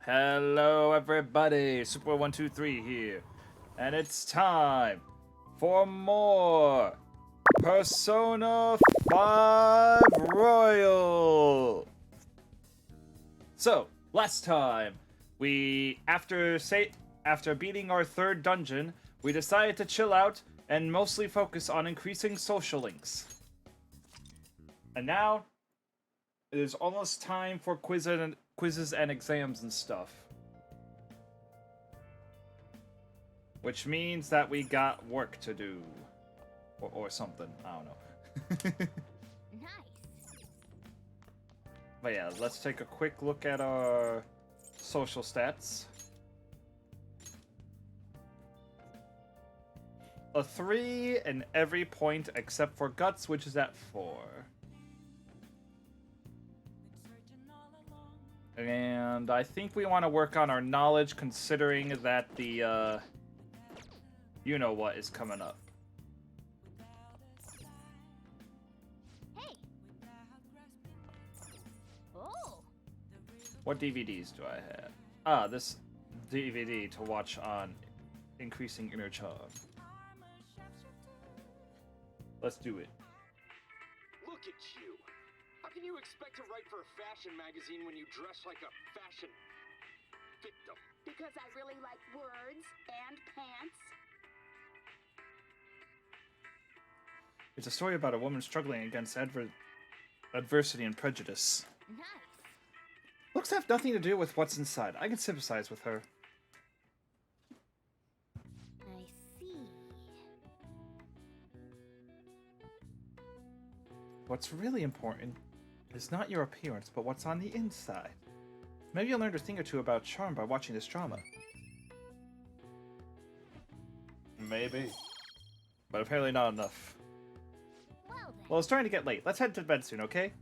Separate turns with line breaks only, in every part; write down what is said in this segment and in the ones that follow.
Hello, everybody. Super123 here, and it's time for more Persona 5 Royal. So, last time after beating our third dungeon, we decided to chill out and mostly focus on increasing social links. And now it is almost time for quizzes and exams and stuff. Which means that we got work to do. Or something. I don't know.
Nice.
But yeah, let's take a quick look at our social stats. A 3 in every point except for Guts, which is at 4. And I think we want to work on our knowledge, considering that the, you know what is coming up.
Hey. Oh.
What DVDs do I have? Ah, this DVD to watch on increasing inner charm. Let's do it.
Look at you! How can you expect to write for a fashion magazine when you dress like a fashion victim?
Because I really like words and pants.
It's a story about a woman struggling against adversity and prejudice.
Nice.
Looks have nothing to do with what's inside. I can sympathize with her.
I see.
What's really important is not your appearance, but what's on the inside. Maybe you'll learn a thing or two about charm by watching this drama. Maybe. But apparently not enough.
Well then.
Well, it's starting to get late. Let's head to bed soon, okay?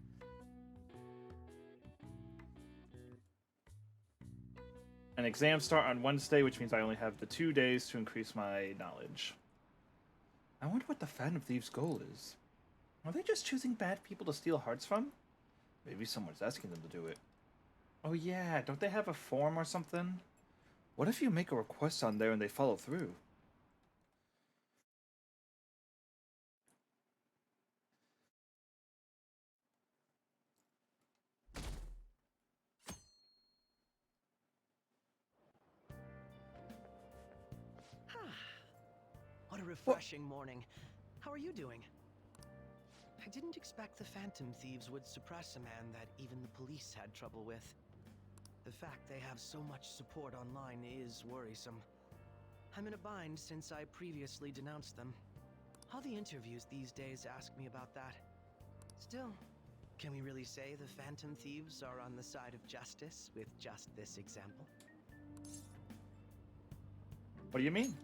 And exams start on Wednesday, which means I only have the 2 days to increase my knowledge. I wonder what the Phantom Thieves' goal is. Are they just choosing bad people to steal hearts from? Maybe someone's asking them to do it. Oh yeah, don't they have a form or something? What if you make a request on there and they follow through?
What a refreshing morning. How are you doing? I didn't expect the Phantom Thieves would suppress a man that even the police had trouble with. The fact they have so much support online is worrisome. I'm in a bind since I previously denounced them. All the interviews these days ask me about that. Still, can we really say the Phantom Thieves are on the side of justice with just this example?
What do you mean?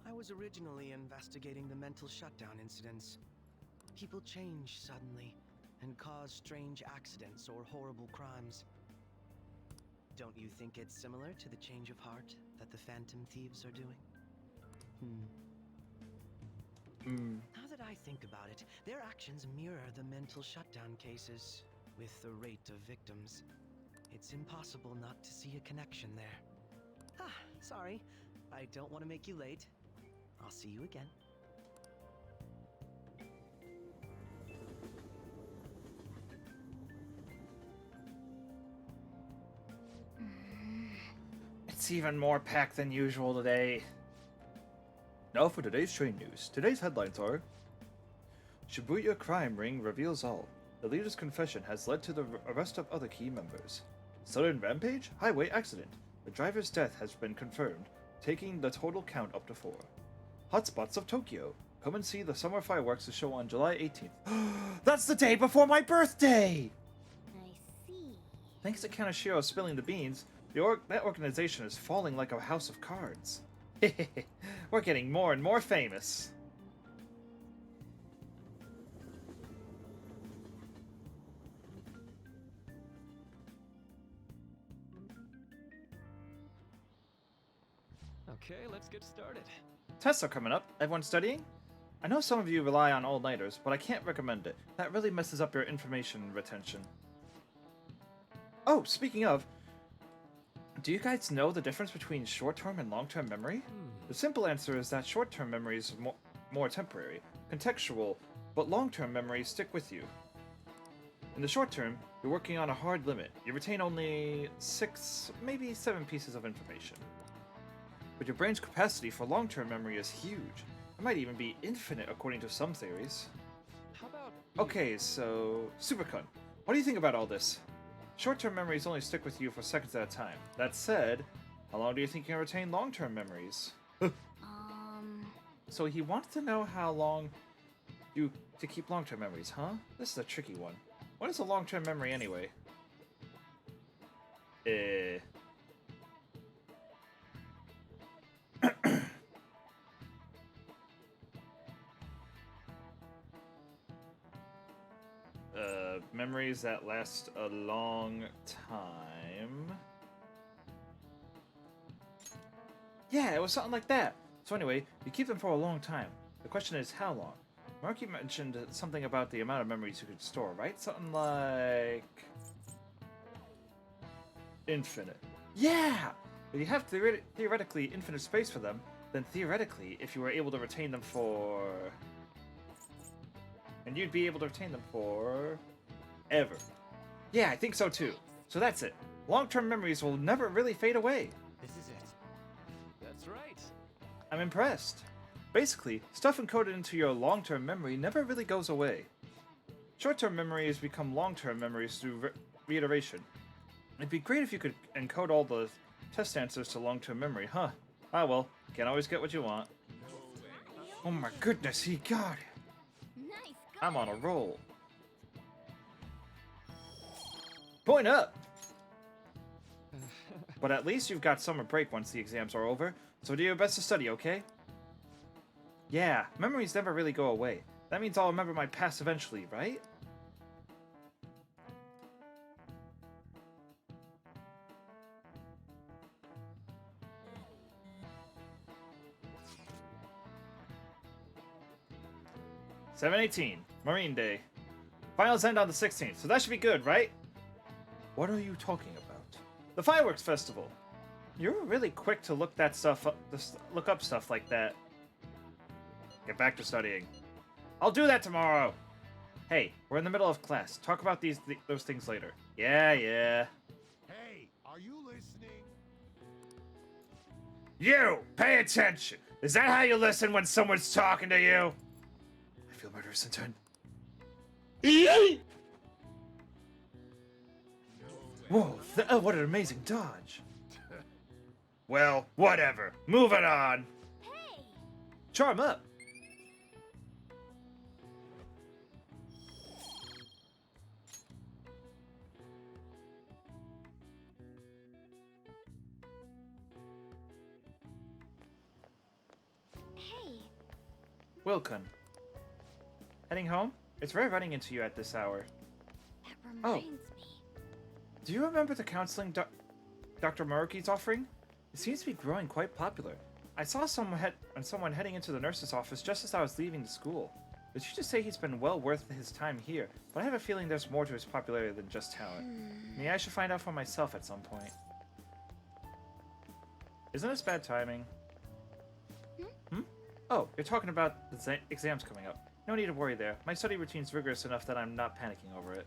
I was originally investigating the mental shutdown incidents. People change suddenly and cause strange accidents or horrible crimes. Don't you think it's similar to the change of heart that the Phantom Thieves are doing? Now that I think about it, their actions mirror the mental shutdown cases, with the rate of victims. It's impossible not to see a connection there. Ah, sorry. I don't want to make you late. I'll see you again.
It's even more packed than usual today. Now for today's train news. Today's headlines are: Shibuya crime ring reveals all. The leader's confession has led to the arrest of other key members. Sudden rampage? Highway accident. The driver's death has been confirmed, taking the total count up to 4. Hotspots of Tokyo. Come and see the summer fireworks show on July 18th. That's the day before my birthday!
I see.
Thanks to Kaneshiro spilling the beans, that organization is falling like a house of cards. We're getting more and more famous.
Okay, let's get started.
Tests are coming up. Everyone studying? I know some of you rely on all-nighters, but I can't recommend it. That really messes up your information retention. Oh, speaking of, do you guys know the difference between short-term and long-term memory? The simple answer is that short-term memory is more temporary, contextual, but long-term memories stick with you. In the short term, you're working on a hard limit. You retain only 6, maybe 7 pieces of information. But your brain's capacity for long-term memory is huge. It might even be infinite according to some theories.
How about you?
Okay, so Supercun, what do you think about all this? Short-term memories only stick with you for seconds at a time. That said, how long do you think you can retain long-term memories? So he wants to know how long you to keep long-term memories, huh? This is a tricky one. What is a long-term memory anyway? Memories that last a long time. Yeah, it was something like that. So anyway, you keep them for a long time. The question is, how long? Marky mentioned something about the amount of memories you could store, right? Something like... infinite. Yeah! If you have theoretically infinite space for them, then theoretically, if you were able to retain them for... and you'd be able to retain them for... ever. Yeah, I think so too. So that's it. Long-term memories will never really fade away.
This is it. That's right.
I'm impressed. Basically, stuff encoded into your long-term memory never really goes away. Short-term memories become long-term memories through reiteration. It'd be great if you could encode all the test answers to long-term memory, huh? Ah well, can't always get what you want. Oh my goodness, he got it!
Nice.
I'm on a roll. Point up! But at least you've got summer break once the exams are over, so do your best to study, okay? Yeah, memories never really go away. That means I'll remember my past eventually, right? (7/18) Marine Day. Finals end on the 16th, so that should be good, right? What are you talking about? The fireworks festival. You're really quick to look that stuff up, look up stuff like that. Get back to studying. I'll do that tomorrow. Hey, we're in the middle of class. Talk about those things later. Yeah.
Hey, are you listening?
You, pay attention. Is that how you listen when someone's talking to you? I feel murderous intent. Whoa, what an amazing dodge. Well, whatever. Moving on.
Hey!
Charm up.
Hey!
Wilkun. Heading home? It's rare running into you at this hour.
That reminds me.
Do you remember the counseling Dr. Maruki's offering? It seems to be growing quite popular. I saw someone heading into the nurse's office just as I was leaving the school. Did you just say he's been well worth his time here? But I have a feeling there's more to his popularity than just talent. Maybe I should find out for myself at some point. Isn't this bad timing? Hmm? Oh, you're talking about the exams coming up. No need to worry there. My study routine's rigorous enough that I'm not panicking over it.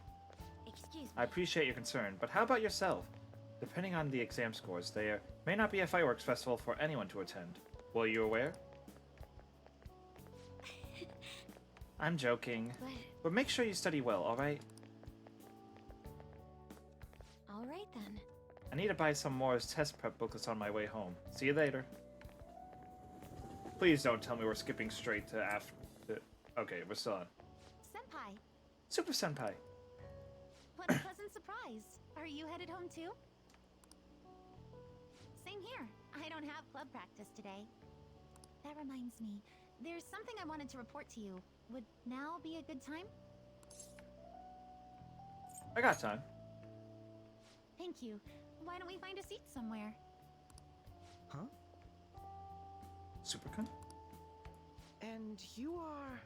Excuse me.
I appreciate your concern, but how about yourself? Depending on the exam scores, there may not be a fireworks festival for anyone to attend. Were you aware? I'm joking. But make sure you study well, alright?
All right then.
I need to buy some more test prep booklets on my way home. See you later. Please don't tell me we're skipping straight to after... Okay, we're still on.
Senpai,
Super Senpai.
what a pleasant surprise. Are you headed home too? Same here. I don't have club practice today. That reminds me, there's something I wanted to report to you. Would now be a good time?
I got time.
Thank you. Why don't we find a seat somewhere?
Huh?
Supercon?
And you are...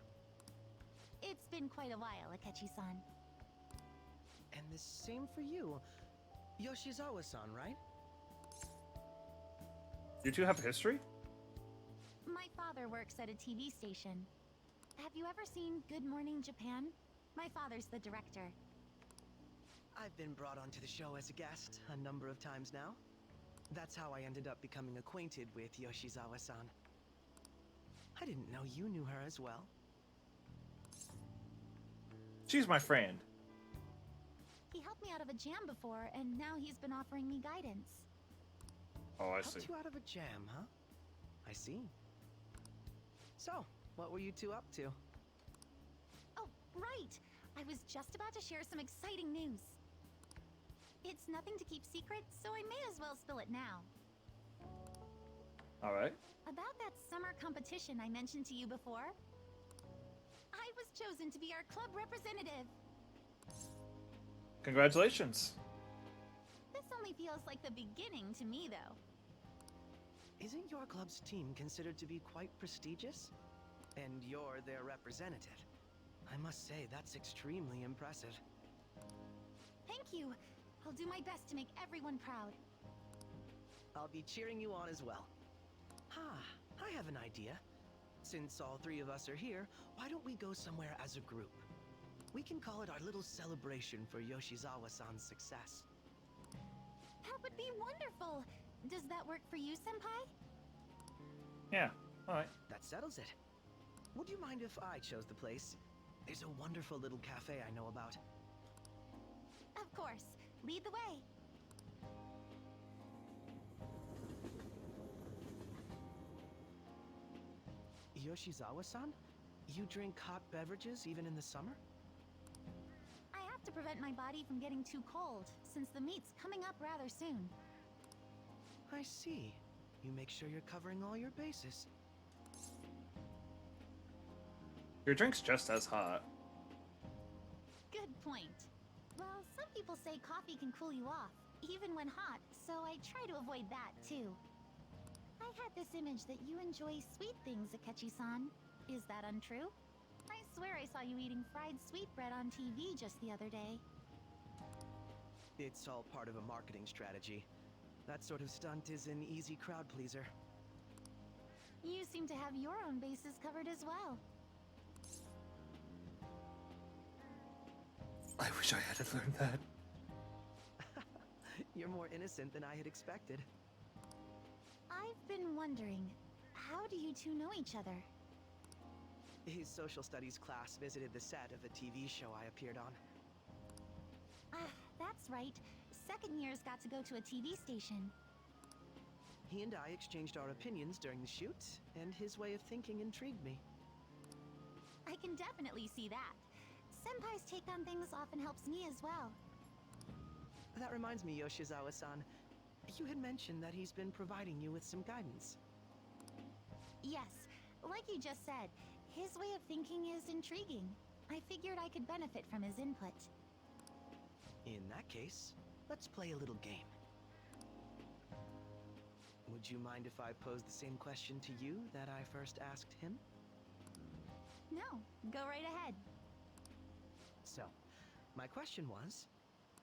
It's been quite a while, Akechi-san.
And the same for you. Yoshizawa-san, right?
You two have history?
My father works at a TV station. Have you ever seen Good Morning Japan? My father's the director.
I've been brought onto the show as a guest a number of times now. That's how I ended up becoming acquainted with Yoshizawa-san. I didn't know you knew her as well.
She's my friend.
He helped me out of a jam before, and now he's been offering me guidance.
Oh, I
Helped
see.
you out of a jam, huh? I see. So, what were you two up to?
Oh, right! I was just about to share some exciting news. It's nothing to keep secret, so I may as well spill it now.
Alright.
About that summer competition I mentioned to you before, I was chosen to be our club representative.
Congratulations.
This only feels like the beginning to me, though.
Isn't your club's team considered to be quite prestigious? And you're their representative. I must say, that's extremely impressive.
Thank you. I'll do my best to make everyone proud.
I'll be cheering you on as well. I have an idea. Since all three of us are here, why don't we go somewhere as a group? We can call it our little celebration for Yoshizawa-san's success.
That would be wonderful. Does that work for you, Senpai?
Yeah, alright.
That settles it. Would you mind if I chose the place? There's a wonderful little cafe I know about.
Of course. Lead the way.
Yoshizawa-san? You drink hot beverages even in the summer?
I have to prevent my body from getting too cold, since the meet's coming up rather soon.
I see. You make sure you're covering all your bases.
Your drink's just as hot.
Good point. Well, some people say coffee can cool you off, even when hot, so I try to avoid that, too. I had this image that you enjoy sweet things, Akechi-san. Is that untrue? I swear I saw you eating fried sweetbread on TV just the other day.
It's all part of a marketing strategy. That sort of stunt is an easy crowd pleaser.
You seem to have your own bases covered as well.
I wish I had learned that.
You're more innocent than I had expected.
I've been wondering, how do you two know each other?
His social studies class visited the set of a TV show I appeared on.
Ah, that's right. Second years got to go to a TV station.
He and I exchanged our opinions during the shoot, and his way of thinking intrigued me.
I can definitely see that. Senpai's take on things often helps me as well.
That reminds me, Yoshizawa-san. You had mentioned that he's been providing you with some guidance.
Yes, like you just said, his way of thinking is intriguing. I figured I could benefit from his input.
In that case, let's play a little game. Would you mind if I pose the same question to you that I first asked him?
No, go right ahead.
So, my question was,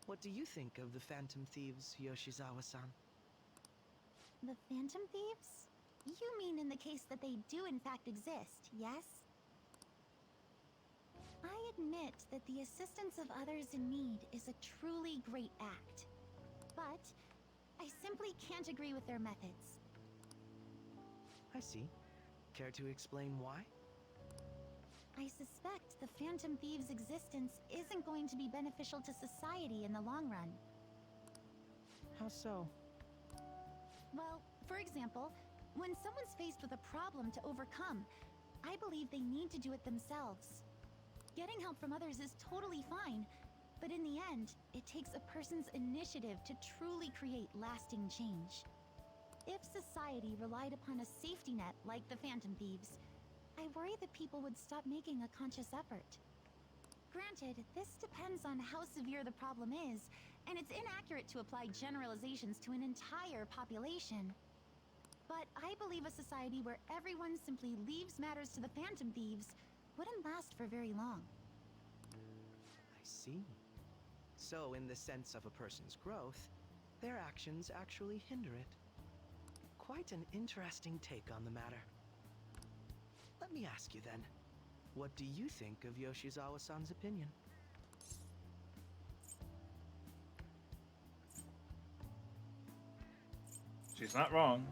what do you think of the Phantom Thieves, Yoshizawa-san?
The Phantom Thieves? You mean in the case that they do in fact exist, yes? I admit that the assistance of others in need is a truly great act. But I simply can't agree with their methods.
I see. Care to explain why?
I suspect the Phantom Thieves' existence isn't going to be beneficial to society in the long run.
How so?
Well, for example, when someone's faced with a problem to overcome, I believe they need to do it themselves. Getting help from others is totally fine, but in the end, it takes a person's initiative to truly create lasting change. If society relied upon a safety net like the Phantom Thieves, I worry that people would stop making a conscious effort. Granted, this depends on how severe the problem is, and it's inaccurate to apply generalizations to an entire population. But I believe a society where everyone simply leaves matters to the Phantom Thieves wouldn't last for very long.
I see. So, in the sense of a person's growth, their actions actually hinder it. Quite an interesting take on the matter. Let me ask you then, what do you think of Yoshizawa-san's opinion?
She's not wrong.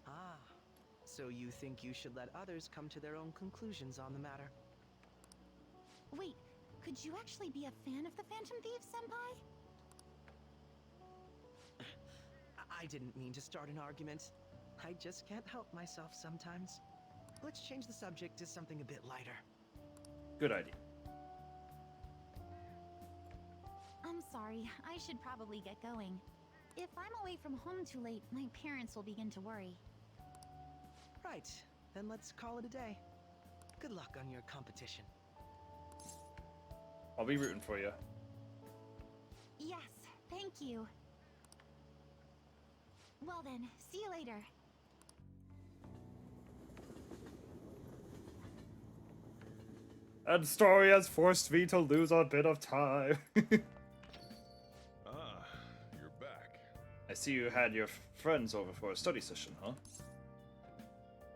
Ah, so you think you should let others come to their own conclusions on the matter?
Wait, could you actually be a fan of the Phantom Thieves, Senpai?
I didn't mean to start an argument. I just can't help myself sometimes. Let's change the subject to something a bit lighter.
Good idea.
I'm sorry, I should probably get going. If I'm away from home too late, my parents will begin to worry.
Right, then let's call it a day. Good luck on your competition.
I'll be rooting for you.
Yes, thank you. Well then, see you later.
And story has forced me to lose a bit of time.
Ah, you're back.
I see you had your friends over for a study session, huh?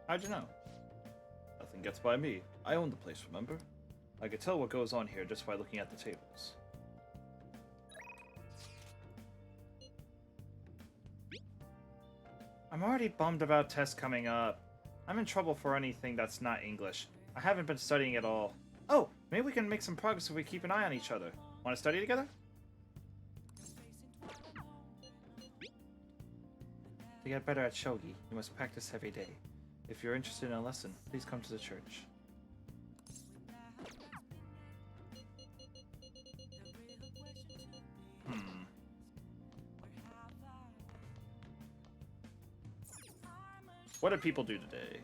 How'd you know? Nothing gets by me. I own the place, remember? I could tell what goes on here just by looking at the tables. I'm already bummed about tests coming up. I'm in trouble for anything that's not English. I haven't been studying at all. Oh, maybe we can make some progress if we keep an eye on each other. Want to study together? To get better at shogi, you must practice every day. If you're interested in a lesson, please come to the church. What did people do today?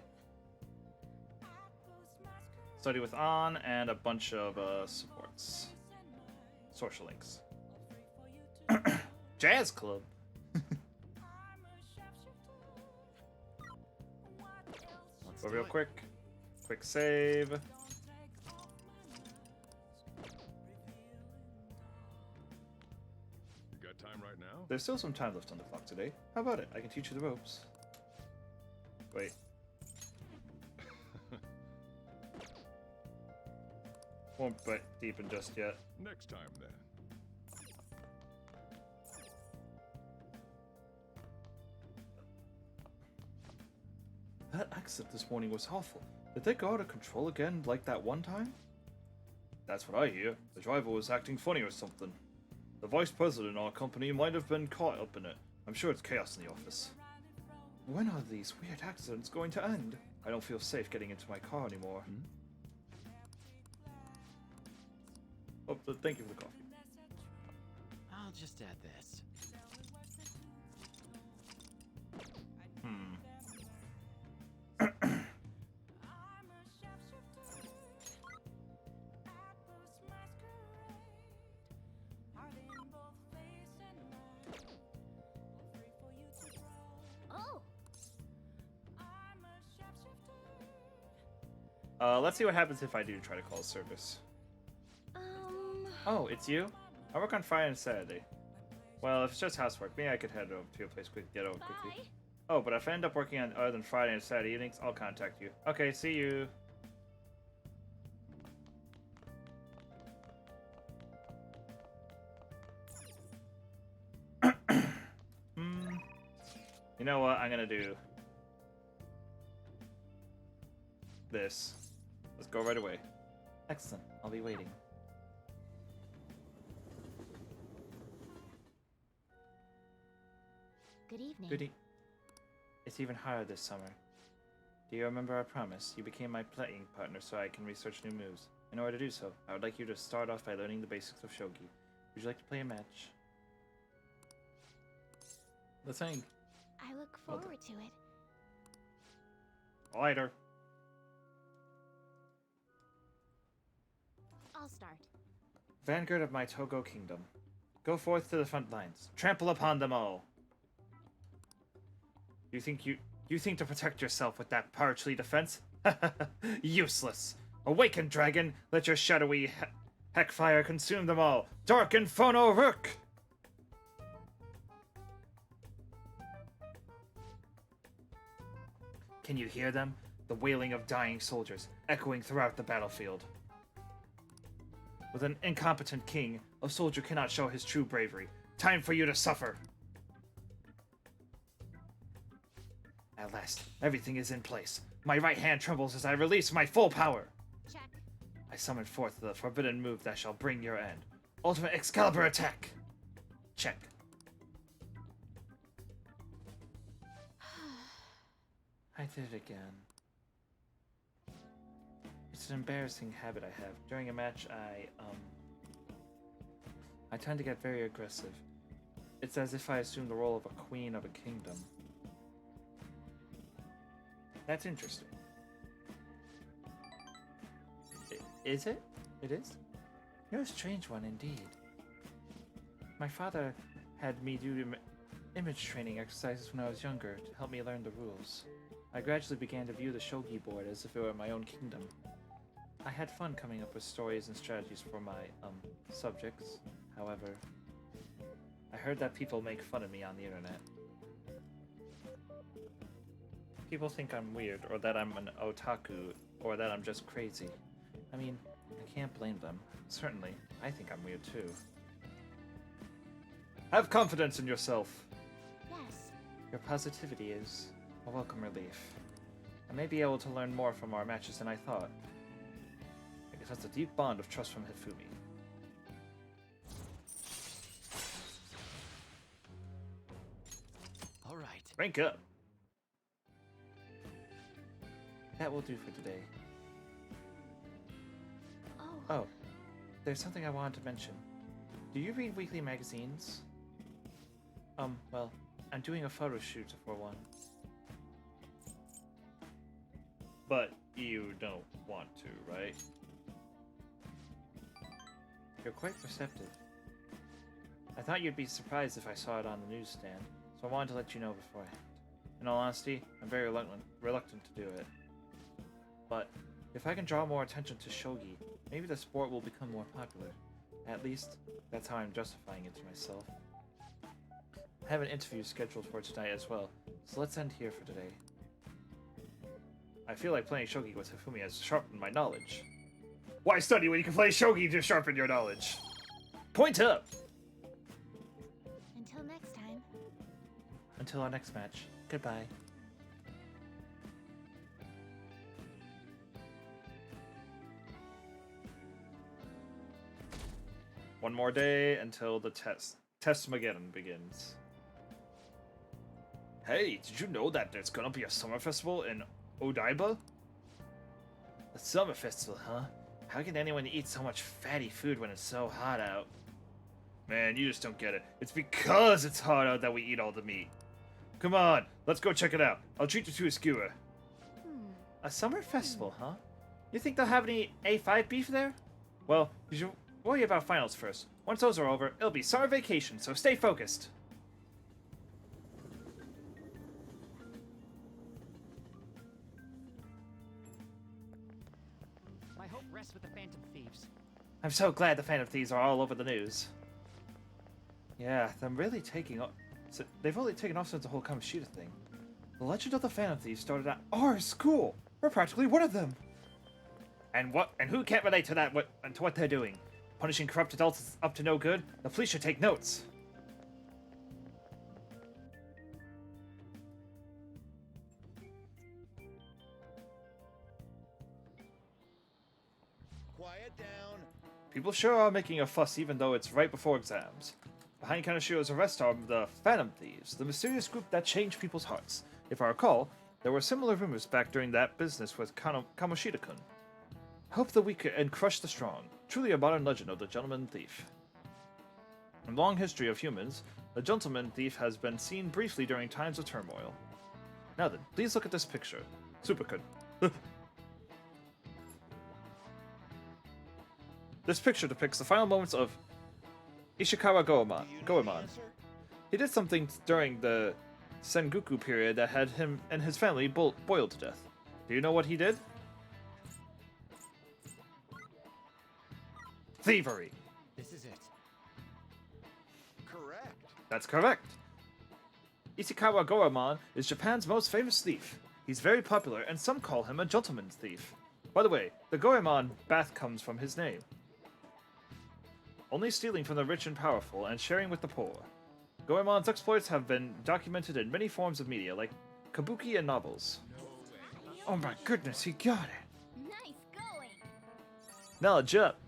Study with An and a bunch of supports. Social links. Jazz club. Go real quick. Quick save.
You got time right now?
There's still some time left on the clock today. How about it? I can teach you the ropes. Wait. Won't bite deep in just yet.
Next time, then.
That accident this morning was awful. Did they go out of control again like that one time? That's what I hear. The driver was acting funny or something. The vice president in our company might have been caught up in it. I'm sure it's chaos in the office. When are these weird accidents going to end? I don't feel safe getting into my car anymore. Oh, thank you for the coffee.
I'll just add this.
Oh,
Let's see what happens if I do try to call service. Oh, it's you? I work on Friday and Saturday. Well, if it's just housework, maybe I could head over to your place get over quickly.
Bye.
Oh, but if I end up working on other than Friday and Saturday evenings, I'll contact you. Okay, see you. You know what? I'm gonna do this. Let's go right away. Excellent. I'll be waiting.
Good evening.
Goody. It's even harder this summer. Do you remember our promise? You became my playing partner so I can research new moves. In order to do so, I would like you to start off by learning the basics of shogi. Would you like to play a match? Let's hang.
I look
Well done.
forward to it.
Later.
I'll start.
Vanguard of my Togo kingdom. Go forth to the front lines. Trample upon them all. You think to protect yourself with that partially defense? Useless. Awaken, dragon. Let your shadowy heckfire consume them all. Darken Phono Rook! Can you hear them? The wailing of dying soldiers, echoing throughout the battlefield. With an incompetent king, a soldier cannot show his true bravery. Time for you to suffer! At last, everything is in place. My right hand trembles as I release my full power.
Check.
I summon forth the forbidden move that shall bring your end. Ultimate Excalibur attack! Check. I did it again. It's an embarrassing habit I have. During a match, I tend to get very aggressive. It's as if I assume the role of a queen of a kingdom. That's interesting. Is it? It is? You're a strange one indeed. My father had me do image training exercises when I was younger to help me learn the rules. I gradually began to view the shogi board as if it were my own kingdom. I had fun coming up with stories and strategies for my, subjects. However, I heard that people make fun of me on the internet. People think I'm weird, or that I'm an otaku, or that I'm just crazy. I mean, I can't blame them. Certainly, I think I'm weird too. Have confidence in yourself.
Yes.
Your positivity is a welcome relief. I may be able to learn more from our matches than I thought. It has a deep bond of trust from Hifumi.
All right.
Rank up! That will do for today. Oh, there's something I wanted to mention. Do you read weekly magazines? Well, I'm doing a photo shoot for one. But you don't want to, right? You're quite perceptive. I thought you'd be surprised if I saw it on the newsstand, so I wanted to let you know beforehand. In all honesty, I'm very reluctant to do it. But if I can draw more attention to shogi, maybe the sport will become more popular. At least, that's how I'm justifying it to myself. I have an interview scheduled for tonight as well, so let's end here for today. I feel like playing shogi with Hifumi has sharpened my knowledge. Why study when you can play shogi to sharpen your knowledge? Point up!
Until next time.
Until our next match, goodbye. One more day until the Testmageddon begins. Hey, did you know that there's gonna be a summer festival in Odaiba? A summer festival, huh? How can anyone eat so much fatty food when it's so hot out? Man, you just don't get it. It's because it's hot out that we eat all the meat. Come on, let's go check it out. I'll treat you to a skewer. A summer festival, huh? You think they'll have any A5 beef there? Well, you should worry about finals first. Once those are over, it'll be summer vacation, so stay focused.
My hope rests with the Phantom Thieves.
I'm so glad the Phantom Thieves are all over the news. Yeah, they're really taking off. So they've only taken off since the whole Kamoshida thing. The legend of the Phantom Thieves started at our school. We're practically one of them. And who can't relate to that? To what they're doing? Punishing corrupt adults is up to no good. The police should take notes.
Quiet down.
People sure are making a fuss even though it's right before exams. Behind Kanashiro's arrest are the Phantom Thieves, the mysterious group that changed people's hearts. If I recall, there were similar rumors back during that business with Kamoshida-kun. Help the weak and crush the strong. Truly a modern legend of the gentleman thief. In the long history of humans, the gentleman thief has been seen briefly during times of turmoil. Now then, please look at this picture. Super-kun. This picture depicts the final moments of Ishikawa Goemon. He did something during the Sengoku period that had him and his family boiled to death. Do you know what he did? Thievery.
This is it.
Correct.
That's correct. Ishikawa Goemon is Japan's most famous thief. He's very popular, and some call him a gentleman's thief. By the way, the Goemon Bath comes from his name. Only stealing from the rich and powerful, and sharing with the poor. Goemon's exploits have been documented in many forms of media, like kabuki and novels. Oh my goodness, he got it!
Nice going.
Knowledge up!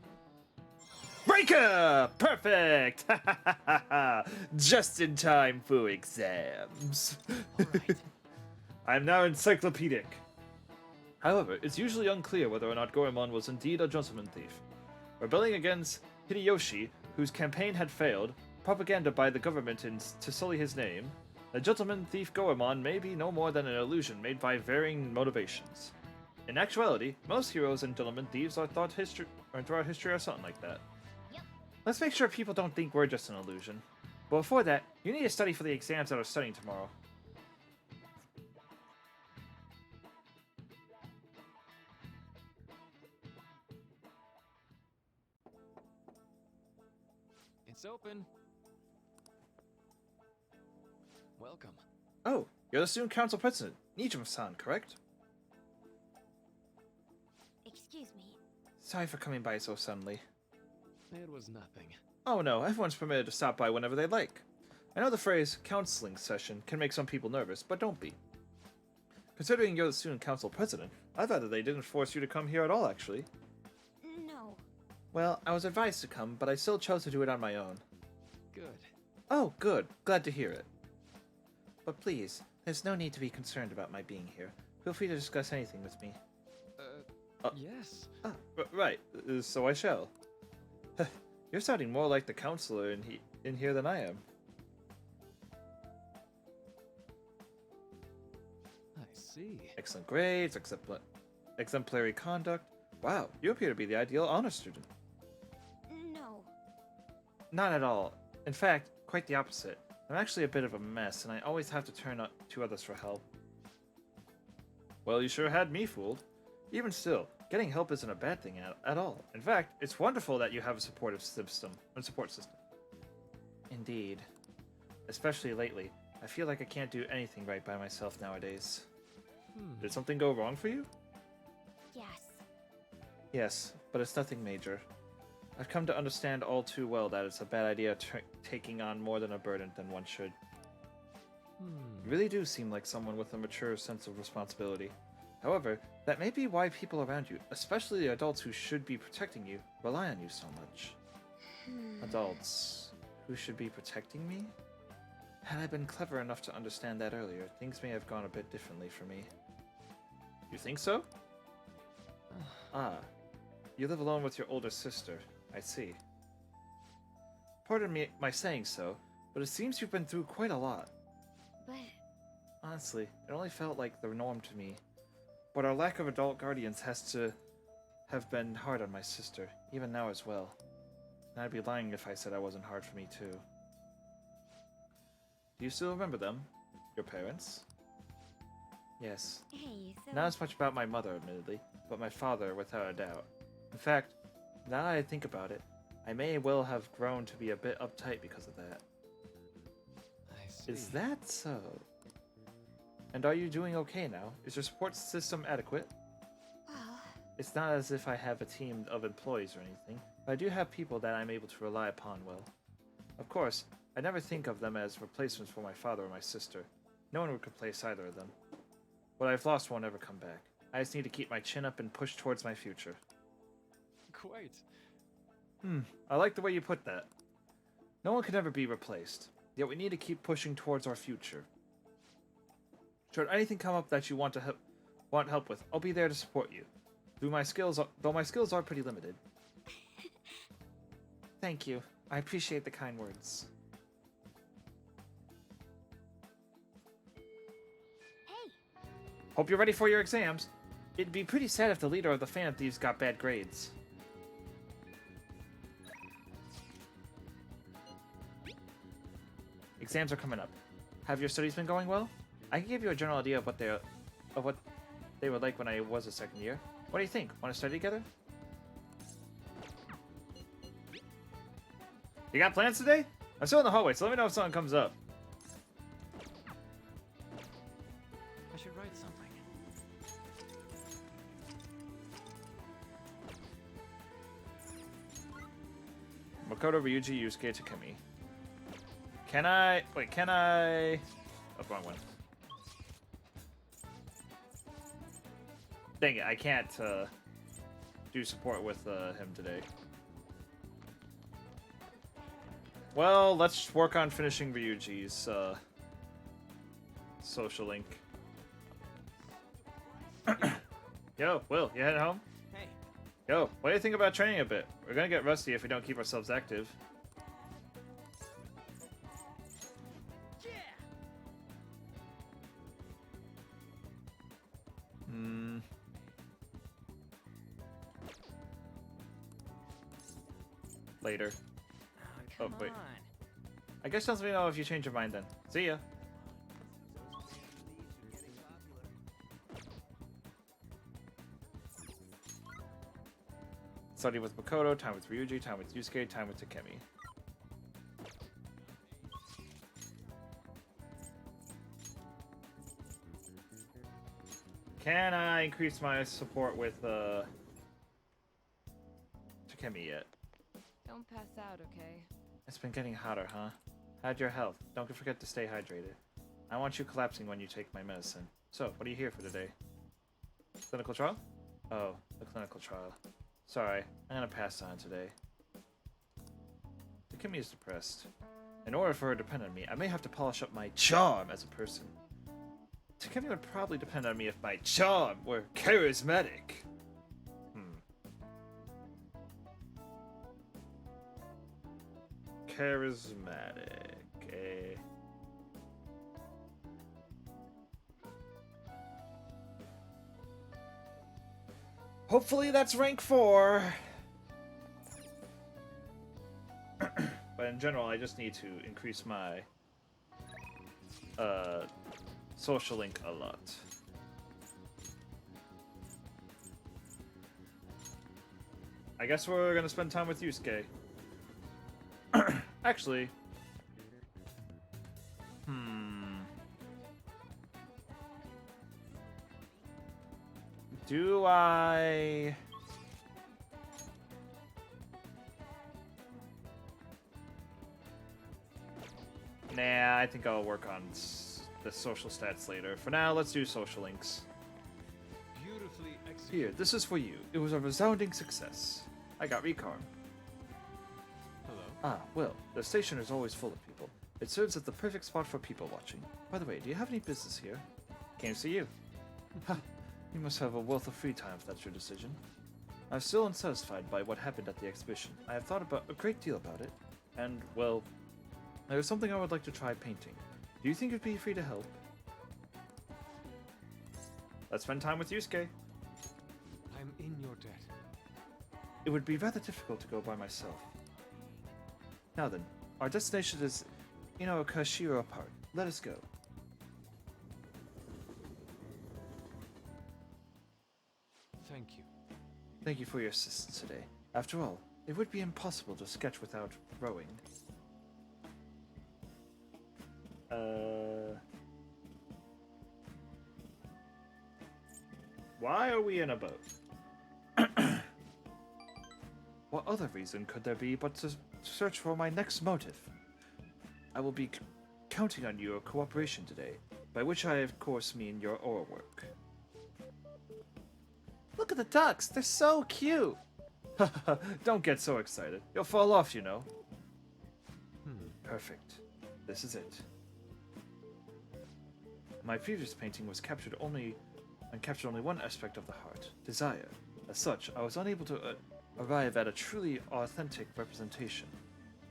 Breaker! Perfect! Just in time for exams.
Alright.
I am now encyclopedic. However, it's usually unclear whether or not Goemon was indeed a gentleman thief. Rebelling against Hideyoshi, whose campaign had failed, propaganda by the government to sully his name, the gentleman thief Goemon may be no more than an illusion made by varying motivations. In actuality, most heroes and gentleman thieves are throughout history or something like that.
Yep.
Let's make sure people don't think we're just an illusion. But before that, you need to study for the exams that are studying tomorrow.
It's open. Welcome.
Oh, you're the student council president, Nijima-san, correct?
Excuse me.
Sorry for coming by so suddenly.
It was nothing.
Oh no, everyone's permitted to stop by whenever they like. I know the phrase counseling session can make some people nervous, but don't be. Considering you're the student council president, I'd rather they didn't force you to come here at all, actually.
No.
Well, I was advised to come, but I still chose to do it on my own.
Good.
Oh, good. Glad to hear it. But please, there's no need to be concerned about my being here. Feel free to discuss anything with me.
Yes.
Ah, right. So I shall. You're sounding more like the counselor in here than I am.
I see.
Excellent grades, exemplary conduct. Wow, you appear to be the ideal honor student.
No.
Not at all. In fact, quite the opposite. I'm actually a bit of a mess, and I always have to turn to others for help. Well, you sure had me fooled. Even still, getting help isn't a bad thing at all. In fact, it's wonderful that you have a support system. Indeed. Especially lately. I feel like I can't do anything right by myself nowadays. Did something go wrong for you?
Yes.
Yes, but it's nothing major. I've come to understand all too well that it's a bad idea taking on more than a burden than one should. You really do seem like someone with a mature sense of responsibility. However, that may be why people around you, especially the adults who should be protecting you, rely on you so much. Adults who should be protecting me? Had I been clever enough to understand that earlier, things may have gone a bit differently for me. You think so? Ah, you live alone with your older sister. I see. Pardon me my saying so, but it seems you've been through quite a lot.
But
Honestly, it only felt like the norm to me. But our lack of adult guardians has to have been hard on my sister, even now as well. And I'd be lying if I said I wasn't hard for me too. Do you still remember them? Your parents? Yes.
hey, so
Not as much about my mother, admittedly, but my father, without a doubt. In fact, now that I think about it, I may well have grown to be a bit uptight because of that.
I see.
Is that so? And are you doing okay now? Is your support system adequate?
well,
It's not as if I have a team of employees or anything, but I do have people that I'm able to rely upon well. Of course, I never think of them as replacements for my father or my sister. No one would replace either of them. What I've lost won't ever come back. I just need to keep my chin up and push towards my future.
Quite.
I like the way you put that. No one can ever be replaced, yet we need to keep pushing towards our future. Should anything come up that you want help with, I'll be there to support you. Though my skills are pretty limited. Thank you. I appreciate the kind words.
hey,
Hope you're ready for your exams. It'd be pretty sad if the leader of the Phantom Thieves got bad grades. Exams are coming up. Have your studies been going well? I can give you a general idea of what they were like when I was a second year. What do you think? Want to study together? You got plans today? I'm still in the hallway, so let me know if something comes up.
I should write something.
Makoto, Ryuji, Yusuke, Takemi. Can I... Wait, can I... Oh, wrong one. Dang it, I can't do support with him today. Well, let's work on finishing Ryuji's social link. Yo, Will, you headed home?
Hey,
Yo, what do you think about training a bit? We're gonna get rusty if we don't keep ourselves active.
yeah!
Later. Oh,
Come
wait.
on.
I guess let me know if you change your mind then. See ya. Study with Makoto, time with Ryuji, time with Yusuke, time with Takemi. Can I increase my support with Takemi yet?
Don't pass out, okay?
It's been getting hotter, huh? How'd your health? Don't forget to stay hydrated. I want you collapsing when you take my medicine. So, what are you here for today? Clinical trial? Oh, the clinical trial. Sorry, I'm gonna pass on today. Takemi is depressed. In order for her to depend on me, I may have to polish up my charm as a person. Takemi would probably depend on me if my charm were charismatic. Charismatic, eh? Hopefully that's rank 4. But in general, I just need to increase my social link a lot. I guess we're gonna spend time with Yusuke. Actually, do I... Nah, I think I'll work on the social stats later. For now, let's do social links.
Beautifully executed.
Here, this is for you. It was a resounding success. I got Recarm.
Hello.
Ah, well, the station is always full of people. It serves as the perfect spot for people watching. By the way, do you have any business here? Came to see you. Ha! You must have a wealth of free time if that's your decision. I'm still unsatisfied by what happened at the exhibition. I have thought about a great deal about it, and, well, there's something I would like to try painting. Do you think you'd be free to help? Let's spend time with Yusuke.
I'm in your debt.
It would be rather difficult to go by myself. Now then, our destination is Inokashira Park. Let us go.
Thank you.
Thank you for your assistance today. After all, it would be impossible to sketch without rowing. Why are we in a boat? What other reason could there be but to search for my next motive? I will be counting on your cooperation today, by which I of course mean your oar work. Look at the ducks, they're so cute! Don't get so excited, you'll fall off, you know. Perfect. This is it. My previous painting was captured only one aspect of the heart, desire. As such, I was unable to arrive at a truly authentic representation.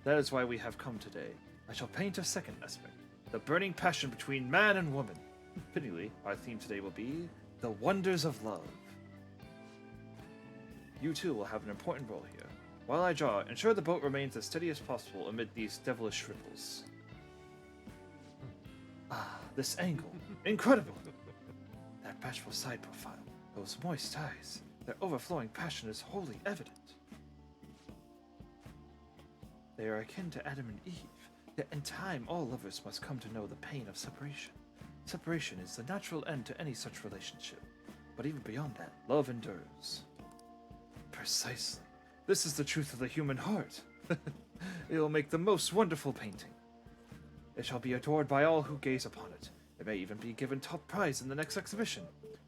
That is why we have come today. I shall paint a second aspect, the burning passion between man and woman. Fittingly, our theme today will be the wonders of love. You too will have an important role here. While I draw, ensure the boat remains as steady as possible amid these devilish ripples. Ah, this angle. Incredible! That bashful side profile, those moist eyes, their overflowing passion is wholly evident. They are akin to Adam and Eve, yet in time all lovers must come to know the pain of separation. Separation is the natural end to any such relationship, but even beyond that, love endures. Precisely. This is the truth of the human heart. It will make the most wonderful painting. It shall be adored by all who gaze upon it. It may even be given top prize in the next exhibition.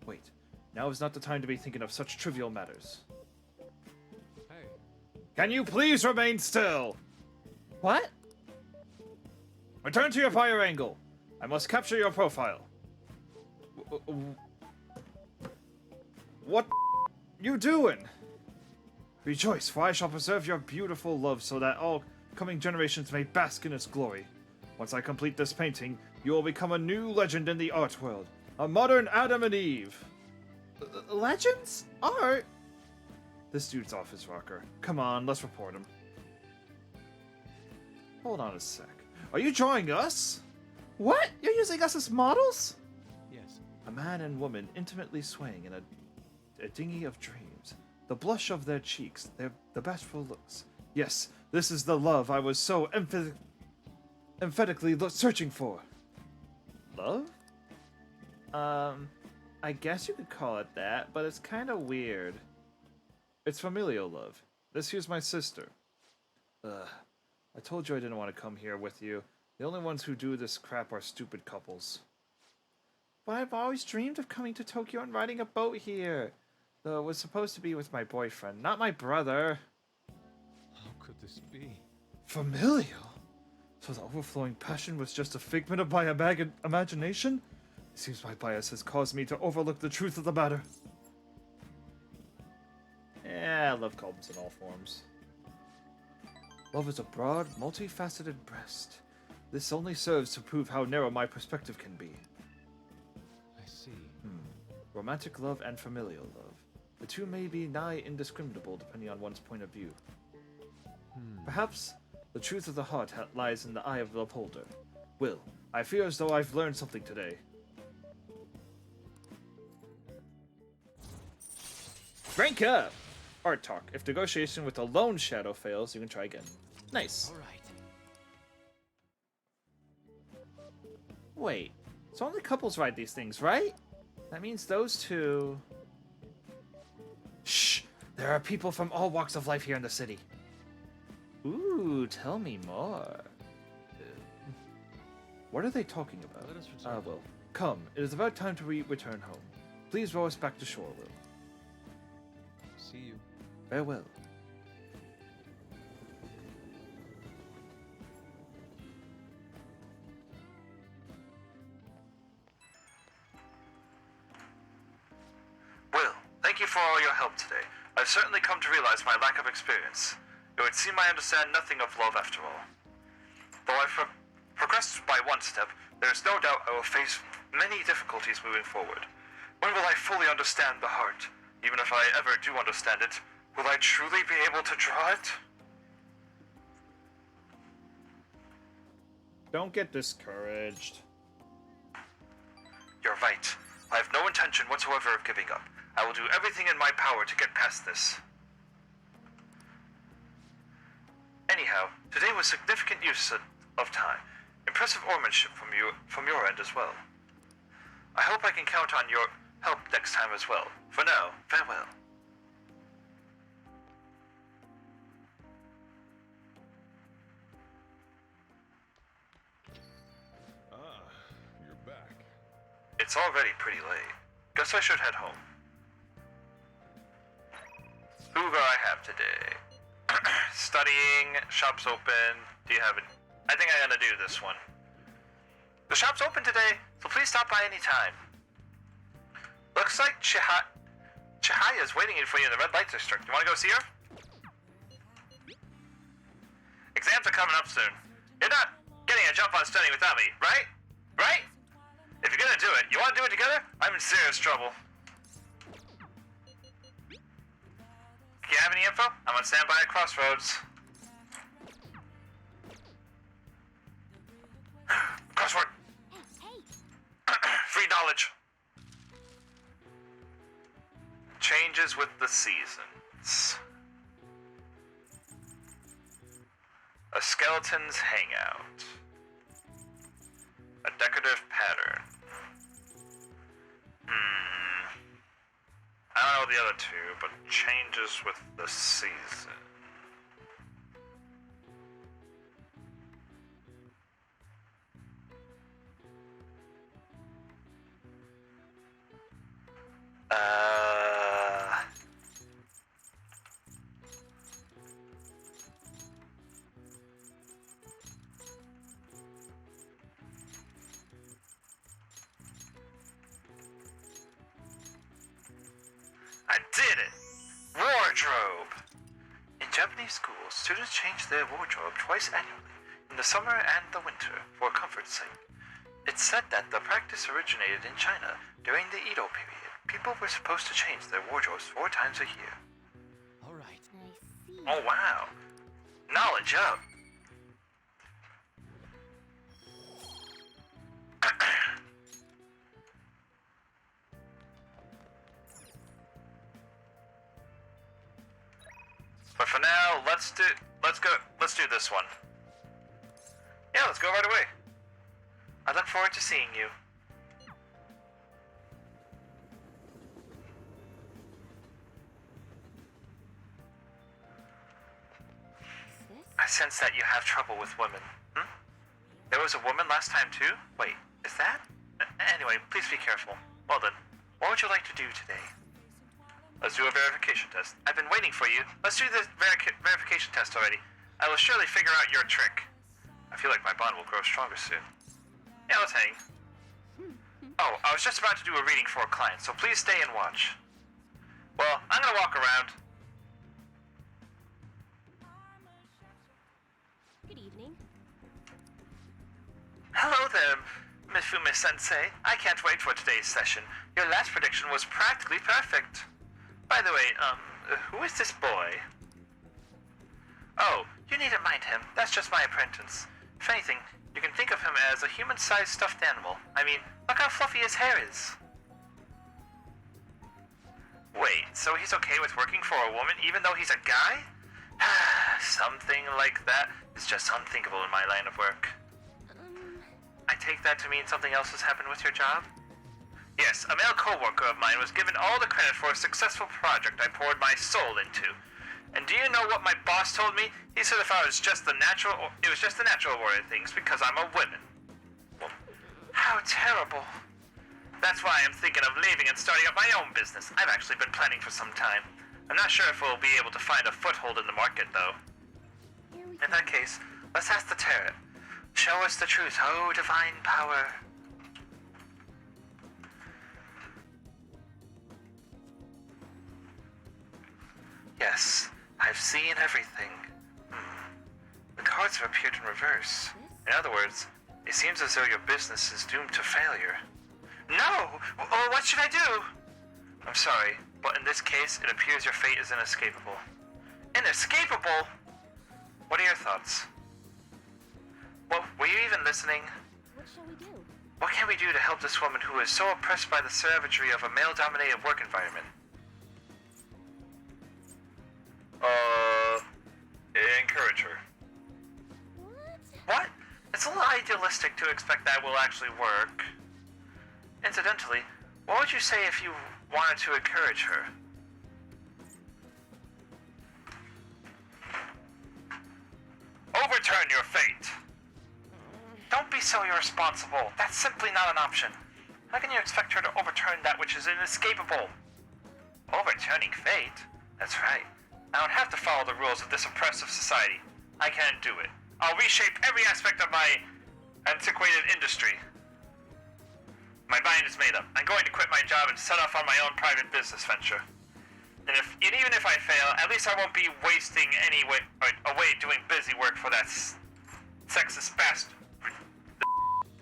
Wait, now is not the time to be thinking of such trivial matters.
Hey,
Can you please remain still? What? Return to your fire angle. I must capture your profile. What you doing? Rejoice, for I shall preserve your beautiful love so that all coming generations may bask in its glory. Once I complete this painting, you will become a new legend in the art world. A modern Adam and Eve. Legends? Art? This dude's off his rocker. Come on, let's report him. Hold on a sec. Are you drawing us? What? You're using us as models?
yes.
A man and woman intimately swaying in a dinghy of dreams. The blush of their cheeks, the bashful looks. Yes, this is the love I was so emphatically searching for. Love? I guess you could call it that, but it's kind of weird. It's familial love. This here's my sister. I told you I didn't want to come here with you. The only ones who do this crap are stupid couples. But I've always dreamed of coming to Tokyo and riding a boat here. Though it was supposed to be with my boyfriend, not my brother.
How could this be?
Familial? So the overflowing passion was just a figment of my imagination? It seems my bias has caused me to overlook the truth of the matter. Yeah, love comes in all forms. Love is a broad, multifaceted breast. This only serves to prove how narrow my perspective can be.
I see.
Romantic love and familial love. The two may be nigh indiscriminable depending on one's point of view. Perhaps the truth of the heart lies in the eye of the beholder. Will, I feel as though I've learned something today. Rank up! Art talk. If negotiation with a lone shadow fails, you can try again. Nice.
All right.
Wait, so only couples ride these things, right? That means those two... Shh! There are people from all walks of life here in the city. Ooh, tell me more. What are they talking about?
Let us return.
Well, come. It is about time to return home. Please row us back to shore, Will.
See you.
Farewell. Will, thank you for all your help today. I've certainly come to realize my lack of experience. It would seem I understand nothing of love after all. Though I've progressed by one step, there is no doubt I will face many difficulties moving forward. When will I fully understand the heart? Even if I ever do understand it, will I truly be able to draw it? Don't get discouraged. You're right. I have no intention whatsoever of giving up. I will do everything in my power to get past this. Anyhow, today was significant use of time. Impressive oarsmanship from your end as well. I hope I can count on your help next time as well. For now, farewell.
Ah, you're back.
It's already pretty late. Guess I should head home. Who do I have today? Studying, shop's open. Do you have it? I think I'm gonna do this one. The shop's open today, so please stop by any time. Looks like Chihaya's waiting for you in the red light district. You wanna go see her? Exams are coming up soon. You're not getting a jump on studying without me, right? Right? If you're gonna do it, you wanna do it together? I'm in serious trouble. Do you have any info? I'm on standby at Crossroads. Crossword. Free knowledge. Changes with the seasons. A skeleton's hangout. A decorative pattern. I don't know the other two, but changes with the season. Wardrobe! In Japanese schools, students change their wardrobe twice annually, in the summer and the winter, for comfort's sake. It's said that the practice originated in China during the Edo period. People were supposed to change their wardrobes 4 times a year.
All right.
I see.
Oh wow! Knowledge up! But for now, let's do this one. Yeah, let's go right away. I look forward to seeing you.
Is this?
I sense that you have trouble with women. Hmm? There was a woman last time too? Wait, is that? Anyway, please be careful. Well then, what would you like to do today? Let's do a verification test. I've been waiting for you. Let's do this verification test already. I will surely figure out your trick. I feel like my bond will grow stronger soon. Yeah, let's hang. Oh, I was just about to do a reading for a client, so please stay and watch. Well, I'm gonna walk around.
Good evening.
Hello there, Mifune-sensei. I can't wait for today's session. Your last prediction was practically perfect. By the way, who is this boy? Oh, you needn't mind him. That's just my apprentice. If anything, you can think of him as a human-sized stuffed animal. I mean, look how fluffy his hair is. Wait, so he's okay with working for a woman even though he's a guy? Something like that is just unthinkable in my line of work. I take that to mean something else has happened with your job? Yes, a male co-worker of mine was given all the credit for a successful project I poured my soul into. And do you know what my boss told me? He said if I was just the natural, it was just the natural order of things because I'm a woman. Well, how terrible. That's why I'm thinking of leaving and starting up my own business. I've actually been planning for some time. I'm not sure if we'll be able to find a foothold in the market, though.
Here we
In that case, let's ask the Tarot. Show us the truth, oh divine power. Yes, I've seen everything. The cards have appeared in reverse. In other words, it seems as though your business is doomed to failure. No! Oh, what should I do? I'm sorry, but in this case, it appears your fate is inescapable. Inescapable? What are your thoughts? Well, were you even listening?
What shall we do?
What can we do to help this woman who is so oppressed by the savagery of a male-dominated work environment? Encourage her.
What?
What? It's a little idealistic to expect that will actually work. Incidentally, what would you say if you wanted to encourage her? Overturn your fate! Don't be so irresponsible. That's simply not an option. How can you expect her to overturn that which is inescapable? Overturning fate? That's right. I don't have to follow the rules of this oppressive society. I can't do it. I'll reshape every aspect of my antiquated industry. My mind is made up. I'm going to quit my job and set off on my own private business venture. And even if I fail, at least I won't be wasting away doing busy work for that sexist bastard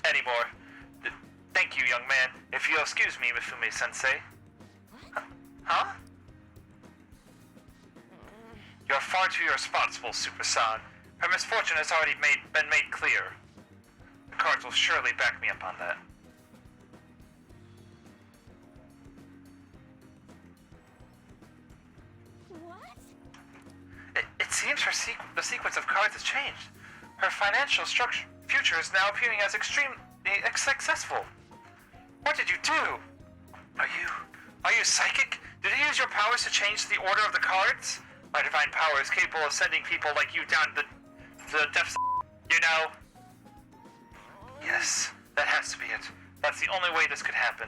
anymore. Thank you, young man. If you'll excuse me, Mifune-sensei. Huh? You're far too irresponsible, Super San. Her misfortune has already been made clear. The cards will surely back me up on that.
What?
It seems the sequence of cards has changed. Her financial future is now appearing as extremely successful. What did you do? Are you psychic? Did you use your powers to change the order of the cards? My divine power is capable of sending people like you down the depths, you know? Yes, that has to be it. That's the only way this could happen.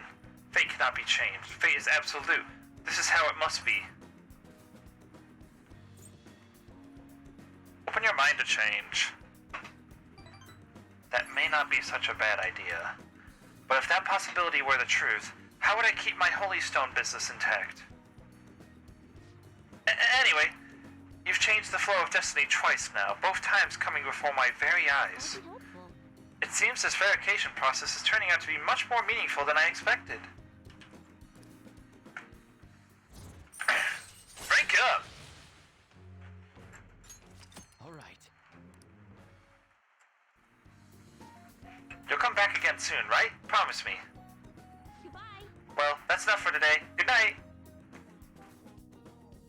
Fate cannot be changed. Fate is absolute. This is how it must be. Open your mind to change. That may not be such a bad idea. But if that possibility were the truth, how would I keep my Holy Stone business intact? the flow of destiny twice now, both times coming before my very eyes.
That'd be helpful.
It seems this verification process is turning out to be much more meaningful than I expected. Break up!
All right.
You'll come back again soon, right? Promise me.
Goodbye.
Well, that's enough for today. Good night!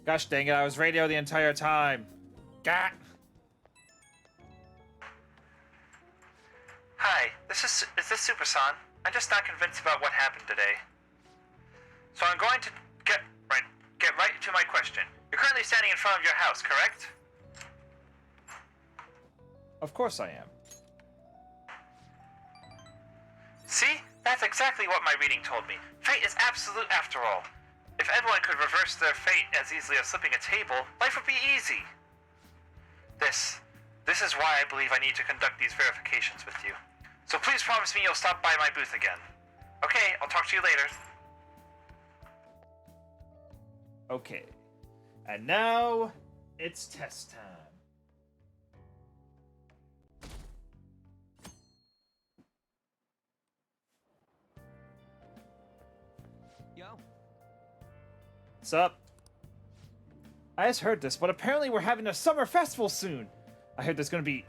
Gosh dang it, I was radio the entire time. Gah! Hi, is this Super San? I'm just not convinced about what happened today. So I'm going to get right to my question. You're currently standing in front of your house, correct? Of course I am. See? That's exactly what my reading told me. Fate is absolute after all. If everyone could reverse their fate as easily as flipping a table, life would be easy. This is why I believe I need to conduct these verifications with you. So please promise me you'll stop by my booth again. Okay, I'll talk to you later. Okay. And now, it's test time.
Yo.
What's up? I just heard this, but apparently we're having a summer festival soon. I heard there's gonna be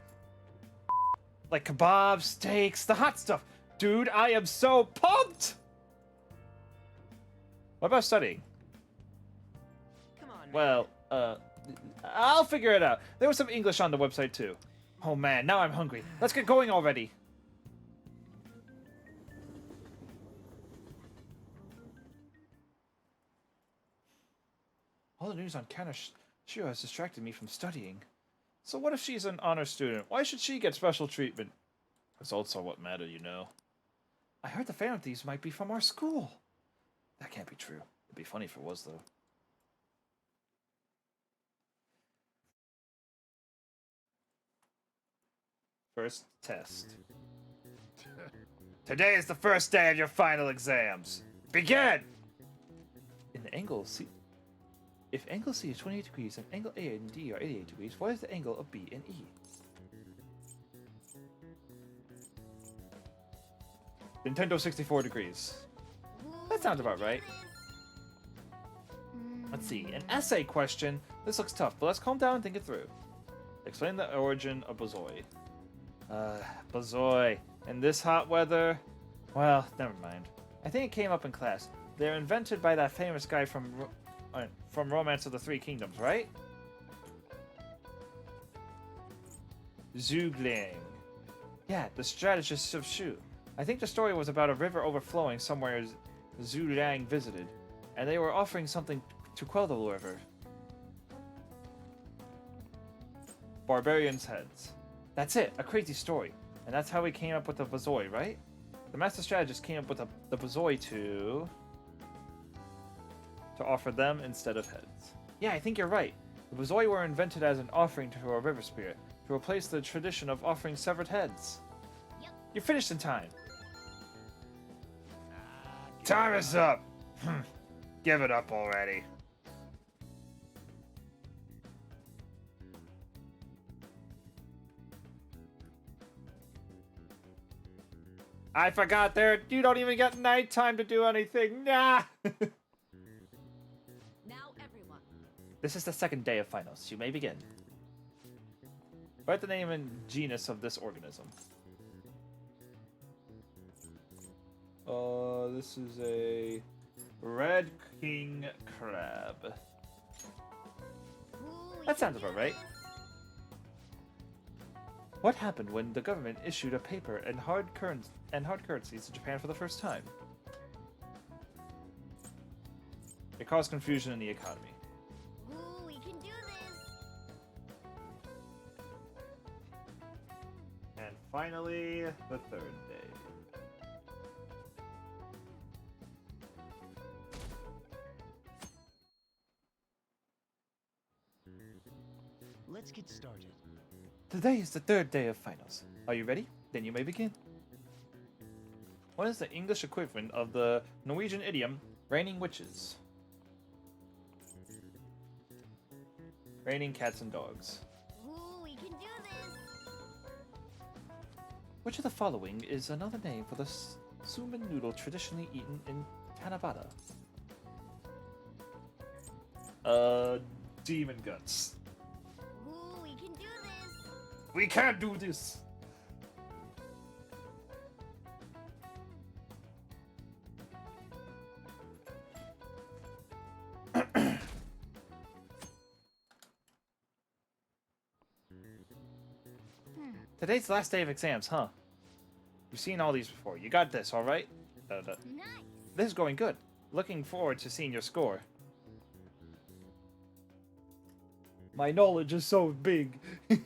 like kebabs, steaks, the hot stuff. Dude, I am so pumped! What about studying?
Come on, man.
Well, I'll figure it out. There was some English on the website too. Oh man, now I'm hungry. Let's get going already. All the news on Kanashiro has distracted me from studying. So what if she's an honor student? Why should she get special treatment? Results are what matter, you know. I heard the Phantom Thieves might be from our school. That can't be true. It'd be funny if it was, though. First test. Today is the first day of your final exams. Begin! In the angle C... If angle C is 28 degrees and angle A and D are 88 degrees, what is the angle of B and E? Nintendo 64 degrees. That sounds about right. Let's see, an essay question. This looks tough, but let's calm down and think it through. Explain the origin of Bazoi. Bazoi. In this hot weather? Well, never mind. I think it came up in class. They're invented by that famous guy from Romance of the Three Kingdoms, right? Zhuge. Yeah, the strategist of Shu. I think the story was about a river overflowing somewhere Zhu Liang visited, and they were offering something to quell the river. Barbarians' heads. That's it, a crazy story. And that's how we came up with the Bazoi, right? The master strategist came up with the Bazoi to offer them instead of heads. Yeah, I think you're right. The Bazoi were invented as an offering to a river spirit, to replace the tradition of offering severed heads.
Yep.
You're finished in time. Time is up. Give it up already. I forgot there. You don't even get nighttime to do anything. Nah.
Now everyone.
This is the second day of finals. You may begin. Write the name and genus of this organism. This is a red king crab. That sounds about right. What happened when the government issued a paper and hard currencies to Japan for the first time? It caused confusion in the economy.
Ooh, we can do this.
And finally, the third day.
Let's get started.
Today is the third day of finals. Are you ready? Then you may begin. What is the English equivalent of the Norwegian idiom, raining witches? Raining cats and dogs.
Ooh, we can do this.
Which of the following is another name for the suman noodle traditionally eaten in Kanabata? Demon guts.
Ooh, we can do this.
We can't do this! Today's the last day of exams, huh? You've seen all these before. You got this, alright?
Nice.
This is going good. Looking forward to seeing your score. My knowledge is so big.
My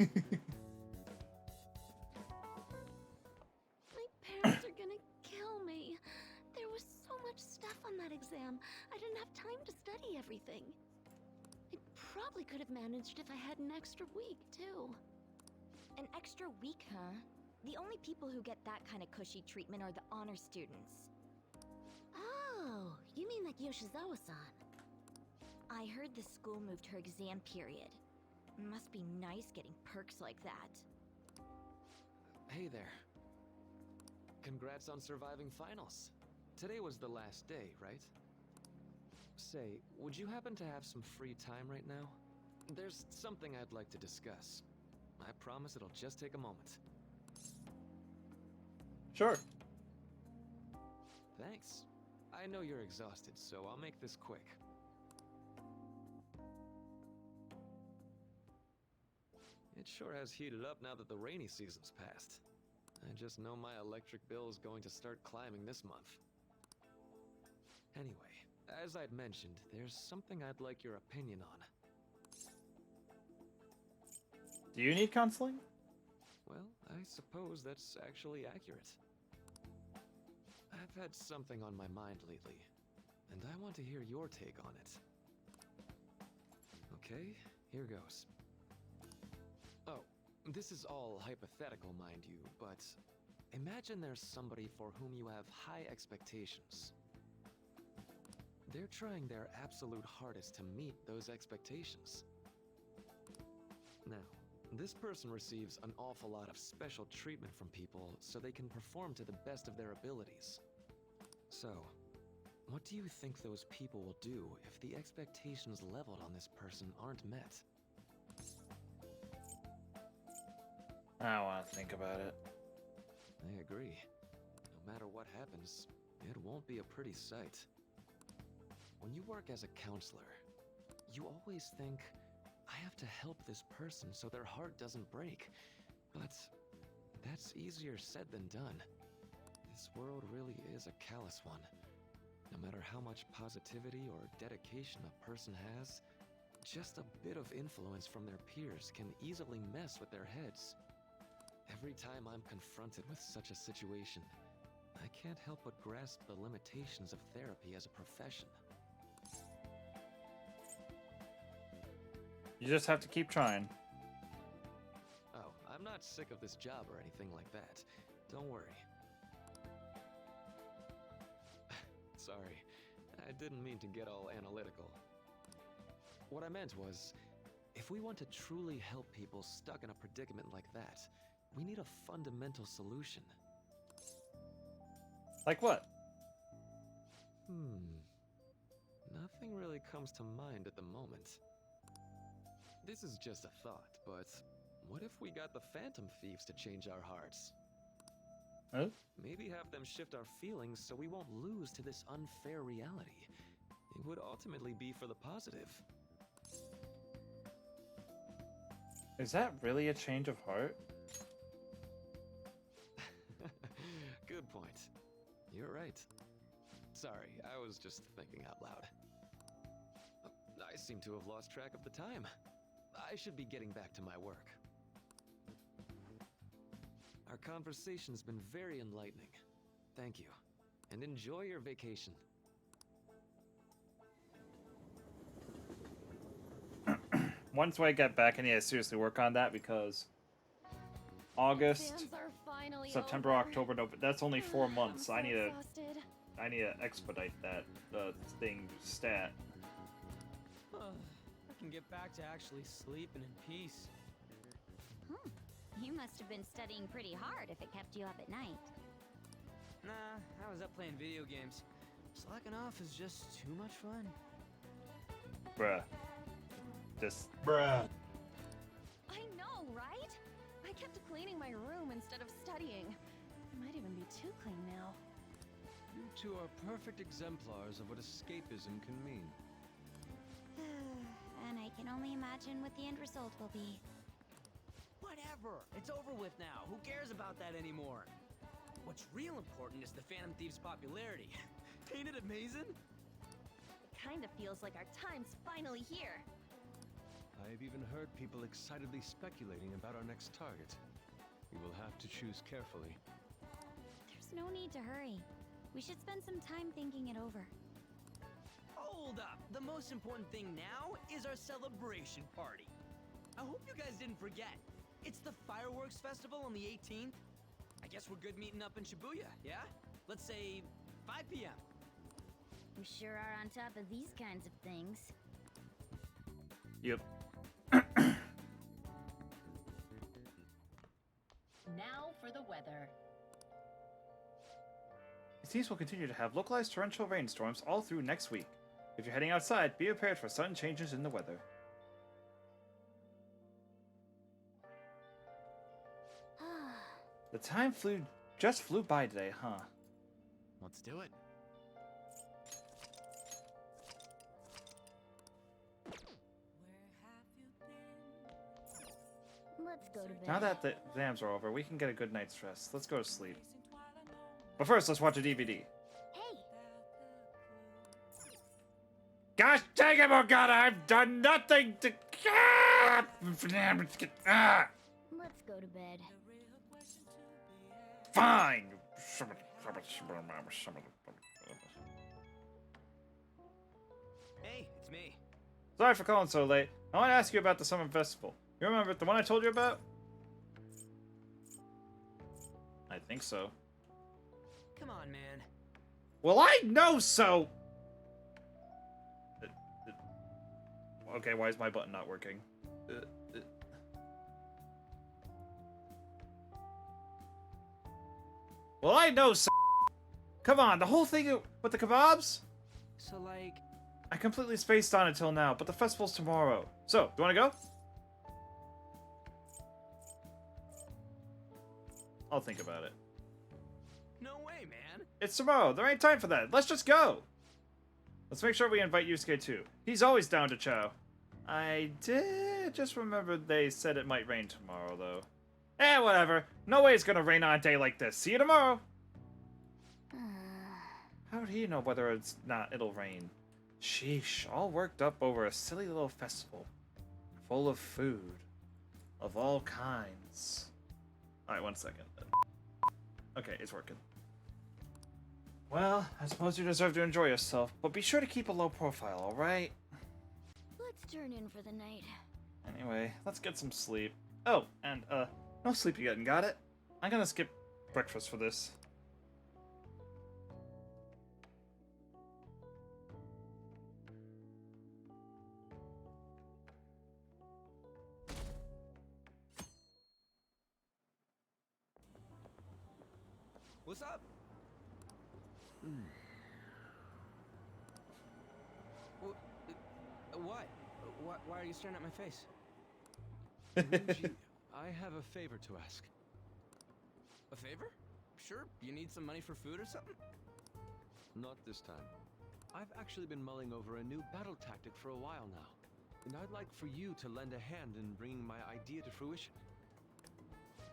parents are gonna kill me. There was so much stuff on that exam. I didn't have time to study everything. I probably could have managed if I had an extra week, too.
An extra week, huh? The only people who get that kind of cushy treatment are the honor students.
Oh, you mean like Yoshizawa-san?
I heard the school moved her exam period. Must be nice getting perks like that.
Hey there. Congrats on surviving finals. Today was the last day, right? Say, would you happen to have some free time right now? There's something I'd like to discuss. I promise it'll just take a moment.
Sure.
Thanks. I know you're exhausted, so I'll make this quick. It sure has heated up now that the rainy season's passed. I just know my electric bill is going to start climbing this month. Anyway, as I'd mentioned, there's something I'd like your opinion on.
Do you need counseling?
Well, I suppose that's actually accurate. I've had something on my mind lately, and I want to hear your take on it. Okay, here goes. Oh, this is all hypothetical, mind you, but imagine there's somebody for whom you have high expectations. They're trying their absolute hardest to meet those expectations. Now, this person receives an awful lot of special treatment from people so they can perform to the best of their abilities. So, what do you think those people will do if the expectations leveled on this person aren't met?
I don't want to think about it.
I agree. No matter what happens, it won't be a pretty sight. When you work as a counselor, you always think, I have to help this person so their heart doesn't break. But that's easier said than done. This world really is a callous one. No matter how much positivity or dedication a person has, just a bit of influence from their peers can easily mess with their heads. Every time I'm confronted with such a situation, I can't help but grasp the limitations of therapy as a profession.
You just have to keep trying.
Oh, I'm not sick of this job or anything like that. Don't worry. Sorry, I didn't mean to get all analytical. What I meant was, if we want to truly help people stuck in a predicament like that, we need a fundamental solution.
Like what?
Nothing really comes to mind at the moment. This is just a thought, but what if we got the Phantom Thieves to change our hearts?
Huh?
Maybe have them shift our feelings so we won't lose to this unfair reality. It would ultimately be for the positive.
Is that really a change of heart?
Good point. You're right. Sorry, I was just thinking out loud. I seem to have lost track of the time. I should be getting back to my work. Our conversation's been very enlightening. Thank you, and enjoy your vacation.
Once I get back, I need to seriously work on that because August,
Exams are finally
September,
over.
October, November. That's only 4 months.
I'm
I
so
need to
exhausted.
expedite that thing stat.
I can
can get back to actually sleeping in peace.
You must have been studying pretty hard if it kept you up at night.
Nah, I was up playing video games. Slacking off is just too much fun.
Bruh. Just.
Bruh.
I know, right? I kept cleaning my room instead of studying. It might even be too clean now.
You two are perfect exemplars of what escapism can mean.
And I can only imagine what the end result will be.
Whatever. It's over with now. Who cares about that anymore? What's real important is the Phantom Thieves' popularity. Ain't it amazing?
It kind of feels like our time's finally here.
I've even heard people excitedly speculating about our next target. We will have to choose carefully.
There's no need to hurry. We should spend some time thinking it over.
Hold up. The most important thing now is our celebration party. I hope you guys didn't forget. It's the fireworks festival on the 18th. I guess we're good meeting up in Shibuya, yeah? Let's say 5 p.m.
We sure are on top of these kinds of things.
Yep.
Now for the weather.
These teams will continue to have localized torrential rainstorms all through next week. If you're heading outside, be prepared for sudden changes in the weather. The time just flew by today, huh?
Let's do it.
Let's go to bed.
Now that the exams are over, we can get a good night's rest. Let's go to sleep. But first, let's watch a DVD.
Hey!
Gosh dang it, Morgana! I've done nothing to...
Let's go to bed.
Fine!
Hey, it's me.
Sorry for calling so late. I want to ask you about the summer festival. You remember the one I told you about? I think so.
Come on, man.
Well, I know so! Okay, why is my button not working? Well, I know so. Come on, the whole thing with the kebabs?
So, like...
I completely spaced on it till now, but the festival's tomorrow. So, do you want to go? I'll think about it.
No way, man.
It's tomorrow. There ain't time for that. Let's just go. Let's make sure we invite Yusuke too. He's always down to chow. I did just remember they said it might rain tomorrow, though. Eh, whatever. No way it's gonna rain on a day like this. See you tomorrow. How would he know whether it'll rain? Sheesh, all worked up over a silly little festival. Full of food. Of all kinds. Alright, 1 second. Okay, it's working. Well, I suppose you deserve to enjoy yourself, but be sure to keep a low profile, alright?
Let's turn in for the night.
Anyway, let's get some sleep. Oh, and, no sleep getting, got it? I'm gonna skip breakfast for this.
What's up? What? Why are you staring at my face?
Ryuji, I have a favor to ask.
A favor? Sure. You need some money for food or something?
Not this time. I've actually been mulling over a new battle tactic for a while now, and I'd like for you to lend a hand in bringing my idea to fruition.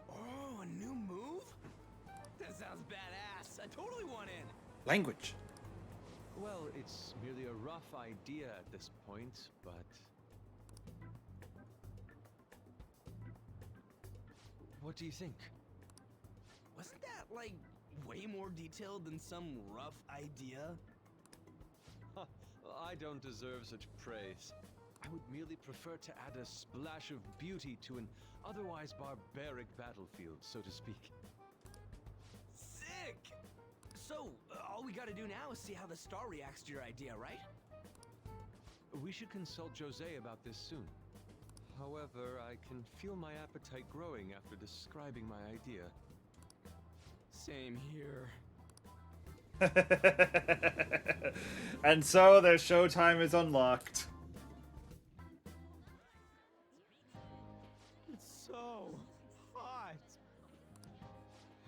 Oh, a new move? That sounds badass. I totally want in.
Language.
Well, it's merely a rough idea at this point, but... What do you think?
Wasn't that, like, way more detailed than some rough idea?
I don't deserve such praise. I would merely prefer to add a splash of beauty to an otherwise barbaric battlefield, so to speak.
Sick! So, all we gotta do now is see how the star reacts to your idea, right?
We should consult Jose about this soon. However, I can feel my appetite growing after describing my idea.
Same here.
And so their showtime is unlocked.
It's so hot.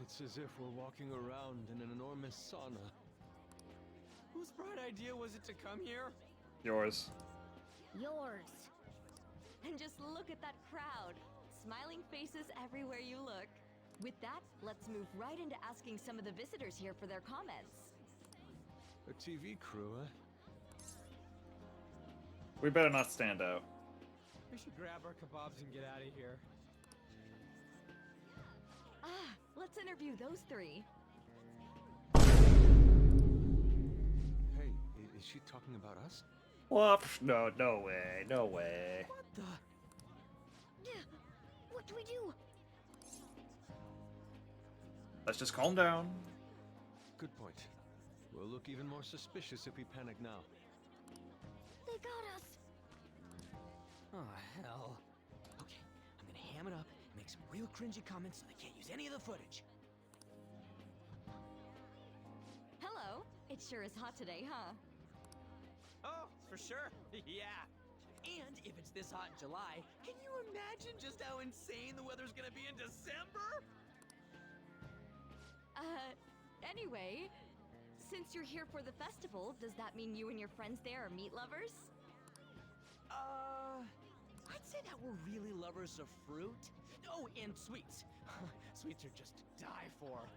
It's as if we're walking around in an enormous sauna.
Whose bright idea was it to come here?
Yours.
Yours. And just look at that crowd. Smiling faces everywhere you look. With that, let's move right into asking some of the visitors here for their comments.
A TV crew, huh?
We better not stand out.
We should grab our kebabs and get out of here.
Ah, let's interview those three.
Hey, is she talking about us?
What? No, no way, no way.
What the?
What do we do?
Let's just calm down.
Good point. We'll look even more suspicious if we panic now.
They got us.
Oh, hell. Okay, I'm gonna ham it up and make some real cringy comments so they can't use any of the footage.
Hello. It sure is hot today, huh?
Oh, for sure. Yeah. And if it's this hot in July, can you imagine just how insane the weather's gonna be in December?
Anyway, since you're here for the festival, does that mean you and your friends there are meat lovers?
I'd say that we're really lovers of fruit. Oh, and sweets. Sweets are just to die for.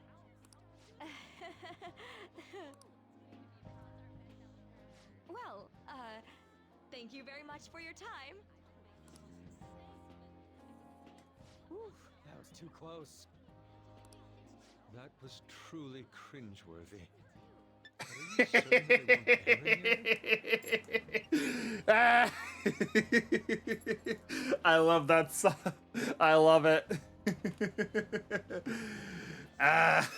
Well, thank you very much for your time.
Whew, that was too close.
That was truly cringeworthy. But are you certain they won't
Ah! I love that song. I love it. Ah!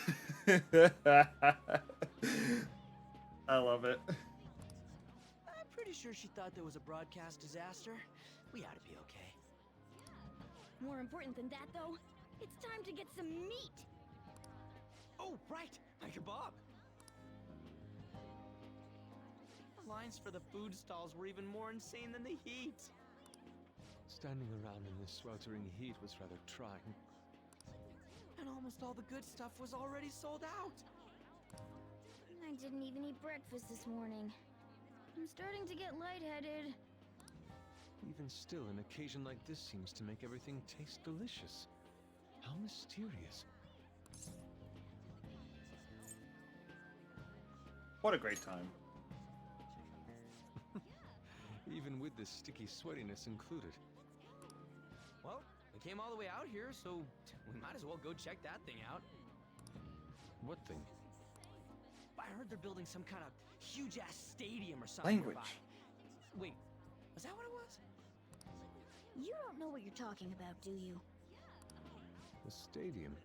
I love it.
I'm pretty sure she thought there was a broadcast disaster. We ought to be okay.
More important than that, though, it's time to get some meat.
Oh, right! My kebab! The lines for the food stalls were even more insane than the heat.
Standing around in this sweltering heat was rather trying.
And almost all the good stuff was already sold out.
I didn't even eat breakfast this morning. I'm starting to get lightheaded.
Even still, an occasion like this seems to make everything taste delicious. How mysterious.
What a great time.
Even with this sticky sweatiness included.
Well, we came all the way out here, so we might as well go check that thing out.
What thing?
I heard they're building some kind of huge-ass stadium or something
Language.
nearby. Wait, was that what it was?
You don't know what you're talking about, do you?
The stadium.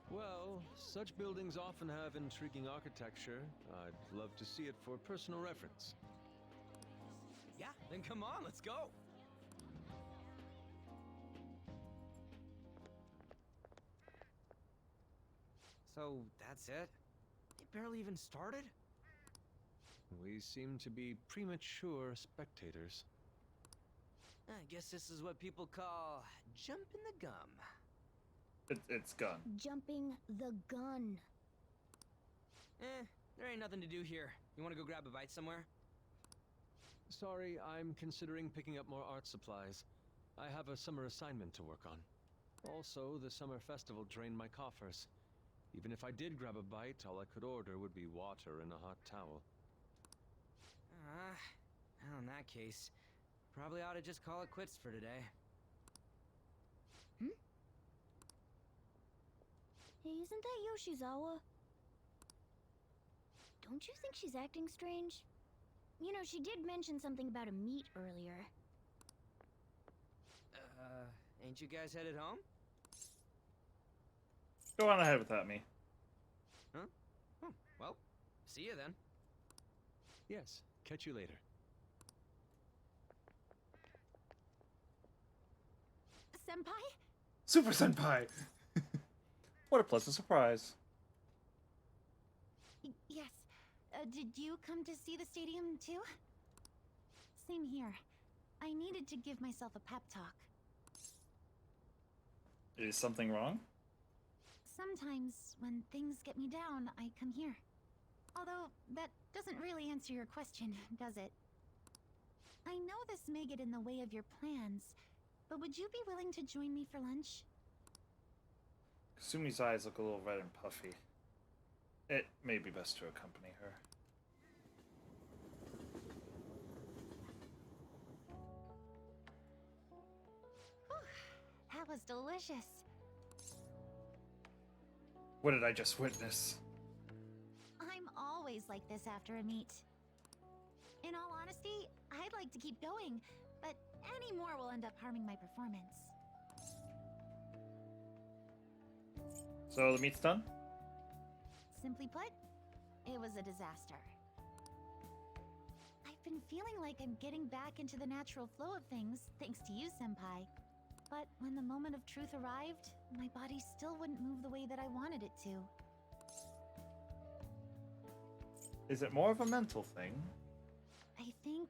Well, such buildings often have intriguing architecture. I'd love to see it for personal reference.
Yeah, then come on, let's go! So, that's it? It barely even started?
We seem to be premature spectators.
I guess this is what people call jumping the gum.
It's gone.
Jumping the gun.
There ain't nothing to do here. You wanna go grab a bite somewhere?
Sorry, I'm considering picking up more art supplies. I have a summer assignment to work on. Also, the summer festival drained my coffers. Even if I did grab a bite, all I could order would be water and a hot towel.
Well, in that case, probably ought to just call it quits for today.
Hey, isn't that Yoshizawa? Don't you think she's acting strange? You know, she did mention something about a meat earlier.
Ain't you guys headed home?
Go on ahead without me.
Huh? Well, see you then.
Yes, catch you later.
Senpai?
Super Senpai! What a pleasant surprise.
Yes. Did you come to see the stadium too? Same here. I needed to give myself a pep talk.
Is something wrong?
Sometimes, when things get me down, I come here. Although, that doesn't really answer your question, does it? I know this may get in the way of your plans, but would you be willing to join me for lunch?
Kasumi's eyes look a little red and puffy. It may be best to accompany her.
That was delicious.
What did I just witness?
I'm always like this after a meet. In all honesty, I'd like to keep going, but any more will end up harming my performance.
So the meet's done?
Simply put, it was a disaster. I've been feeling like I'm getting back into the natural flow of things, thanks to you, Senpai. But when the moment of truth arrived, my body still wouldn't move the way that I wanted it to.
Is it more of a mental thing?
I think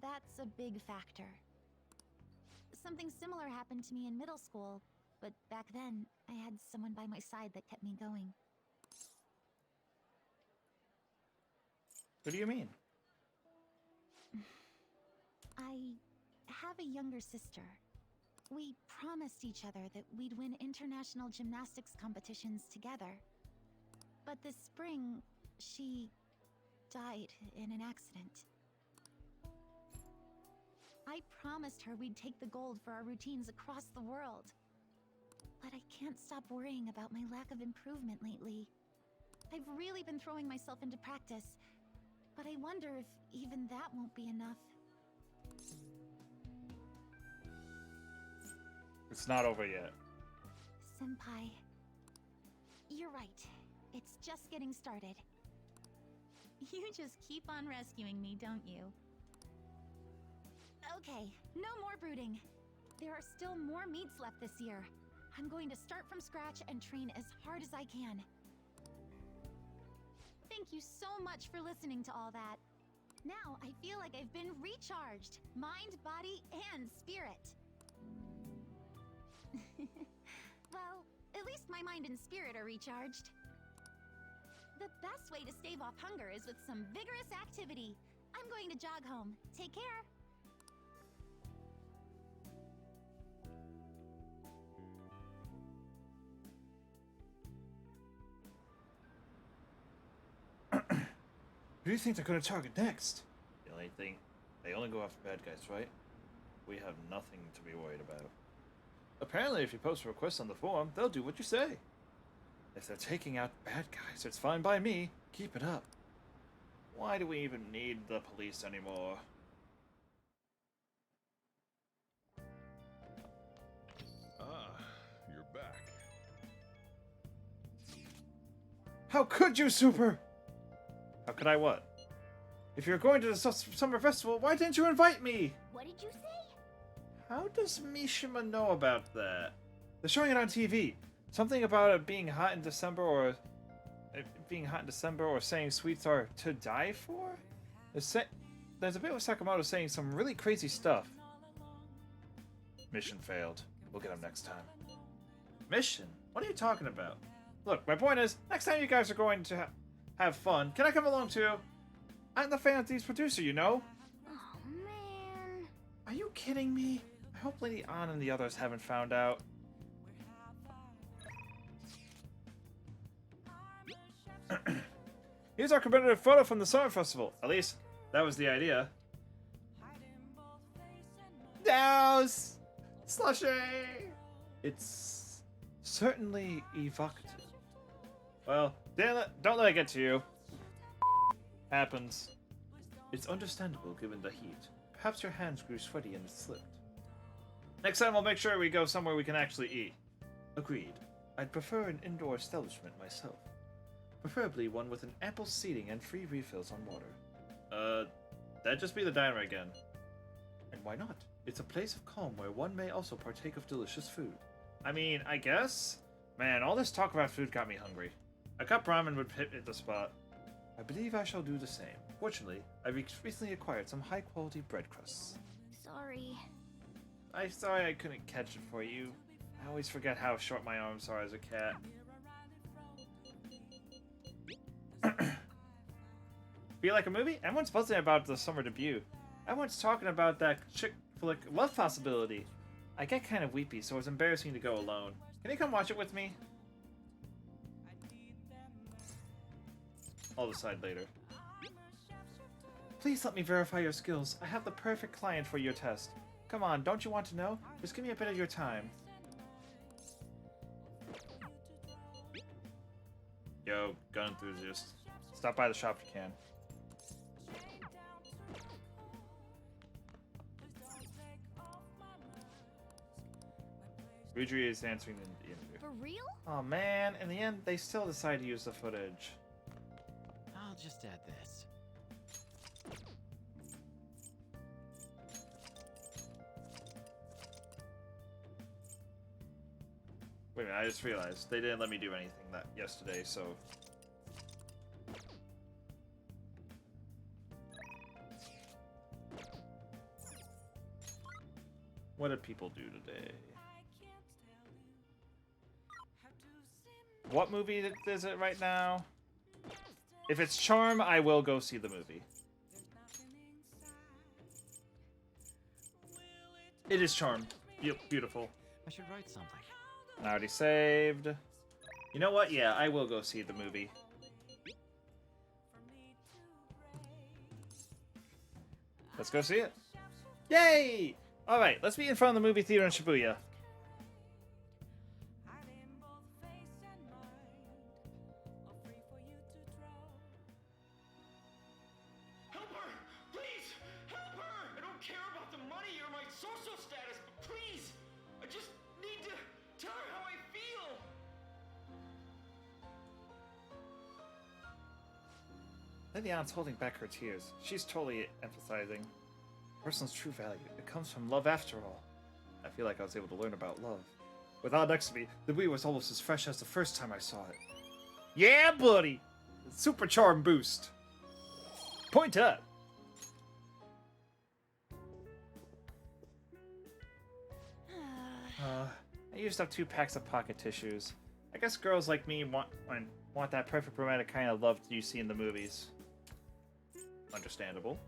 that's a big factor. Something similar happened to me in middle school, but back then, I had someone by my side that kept me going.
What do you mean?
I have a younger sister. We promised each other that we'd win international gymnastics competitions together. But this spring, she died in an accident. I promised her we'd take the gold for our routines across the world. But I can't stop worrying about my lack of improvement lately. I've really been throwing myself into practice, but I wonder if even that won't be enough.
It's not over yet.
Senpai, you're right. It's just getting started. You just keep on rescuing me, don't you? Okay, no more brooding. There are still more meets left this year. I'm going to start from scratch and train as hard as I can. Thank you so much for listening to all that. Now I feel like I've been recharged, mind, body, and spirit. Well, at least my mind and spirit are recharged. The best way to stave off hunger is with some vigorous activity. I'm going to jog home. Take care.
Who do you think they're going to target next? The only thing, they only go after bad guys, right? We have nothing to be worried about. Apparently, if you post a request on the forum, they'll do what you say. If they're taking out bad guys, it's fine by me. Keep it up. Why do we even need the police anymore?
Ah, you're back.
How could you, Super? How could I what? If you're going to the summer festival, why didn't you invite me?
What did you say?
How does Mishima know about that? They're showing it on TV. Something about it being hot in December or saying sweets are to die for? There's a bit with Sakamoto saying some really crazy stuff. Mission failed. We'll get him next time. Mission? What are you talking about? Look, my point is, next time you guys are going to have fun, can I come along too? I'm the Phantom Thieves producer, you know?
Oh, man.
Are you kidding me? I hope Lady Ann and the others haven't found out. Here's our commemorative photo from the Summer Festival. At least, that was the idea. Douse! Slushy! It's certainly evocative. Well, don't let it get to you. Happens. It's understandable given the heat. Perhaps your hands grew sweaty and it slipped. Next time we'll make sure we go somewhere we can actually eat. Agreed. I'd prefer an indoor establishment myself. Preferably one with an ample seating and free refills on water. That'd just be the diner again. And why not? It's a place of calm where one may also partake of delicious food. I mean, I guess? Man, all this talk about food got me hungry. A cup ramen would hit the spot. I believe I shall do the same. Fortunately, I recently acquired some high-quality bread crusts.
Sorry.
I'm sorry I couldn't catch it for you. I always forget how short my arms are as a cat. Feel like a movie? Everyone's buzzing about the summer debut. Everyone's talking about that chick flick love possibility. I get kind of weepy, so it's embarrassing to go alone. Can you come watch it with me? I'll decide later. Please let me verify your skills. I have the perfect client for your test. Come on, don't you want to know? Just give me a bit of your time. Yo, gun enthusiast. Stop by the shop if you can. Rudri is answering the interview.
For real?
Oh man, in the end, they still decide to use the footage.
I'll just add this.
Wait a minute, I just realized they didn't let me do anything that yesterday, so... What did people do today? What movie is it right now? If it's Charm, I will go see the movie. It is Charm. Beautiful.
I should write something.
I already saved. You know what? Yeah, I will go see the movie. Let's go see it. Yay! Alright, let's be in front of the movie theater in Shibuya.
Help her! Please! Help her! I don't care about the money or my social status, but please! I just need to tell her how I feel!
Liliana's holding back her tears. She's totally emphasizing. A person's true value. It comes from love after all. I feel like I was able to learn about love. Without next to me, the Wii was almost as fresh as the first time I saw it. Yeah, buddy! Super charm boost. Point up. I used up 2 packs of pocket tissues. I guess girls like me want that perfect romantic kind of love you see in the movies. Understandable.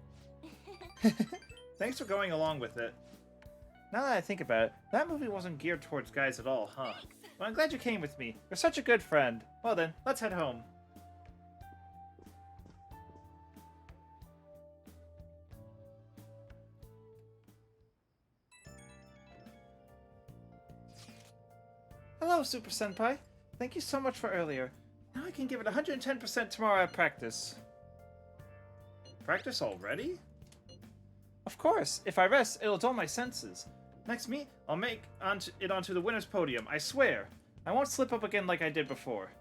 Thanks for going along with it. Now that I think about it, that movie wasn't geared towards guys at all, huh? Well, I'm glad you came with me. You're such a good friend. Well then, let's head home. Hello, Super Senpai. Thank you so much for earlier. Now I can give it 110% tomorrow at practice. Practice already? Of course. If I rest, it'll dull my senses. Next meet, I'll make it onto the winner's podium. I swear. I won't slip up again like I did before.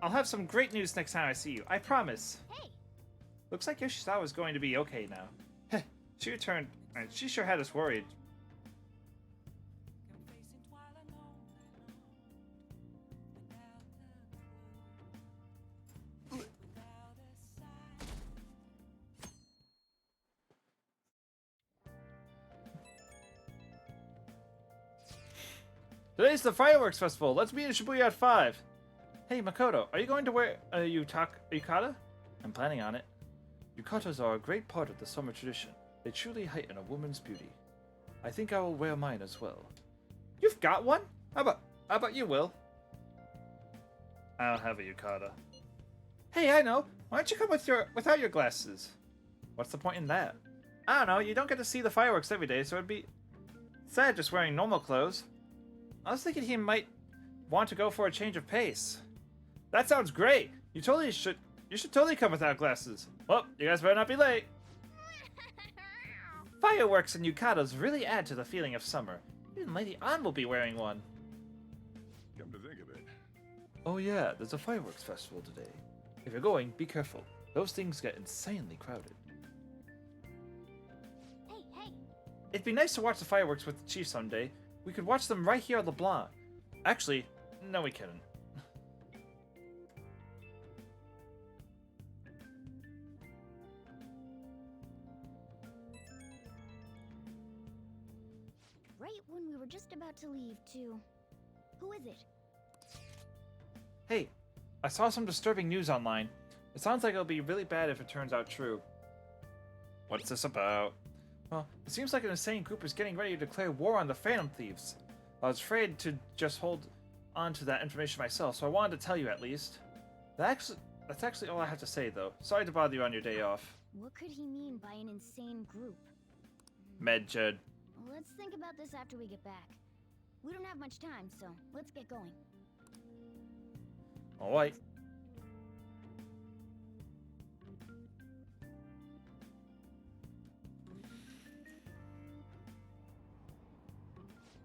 I'll have some great news next time I see you. I promise.
Hey.
Looks like Yoshizawa's going to be okay now. Heh. She returned, and she sure had us worried. Today's the fireworks festival. Let's meet in Shibuya at 5. Hey, Makoto, are you going to wear a yukata? I'm planning on it. Yukatas are a great part of the summer tradition. They truly heighten a woman's beauty. I think I will wear mine as well. You've got one? How about you, Will? I don't have a yukata. Hey, I know. Why don't you come without your glasses? What's the point in that? I don't know. You don't get to see the fireworks every day, so it'd be sad just wearing normal clothes. I was thinking he might want to go for a change of pace. That sounds great. You should totally come without glasses. Well, you guys better not be late. Fireworks and yukatas really add to the feeling of summer. Even Lady Ann will be wearing one.
Come to think of it.
Oh yeah, there's a fireworks festival today. If you're going, be careful. Those things get insanely crowded.
Hey, hey.
It'd be nice to watch the fireworks with the Chief someday. We could watch them right here at LeBlanc. Actually, no we couldn't.
Right when we were just about to leave, too. Who is it?
Hey, I saw some disturbing news online. It sounds like it'll be really bad if it turns out true. What's this about? Well, it seems like an insane group is getting ready to declare war on the Phantom Thieves. I was afraid to just hold on to that information myself, so I wanted to tell you at least. That's actually all I have to say, though. Sorry to bother you on your day off.
What could he mean by an insane group?
Medjed.
Let's think about this after we get back. We don't have much time, so let's get going.
Alright.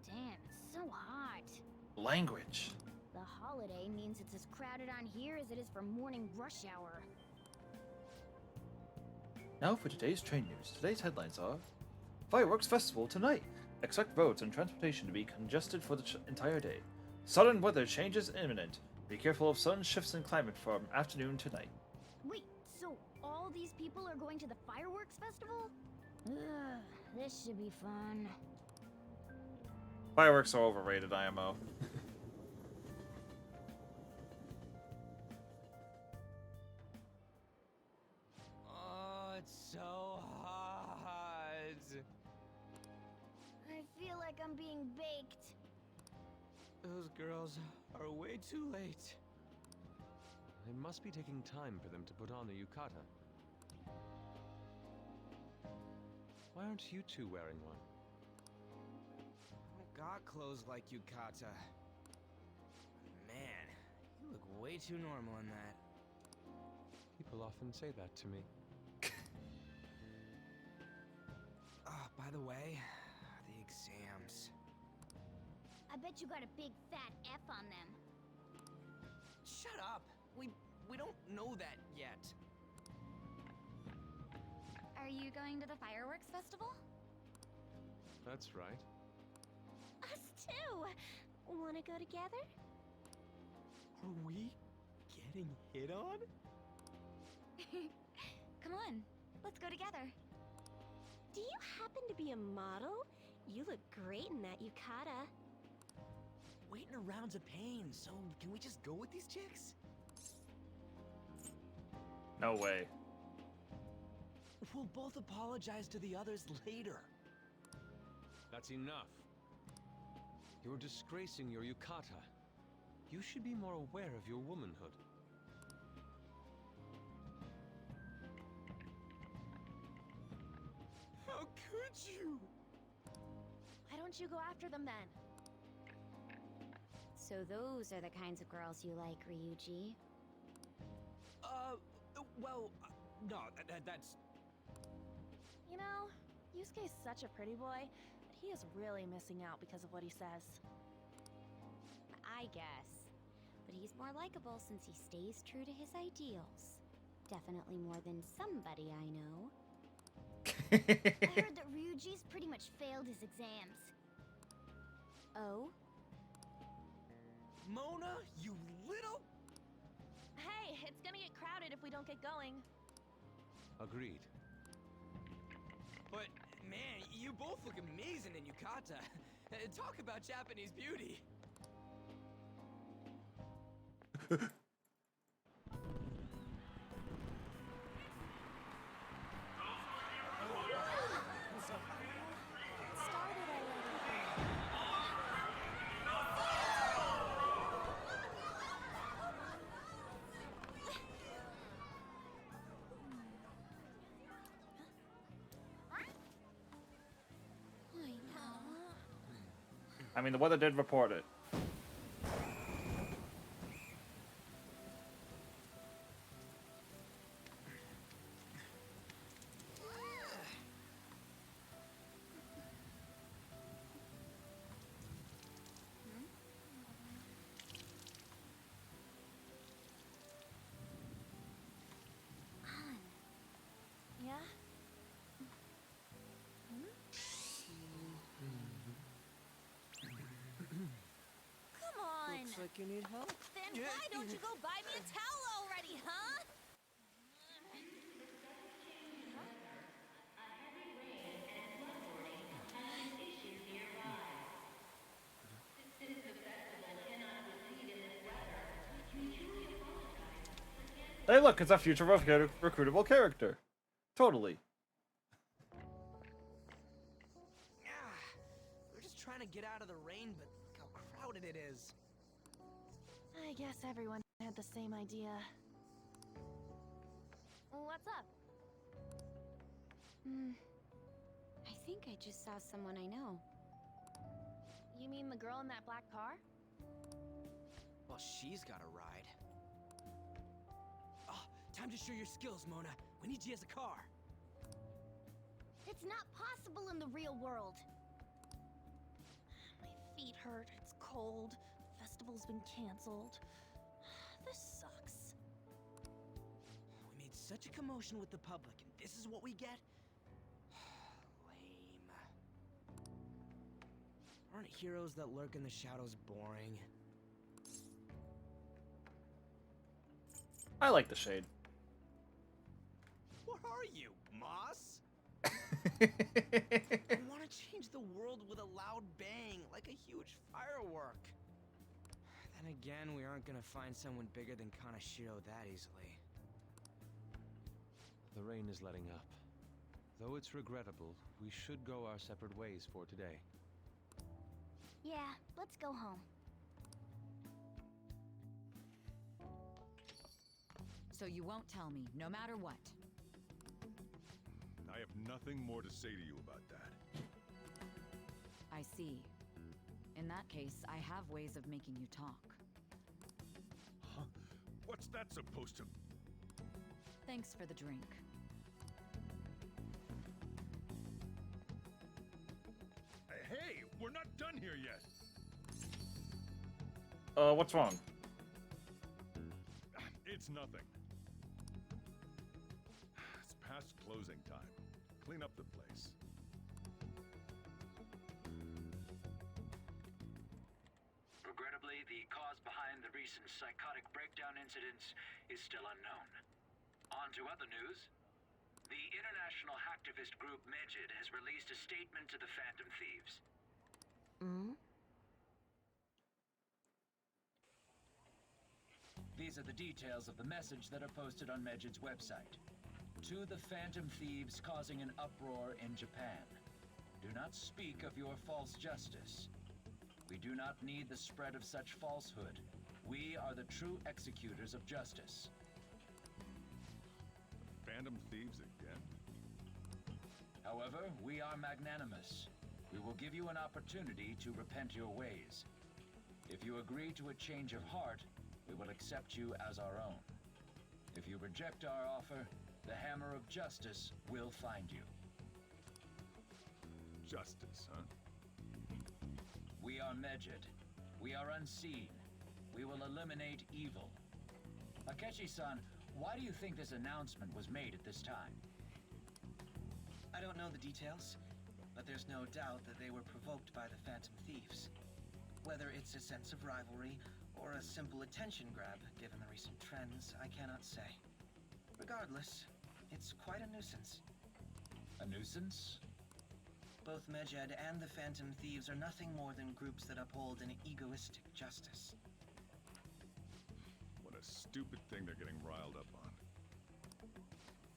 Damn, it's so hot.
Language.
The holiday means it's as crowded on here as it is for morning rush hour.
Now for today's train news. Today's headlines are: Fireworks Festival tonight. Expect roads and transportation to be congested for the entire day. Sudden weather changes imminent. Be careful of sudden shifts in climate from afternoon to night.
Wait, so all these people are going to the fireworks festival? Ugh, this should be fun.
Fireworks are overrated, IMO.
Oh, it's so hot.
I feel like I'm being baked.
Those girls are way too late.
It must be taking time for them to put on the yukata. Why aren't you two wearing one?
I don't got clothes like yukata. Man, you look way too normal in that.
People often say that to me.
Oh, by the way, the exams.
I bet you got a big fat F on them.
Shut up! We don't know that yet.
Are you going to the fireworks festival?
That's right.
Us too! Wanna go together?
Are we getting hit on?
Come on, let's go together. Do you happen to be a model? You look great in that yukata.
Waiting around's a pain, so can we just go with these chicks?
No way.
We'll both apologize to the others later.
That's enough. You're disgracing your yukata. You should be more aware of your womanhood.
How could you?
Why don't you go after them then?
So those are the kinds of girls you like, Ryuji.
Well, no, that's...
You know, Yusuke's such a pretty boy, but he is really missing out because of what he says.
I guess. But he's more likable since he stays true to his ideals. Definitely more than somebody I know. I heard that Ryuji's pretty much failed his exams. Oh?
Mona, you little...
Hey, it's gonna get crowded if we don't get going.
Agreed.
But, man, you both look amazing in yukata. Talk about Japanese beauty.
I mean, the weather did report it.
Yeah?
like you need help.
Then why don't you go buy me a towel already, huh?
Hey, look, it's a future recruitable character. Totally.
We're just trying to get out of the rain, but look how crowded it is.
I guess everyone had the same idea. What's up?
I think I just saw someone I know.
You mean the girl in that black car?
Well, she's got a ride. Oh, time to show your skills, Mona. We need you as a car.
It's not possible in the real world.
My feet hurt, it's cold, the festival's been canceled. This sucks.
We made such a commotion with the public, and this is what we get? Lame. Aren't heroes that lurk in the shadows boring?
I like the shade.
What are you, Moss? I want to change the world with a loud bang, like a huge firework. Then again, we aren't gonna find someone bigger than Kanashiro that easily.
The rain is letting up. Though it's regrettable, we should go our separate ways for today.
Yeah, let's go home.
So you won't tell me, no matter what.
I have nothing more to say to you about that.
I see. In that case, I have ways of making you talk.
Huh? What's that supposed to...
Thanks for the drink.
Hey, we're not done here yet!
What's wrong?
It's nothing. It's past closing time. Clean up the place.
Regrettably, the cause behind the recent psychotic breakdown incidents is still unknown. On to other news. The international hacktivist group Medjed has released a statement to the Phantom Thieves. These are the details of the message that are posted on Medjed's website. To the Phantom Thieves causing an uproar in Japan. Do not speak of your false justice. We do not need the spread of such falsehood. We are the true executors of justice.
Phantom Thieves again?
However, we are magnanimous. We will give you an opportunity to repent your ways. If you agree to a change of heart, we will accept you as our own. If you reject our offer, the hammer of justice will find you.
Justice, huh?
We are Medjed. We are unseen. We will eliminate evil. Akechi-san, why do you think this announcement was made at this time?
I don't know the details, but there's no doubt that they were provoked by the Phantom Thieves. Whether it's a sense of rivalry or a simple attention grab, given the recent trends, I cannot say. Regardless, it's quite a nuisance.
A nuisance?
Both Medjed and the Phantom Thieves are nothing more than groups that uphold an egoistic justice.
What a stupid thing they're getting riled up on.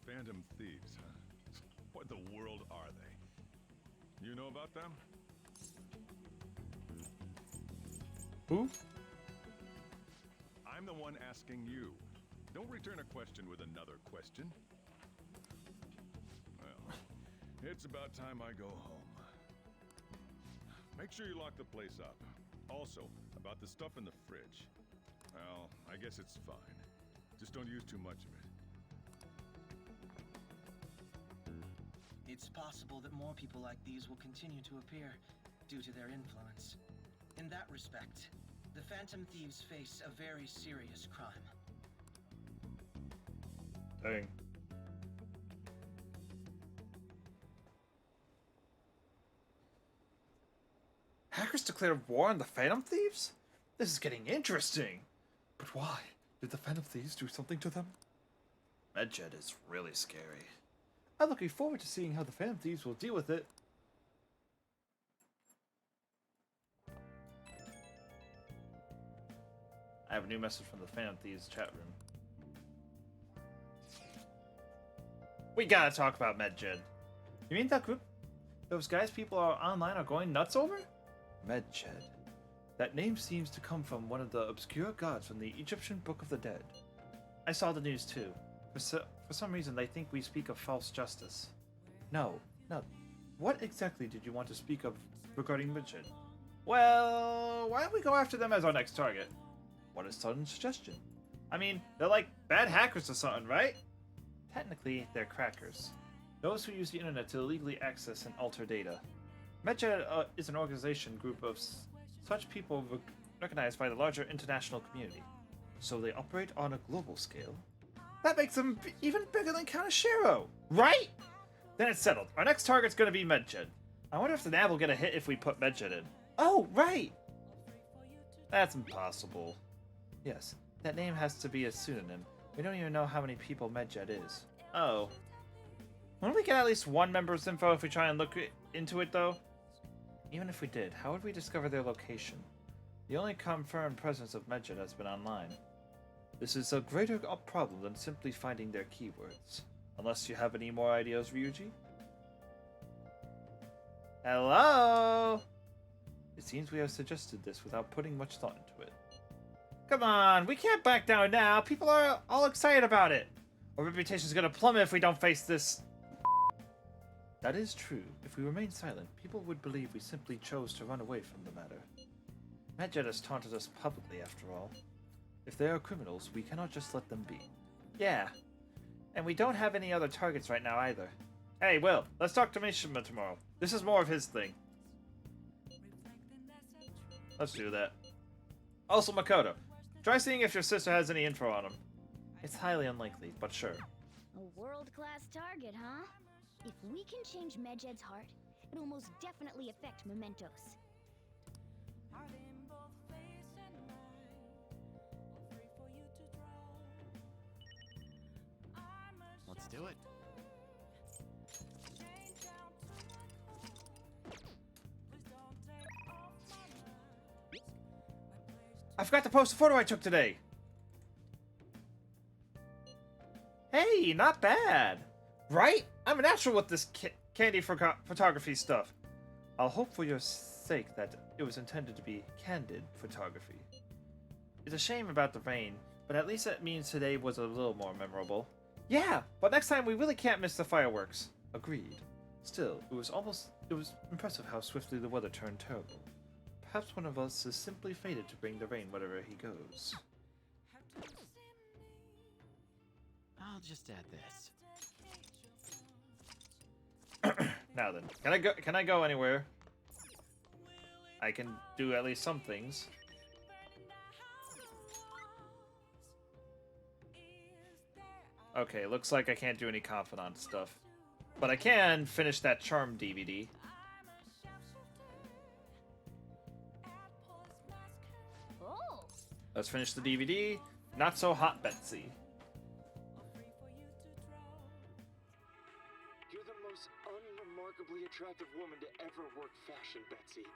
Phantom Thieves, huh? What the world are they? You know about them?
Who?
I'm the one asking you. Don't return a question with another question. Well, it's about time I go home. Make sure you lock the place up. Also, about the stuff in the fridge. Well, I guess it's fine. Just don't use too much of it.
It's possible that more people like these will continue to appear due to their influence. In that respect, the Phantom Thieves face a very serious crime.
Dang. Hackers declared war on the Phantom Thieves? This is getting interesting. But why? Did the Phantom Thieves do something to them? Medjed is really scary. I'm looking forward to seeing how the Phantom Thieves will deal with it. I have a new message from the Phantom Thieves chat room. We gotta talk about Medjed. You mean that group? Those guys people are online are going nuts over? Medjed. That name seems to come from one of the obscure gods from the Egyptian Book of the Dead. I saw the news too. For some reason they think we speak of false justice. No. What exactly did you want to speak of regarding Medjed? Well, why don't we go after them as our next target? What a sudden suggestion. I mean, they're like bad hackers or something, right? Technically, they're crackers. Those who use the internet to illegally access and alter data. Medjed is an organization group of such people recognized by the larger international community. So they operate on a global scale. That makes them even bigger than Kanashiro, right? Then it's settled. Our next target's gonna be Medjed. I wonder if the NAV will get a hit if we put Medjed in. Oh, right! That's impossible. Yes, that name has to be a pseudonym. We don't even know how many people Medjed is. Oh. Wouldn't we get at least one member's info if we try and look into it, though? Even if we did, how would we discover their location? The only confirmed presence of Medjed has been online. This is a greater problem than simply finding their keywords. Unless you have any more ideas, Ryuji? Hello? It seems we have suggested this without putting much thought into it. Come on, we can't back down now. People are all excited about it. Our reputation's gonna plummet if we don't face this. That is true. If we remain silent, people would believe we simply chose to run away from the matter. Medjed has taunted us publicly, after all. If they are criminals, we cannot just let them be. Yeah. And we don't have any other targets right now either. Hey, Will, let's talk to Mishima tomorrow. This is more of his thing. Let's do that. Also, Makoto, try seeing if your sister has any info on him. It's highly unlikely, but sure.
A world-class target, huh? If we can change Medjed's heart, it'll most definitely affect Mementos.
Let's do it.
I forgot to post a photo I took today. Hey, not bad. Right? I'm a natural with this candy photography stuff. I'll hope for your sake that it was intended to be candid photography. It's a shame about the rain, but at least that means today was a little more memorable. Yeah, but next time we really can't miss the fireworks. Agreed. Still, it was impressive how swiftly the weather turned terrible. Perhaps one of us is simply fated to bring the rain wherever he goes.
I'll just add this.
Now then, can I go anywhere? I can do at least some things. Okay, looks like I can't do any confidant stuff. But I can finish that Charm DVD.
Oh.
Let's finish the DVD. Not So Hot Betsy.
You're the most unremarkably attractive woman to ever work fashion, Betsy.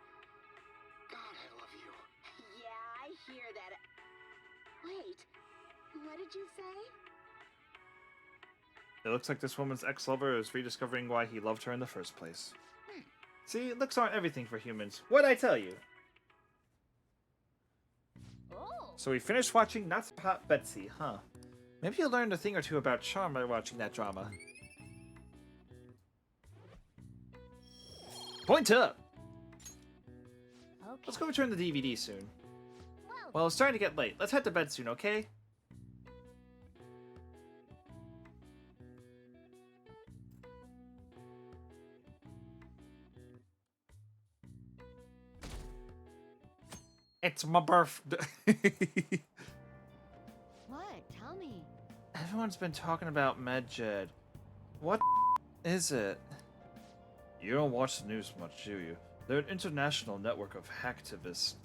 God, I love you.
Yeah, I hear that. Wait, what did you say?
It looks like this woman's ex-lover is rediscovering why he loved her in the first place. See, looks aren't everything for humans. What'd I tell you?
Oh.
So we finished watching Not So Hot Betsy, huh? Maybe you learned a thing or two about charm by watching that drama. Point up!
Okay.
Let's go return the DVD soon. Well, it's starting to get late. Let's head to bed soon, okay? It's my birthday.
What? Tell me.
Everyone's been talking about Medjed. What is it? You don't watch the news much, do you? They're an international network of hacktivists.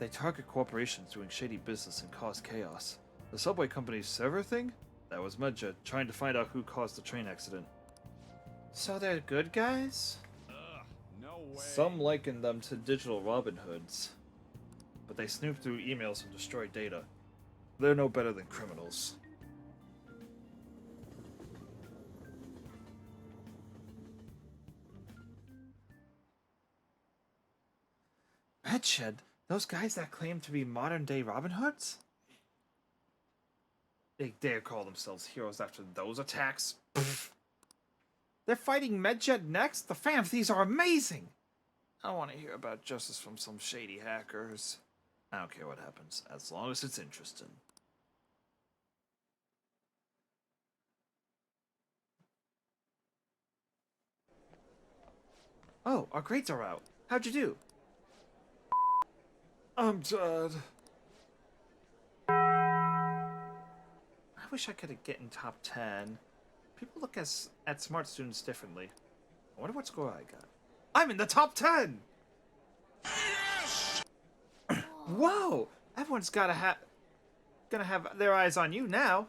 They target corporations doing shady business and cause chaos. The subway company's server thing? That was Medjed, trying to find out who caused the train accident. So they're good guys?
Ugh, no way.
Some liken them to digital Robin Hoods. But they snoop through emails and destroy data. They're no better than criminals. Medjed? Those guys that claim to be modern-day Robin Hoods? They dare call themselves heroes after those attacks? Pfft. They're fighting Medjed next? The Phantom Thieves are amazing! I want to hear about justice from some shady hackers. I don't care what happens, as long as it's interesting. Oh, our grades are out. How'd you do? I'm dead. I wish I could get in top 10. People look at smart students differently. I wonder what score I got. I'm in the top 10! Yes! Whoa! Everyone's gonna have their eyes on you now.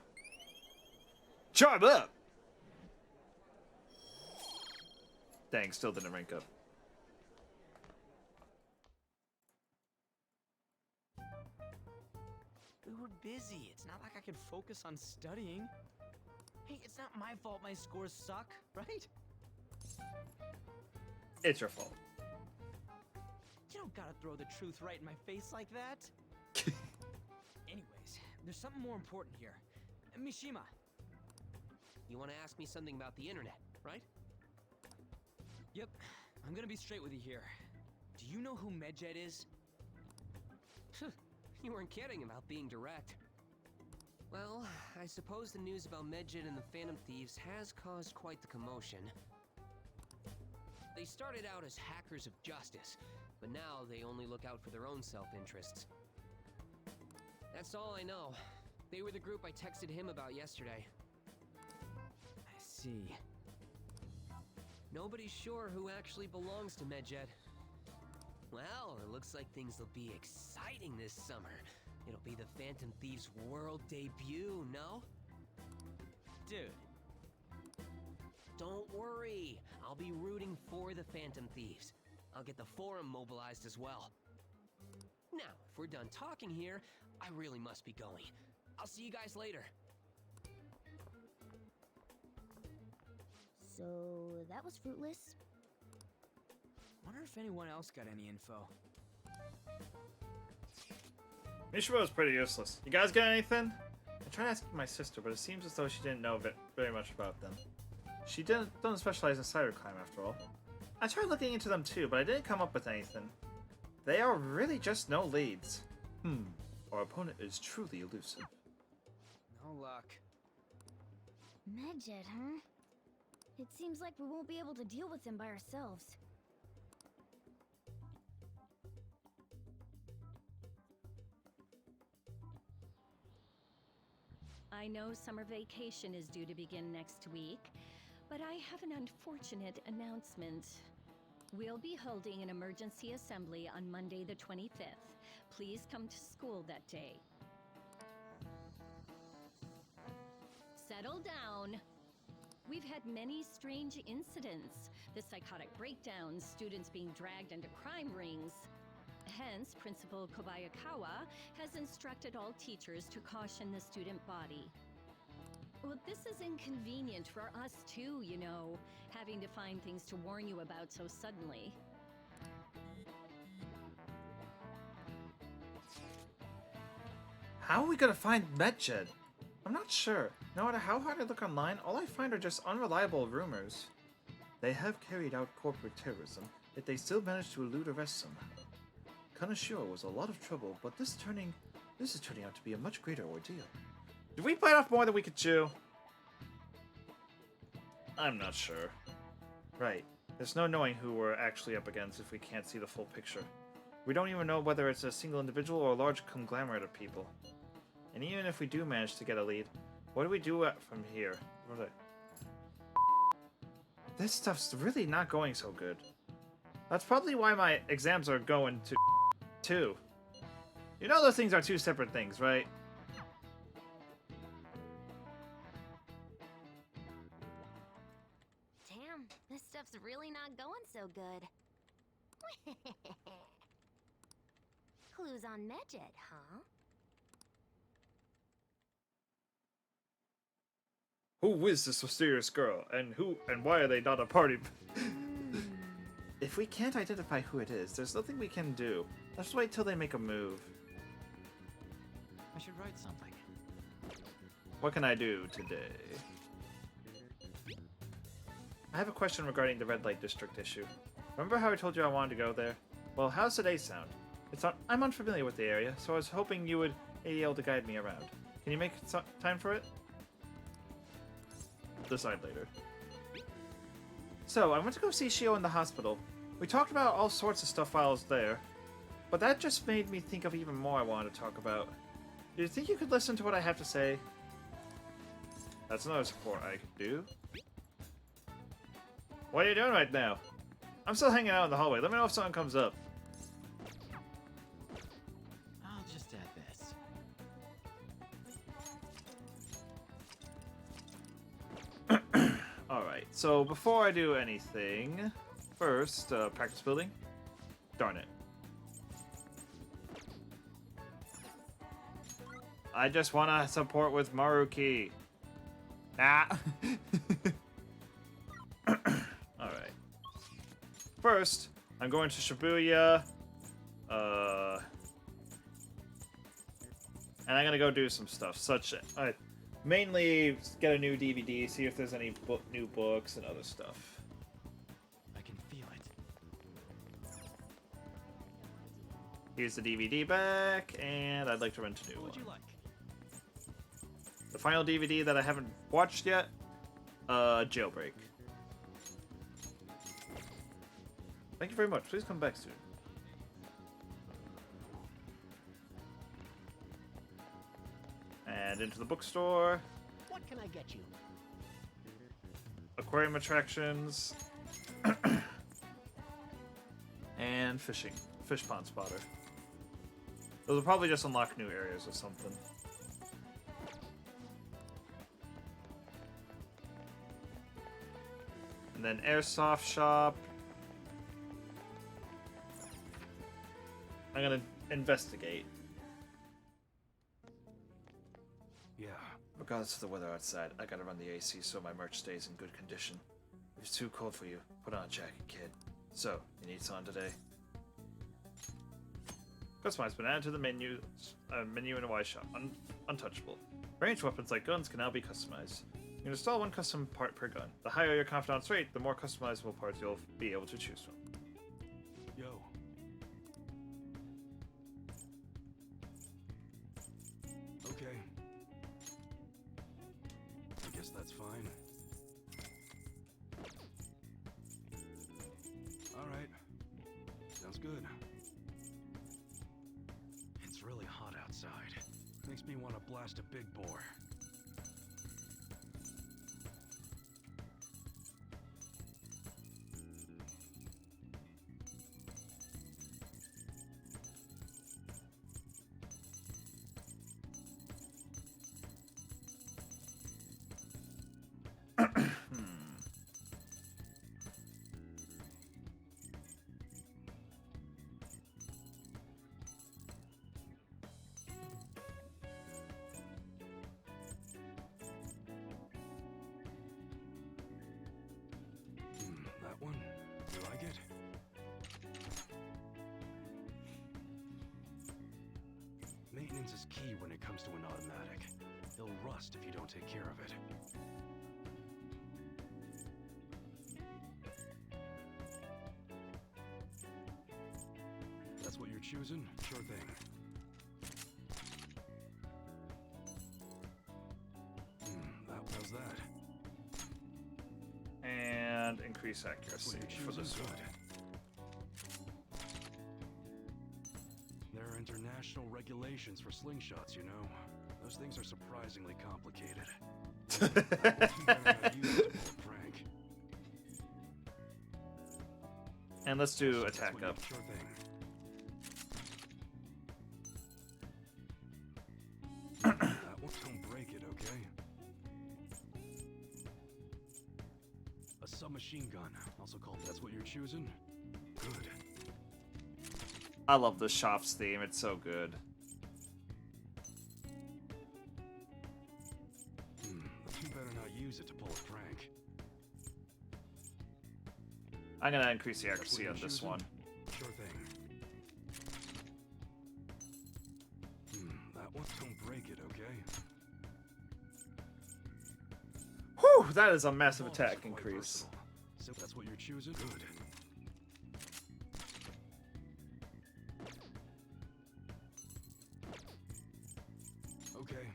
Charm up! Dang, still didn't rank up.
We were busy. It's not like I could focus on studying. Hey, it's not my fault my scores suck, right?
It's your fault.
You don't gotta throw the truth right in my face like that. Anyways, there's something more important here. Mishima.
You want to ask me something about the internet, right?
Yep, I'm gonna be straight with you here. Do you know who Medjed is?
You weren't kidding about being direct. Well, I suppose the news about Medjed and the Phantom Thieves has caused quite the commotion. They started out as hackers of justice, but now they only look out for their own self-interests. That's all I know. They were the group I texted him about yesterday.
I see.
Nobody's sure who actually belongs to Medjed. Well, it looks like things will be exciting this summer. It'll be the Phantom Thieves world debut, no?
Dude.
Don't worry. I'll be rooting for the Phantom Thieves. I'll get the forum mobilized as well. Now, if we're done talking here, I really must be going. I'll see you guys later.
So, that was fruitless.
Wonder if anyone else got any info.
Mishima was pretty useless. You guys got anything? I tried asking my sister, but it seems as though she didn't know very much about them. She doesn't specialize in cybercrime after all. I tried looking into them too, but I didn't come up with anything. They are really just no leads. Our opponent is truly elusive.
No luck.
Medjed, huh? It seems like we won't be able to deal with him by ourselves.
I know summer vacation is due to begin next week, but I have an unfortunate announcement. We'll be holding an emergency assembly on Monday the 25th. Please come to school that day. Settle down. We've had many strange incidents. The psychotic breakdowns, students being dragged into crime rings. Hence, Principal Kobayakawa has instructed all teachers to caution the student body. Well, this is inconvenient for us too, you know, having to find things to warn you about so suddenly.
How are we gonna find Medjed? I'm not sure. No matter how hard I look online, all I find are just unreliable rumors. They have carried out corporate terrorism, yet they still managed to elude arrest somehow. Kanashiro was a lot of trouble, but this is turning out to be a much greater ordeal. Did we bite off more than we could chew? I'm not sure. Right. There's no knowing who we're actually up against if we can't see the full picture. We don't even know whether it's a single individual or a large conglomerate of people. And even if we do manage to get a lead, what do we do from here? This stuff's really not going so good. That's probably why my exams are going to too. You know those things are two separate things, right?
Damn, this stuff's really not going so good. Clues on Medjed, huh?
Who is this mysterious girl, and why are they not a party? If we can't identify who it is, there's nothing we can do. Let's wait till they make a move.
I should write something.
What can I do today? I have a question regarding the red light district issue. Remember how I told you I wanted to go there? Well, how's today sound? I'm unfamiliar with the area, so I was hoping you would be able to guide me around. Can you make time for it? Decide later. So, I went to go see Shio in the hospital. We talked about all sorts of stuff while I was there, but that just made me think of even more I wanted to talk about. Do you think you could listen to what I have to say? That's another support I could do. What are you doing right now? I'm still hanging out in the hallway. Let me know if something comes up.
I'll just add this.
Alright, so before I do anything, first, practice building. Darn it. I just want to support with Maruki. Ah. Alright. First, I'm going to Shibuya. And I'm gonna go do some stuff, such mainly get a new DVD, see if there's any new books and other stuff.
I can feel it.
Here's the DVD back, and I'd like to rent a new one.
What would you like?
The final DVD that I haven't watched yet, Jailbreak. Thank you very much. Please come back soon. And into the bookstore.
What can I get you?
Aquarium attractions. And fishing. Fish pond spotter. Those will probably just unlock new areas or something. And then airsoft shop. I'm gonna investigate.
Yeah.
Regardless of the weather outside, I gotta run the AC so my merch stays in good condition. If it's too cold for you, put on a jacket, kid. So, you need some today? Customized been added to the menu in a Y shop. Untouchable. Ranged weapons like guns can now be customized. You can install one custom part per gun. The higher your confidence rate, the more customizable parts you'll be able to choose from.
Yo. Okay. I guess that's fine. Alright. Sounds good. It's really hot outside. Makes me want to blast a big bore. That one? You like it? Maintenance is key when it comes to an automatic. They'll rust if you don't take care of it. That's what you're choosing? Sure thing. How's that?
And increase accuracy for this one.
There are international regulations for slingshots, you know. Those things are surprisingly complicated. Frank.
And let's do attack up.
Sure thing. submachine gun, also called That's What You're Choosing? Good.
I love the shop's theme. It's so good.
But you better not use it to pull a prank.
I'm gonna increase the
That's what
accuracy
you're
on this
choosing?
one.
Sure thing. That one, don't break it, okay?
Whew, that is a massive attack increase.
So that's what you're choosing? Good. Okay.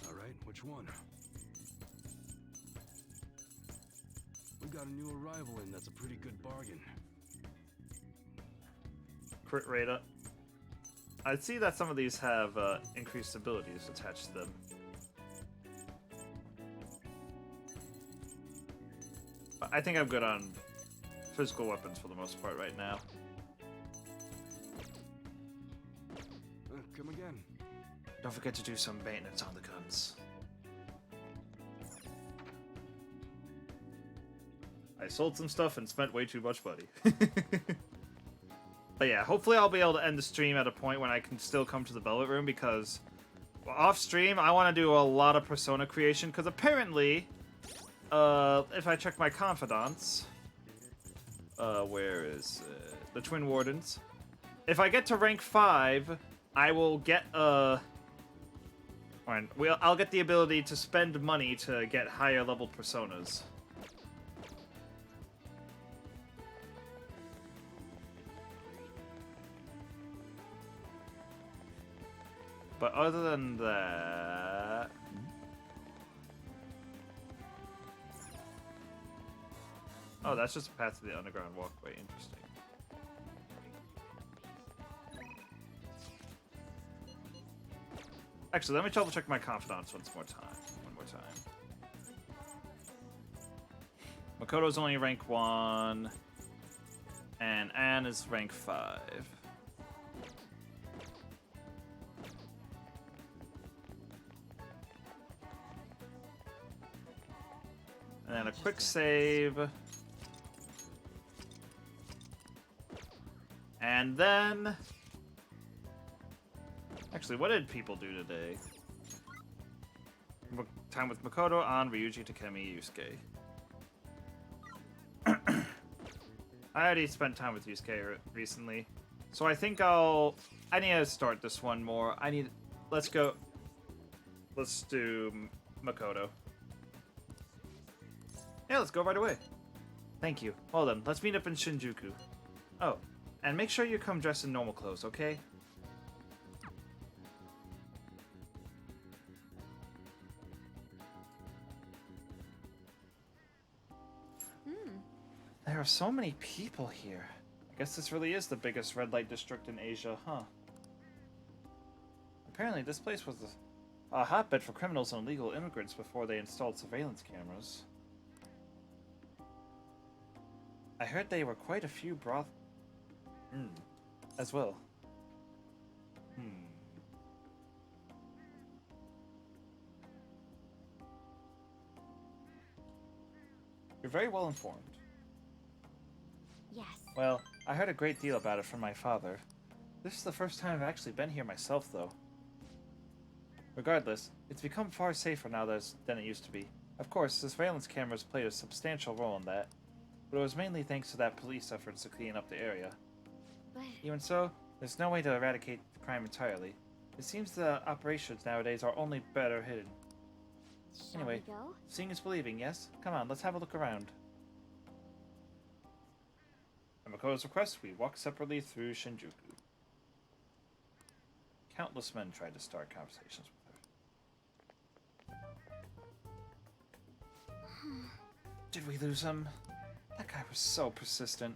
Alright, which one? We got a new arrival in that's a pretty good bargain.
Crit rate up. I see that some of these have increased abilities attached to them. But I think I'm good on physical weapons for the most part right now.
Come again.
Don't forget to do some maintenance on the guns. I sold some stuff and spent way too much money. But yeah, hopefully I'll be able to end the stream at a point when I can still come to the Velvet Room, because off stream I want to do a lot of Persona creation, because apparently, if I check my confidants, where is the Twin Wardens? If I get to rank 5, I will get I'll get the ability to spend money to get higher level personas. But other than that... Oh, that's just a path to the underground walkway. Interesting. Actually, let me double check my confidants one more time. Makoto's only rank 1. And Anne is rank 5. And then a quick save. And then... Actually, what did people do today? Time with Makoto, An, Ryuji, Takemi, Yusuke. I already spent time with Yusuke recently. So I think I need to start this one more. Let's go. Let's do Makoto. Yeah, let's go right away. Thank you. Well then, let's meet up in Shinjuku. Oh, and make sure you come dressed in normal clothes, okay? There are so many people here. I guess this really is the biggest red light district in Asia, huh? Apparently this place was a hotbed for criminals and illegal immigrants before they installed surveillance cameras. I heard they were quite a few as well. You're very well informed.
Yes.
Well, I heard a great deal about it from my father. This is the first time I've actually been here myself, though. Regardless, it's become far safer now than it used to be. Of course, the surveillance cameras played a substantial role in that, but it was mainly thanks to that police efforts to clean up the area.
But...
Even so, there's no way to eradicate crime entirely. It seems the operations nowadays are only better hidden. Anyway, seeing is believing, yes? Come on, let's have a look around. At Makoto's request, we walk separately through Shinjuku. Countless men tried to start conversations with her. Did we lose him? That guy was so persistent.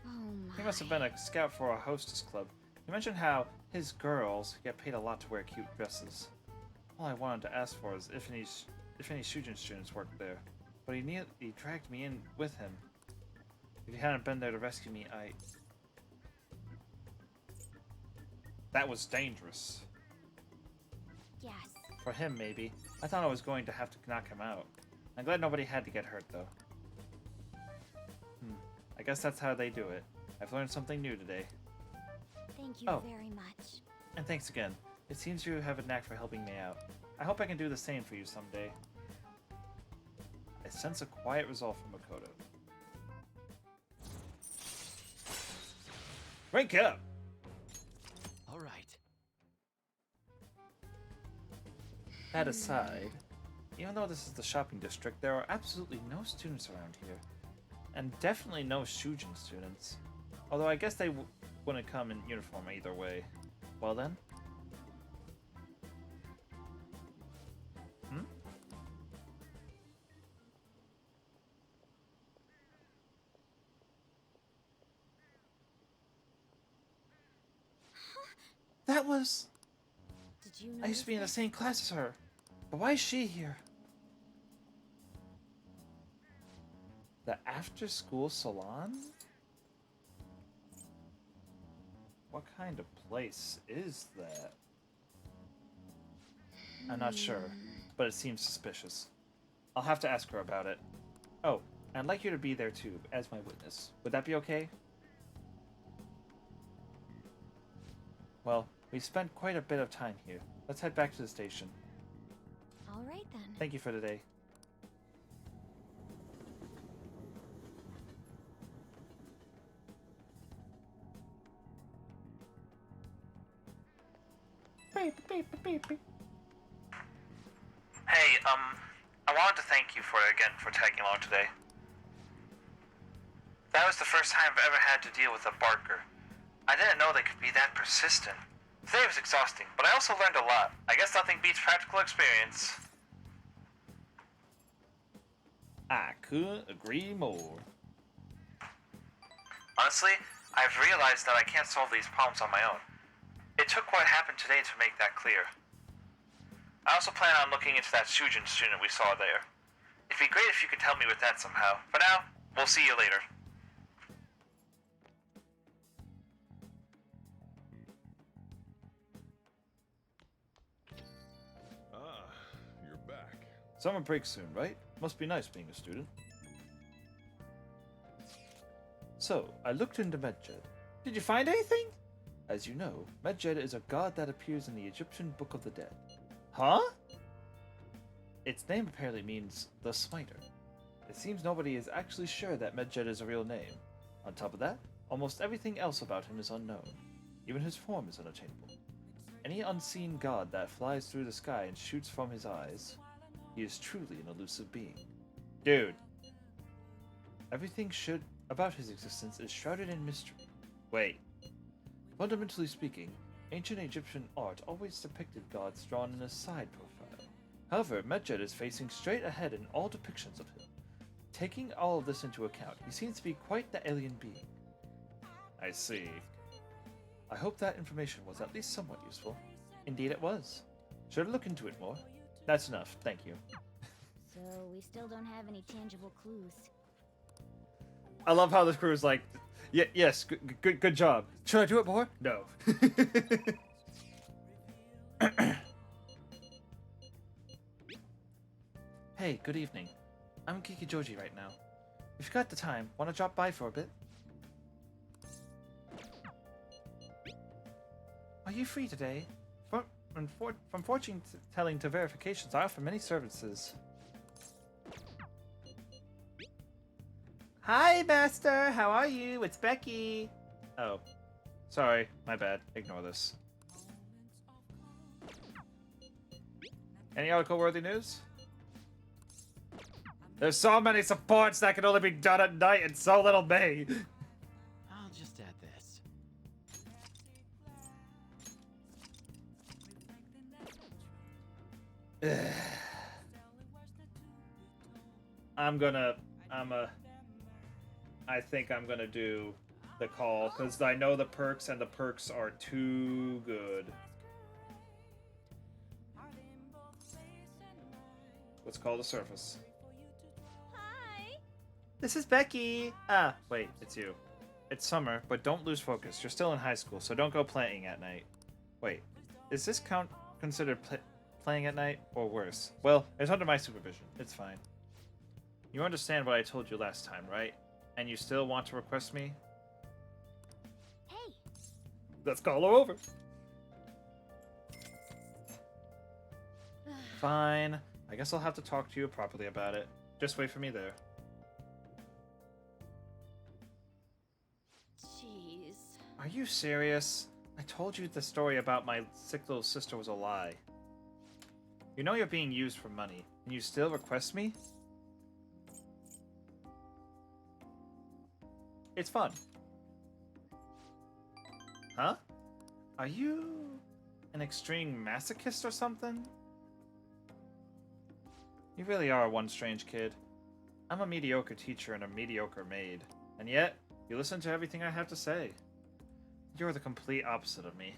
Oh my.
He must have been a scout for a hostess club. He mentioned how his girls get paid a lot to wear cute dresses. All I wanted to ask for is if any Shujin students worked there. But he dragged me in with him. If he hadn't been there to rescue me, that was dangerous.
Yes.
For him, maybe. I thought I was going to have to knock him out. I'm glad nobody had to get hurt, though. I guess that's how they do it. I've learned something new today.
Thank you
Oh.
very much.
And thanks again. It seems you have a knack for helping me out. I hope I can do the same for you someday. I sense a quiet resolve from Makoto. Rank up!
All right.
That aside, even though this is the shopping district, there are absolutely no students around here. And definitely no Shujin students. Although I guess they wouldn't come in uniform either way. Well then. Hmm? That was...
Did you
I used to be in the same class as her. But why is she here? The after-school salon? What kind of place is that? I'm not sure, but it seems suspicious. I'll have to ask her about it. Oh, I'd like you to be there too, as my witness. Would that be okay? Well, we've spent quite a bit of time here. Let's head back to the station.
All right then.
Thank you for today. Hey, I wanted to thank you again for tagging along today. That was the first time I've ever had to deal with a barker. I didn't know they could be that persistent. Today was exhausting, but I also learned a lot. I guess nothing beats practical experience. I couldn't agree more. Honestly, I've realized that I can't solve these problems on my own. It took what happened today to make that clear. I also plan on looking into that Shujin student we saw there. It'd be great if you could help me with that somehow. For now, we'll see you later.
Ah, you're back.
Summer break soon, right? Must be nice being a student. So, I looked into Medjed. Did you find anything? As you know, Medjed is a god that appears in the Egyptian Book of the Dead. Huh? Its name apparently means the Smiter. It seems nobody is actually sure that Medjed is a real name. On top of that, almost everything else about him is unknown. Even his form is unattainable. Any unseen god that flies through the sky and shoots from his eyes, he is truly an elusive being. Dude. Everything about his existence is shrouded in mystery. Wait. Fundamentally speaking, ancient Egyptian art always depicted gods drawn in a side profile. However, Medjed is facing straight ahead in all depictions of him. Taking all of this into account, he seems to be quite the alien being. I see. I hope that information was at least somewhat useful. Indeed it was. Should I look into it more? That's enough, thank you.
So we still don't have any tangible clues.
I love how this crew is like, yes, good job. Should I do it more? No. Hey, good evening. I'm Kikijoji right now. If you've got the time, want to drop by for a bit? Are you free today? From fortune telling to verifications, I offer many services. Hi, Master! How are you? It's Becky! Oh. Sorry, my bad. Ignore this. Any article-worthy news? There's so many supports that can only be done at night and so little me!
I'll just add this.
I think I'm gonna do the call, because I know the perks, and the perks are too good. Let's call the surface.
Hi!
This is Becky! Ah, wait, it's you. It's summer, but don't lose focus. You're still in high school, so don't go playing at night. Wait, is this considered playing at night, or worse? Well, it's under my supervision. It's fine. You understand what I told you last time, right? And you still want to request me?
Hey,
Let's call her over. Fine. I guess I'll have to talk to you properly about it. Just wait for me there.
Jeez.
Are you serious? I told you the story about my sick little sister was a lie. You know you're being used for money, and you still request me? It's fun. Huh? Are you an extreme masochist or something? You really are one strange kid. I'm a mediocre teacher and a mediocre maid, and yet, you listen to everything I have to say. You're the complete opposite of me.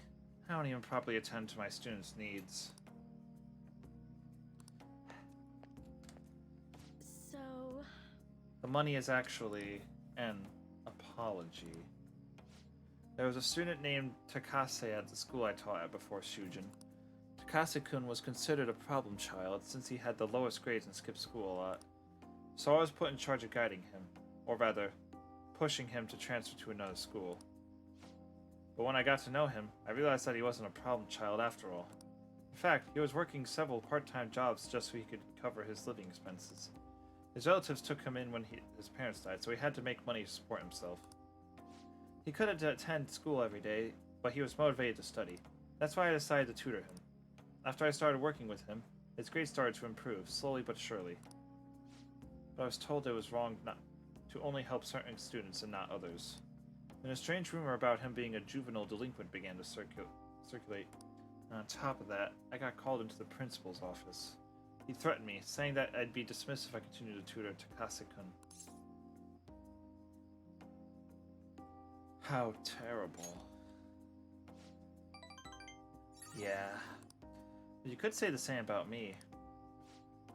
I don't even properly attend to my students' needs.
So...
The money is actually an apology. There was a student named Takase at the school I taught at before Shujin. Takase-kun was considered a problem child since he had the lowest grades and skipped school a lot. So I was put in charge of guiding him, or rather, pushing him to transfer to another school. But when I got to know him, I realized that he wasn't a problem child after all. In fact, he was working several part-time jobs just so he could cover his living expenses. His relatives took him in when his parents died, so he had to make money to support himself. He couldn't attend school every day, but he was motivated to study. That's why I decided to tutor him. After I started working with him, his grades started to improve, slowly but surely. But I was told it was wrong not to only help certain students and not others. Then a strange rumor about him being a juvenile delinquent began to circulate. And on top of that, I got called into the principal's office. He threatened me, saying that I'd be dismissed if I continued to tutor Takase-kun. How terrible. Yeah. But you could say the same about me.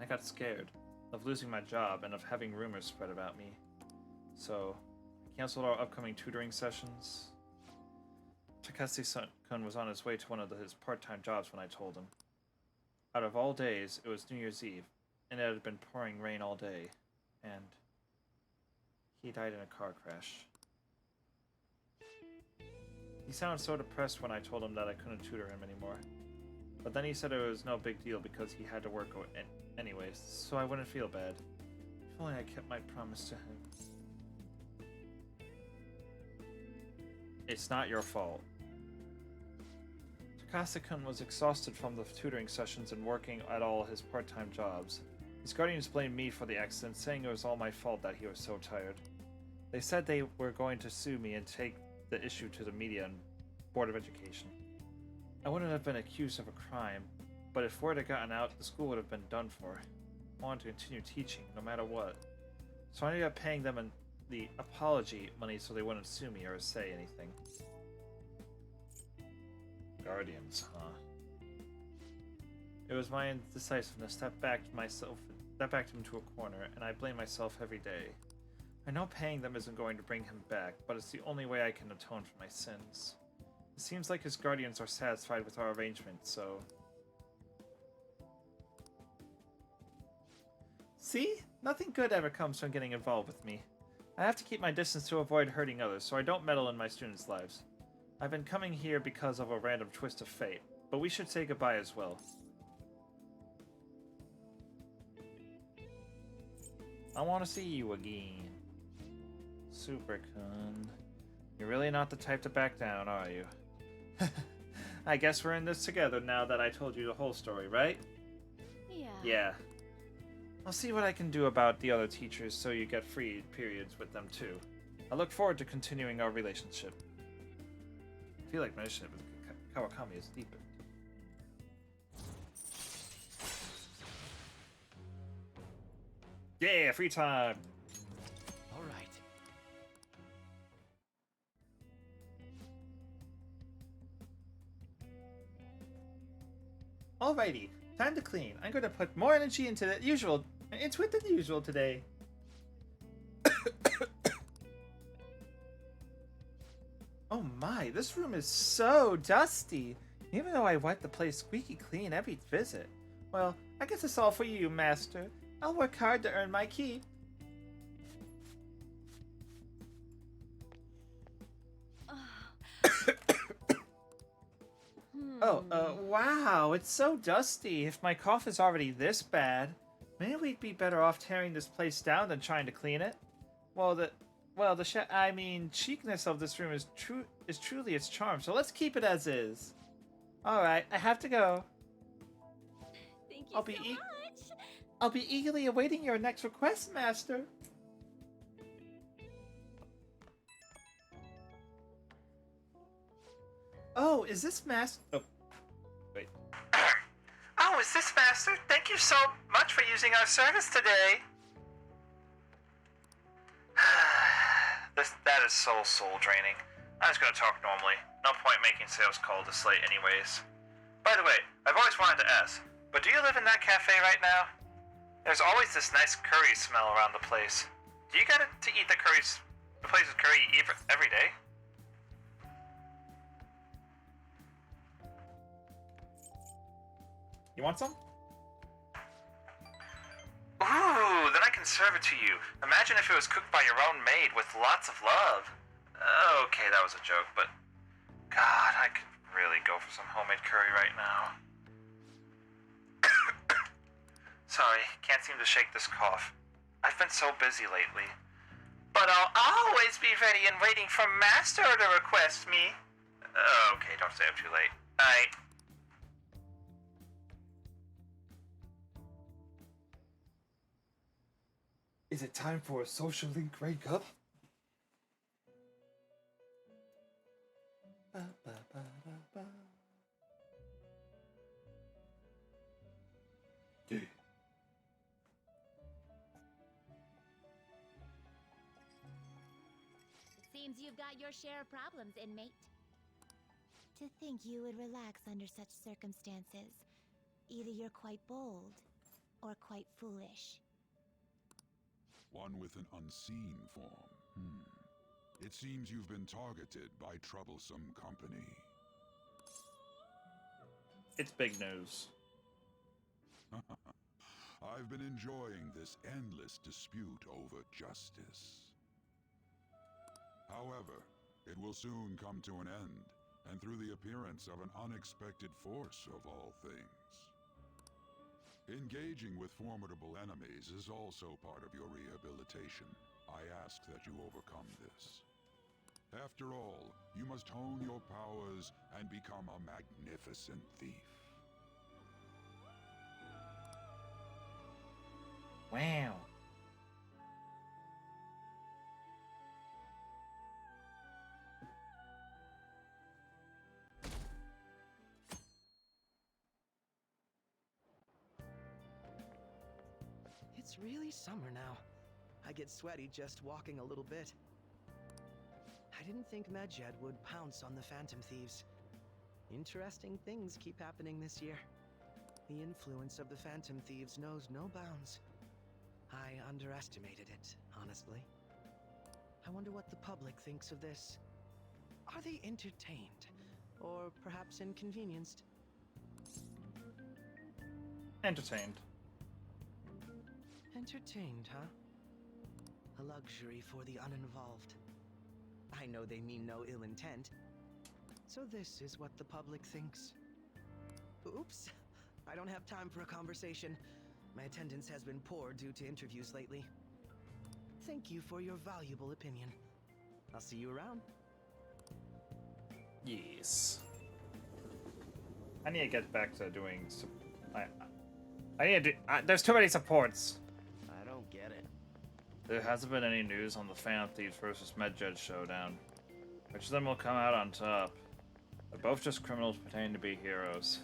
I got scared of losing my job and of having rumors spread about me. So, I canceled our upcoming tutoring sessions. Takase-kun was on his way to one of his part-time jobs when I told him. Out of all days, it was New Year's Eve, and it had been pouring rain all day, and he died in a car crash. He sounded so depressed when I told him that I couldn't tutor him anymore. But then he said it was no big deal because he had to work anyways, so I wouldn't feel bad. If only I kept my promise to him. It's not your fault. Takase-kun was exhausted from the tutoring sessions and working at all his part-time jobs. His guardians blamed me for the accident, saying it was all my fault that he was so tired. They said they were going to sue me and take the issue to the media and Board of Education. I wouldn't have been accused of a crime, but if word had gotten out, the school would have been done for. I wanted to continue teaching, no matter what. So I ended up paying them the apology money so they wouldn't sue me or say anything. Guardians, huh? It was my indecisiveness that backed him to a corner, and I blame myself every day. I know paying them isn't going to bring him back, but it's the only way I can atone for my sins. It seems like his guardians are satisfied with our arrangement, so... See? Nothing good ever comes from getting involved with me. I have to keep my distance to avoid hurting others, so I don't meddle in my students' lives. I've been coming here because of a random twist of fate, but we should say goodbye as well. I want to see you again. Super-kun. You're really not the type to back down, are you? I guess we're in this together now that I told you the whole story, right?
Yeah.
Yeah. I'll see what I can do about the other teachers so you get free periods with them too. I look forward to continuing our relationship. I feel like my relationship with Kawakami is deepened. Yeah, free time!
All right.
Alrighty, time to clean. I'm going to put more energy into the usual. It's with the usual today. Oh my, this room is so dusty. Even though I wipe the place squeaky clean every visit. Well, I guess it's all for you, Master. I'll work hard to earn my keep. Oh, wow, it's so dusty. If my cough is already this bad, maybe we'd be better off tearing this place down than trying to clean it. Chicness of this room is truly its charm, so let's keep it as is. Alright, I have to go.
Thank you so much!
I'll be eagerly awaiting your next request, Master. Oh, is this Master? Oh, wait. Oh, is this Master? Thank you so much for using our service today. That is so soul draining. I was gonna talk normally. No point making sales call this late anyways. By the way, I've always wanted to ask, but do you live in that cafe right now? There's always this nice curry smell around the place. Do you get to eat the place's curry every day? You want some? Ooh, then I can serve it to you. Imagine if it was cooked by your own maid with lots of love. Okay, that was a joke, but God, I could really go for some homemade curry right now. Sorry, can't seem to shake this cough. I've been so busy lately. But I'll always be ready and waiting for Master to request me. Okay, don't stay up too late. Night. Is it time for a social link breakup?
Seems you've got your share of problems, inmate. To think you would relax under such circumstances. Either you're quite bold, or quite foolish.
One with an unseen form. It seems you've been targeted by troublesome company.
It's big news.
I've been enjoying this endless dispute over justice. However, it will soon come to an end, and through the appearance of an unexpected force of all things. Engaging with formidable enemies is also part of your rehabilitation. I ask that you overcome this. After all, you must hone your powers and become a magnificent thief.
Wow.
It's really summer now. I get sweaty just walking a little bit. I didn't think Medjed would pounce on the Phantom Thieves. Interesting things keep happening this year. The influence of the Phantom Thieves knows no bounds. I underestimated it, honestly. I wonder what the public thinks of this. Are they entertained? Or perhaps inconvenienced?
Entertained.
Entertained, huh? A luxury for the uninvolved. I know they mean no ill intent. So this is what the public thinks. Oops. I don't have time for a conversation. My attendance has been poor due to interviews lately. Thank you for your valuable opinion. I'll see you around.
Yes. I need to get back to doing I need to do, there's too many supports.
I don't get it.
There hasn't been any news on the Phantom Thieves versus Medjed showdown. Which of them will come out on top? They're both just criminals pretending to be heroes.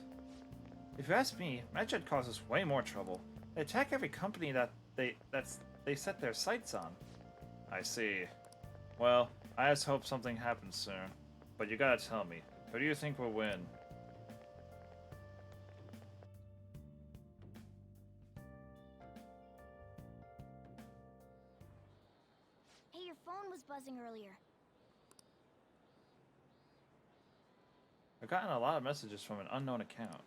If you ask me, Medjed causes way more trouble. They attack every company that they set their sights on. I see. Well, I just hope something happens soon. But you gotta tell me, who do you think will win?
Hey, your phone was buzzing earlier.
I've gotten a lot of messages from an unknown account.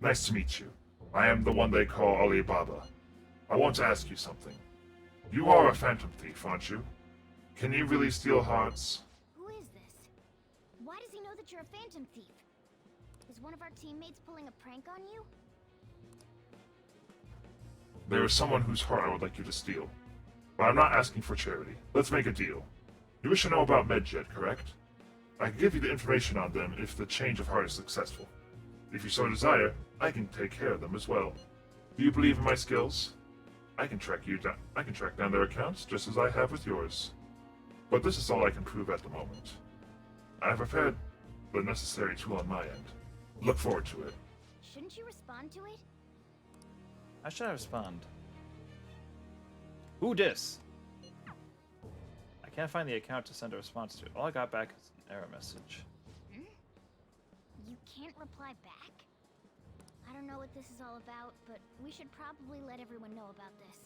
Nice to meet you. I am the one they call Alibaba. I want to ask you something. You are a phantom thief, aren't you? Can you really steal hearts?
Who is this? Why does he know that you're a phantom thief? Is one of our teammates pulling a prank on you?
There is someone whose heart I would like you to steal. But I'm not asking for charity. Let's make a deal. You wish to know about MedJet, correct? I can give you the information on them if the change of heart is successful. If you so desire, I can take care of them as well. Do you believe in my skills? I can track down their accounts just as I have with yours. But this is all I can prove at the moment. I have prepared the necessary tool on my end. Look forward to it.
Shouldn't you respond to it?
How should I respond? Who dis? I can't find the account to send a response to. All I got back is an error message.
You can't reply back? I don't know what this is all about, but we should probably let everyone know about this.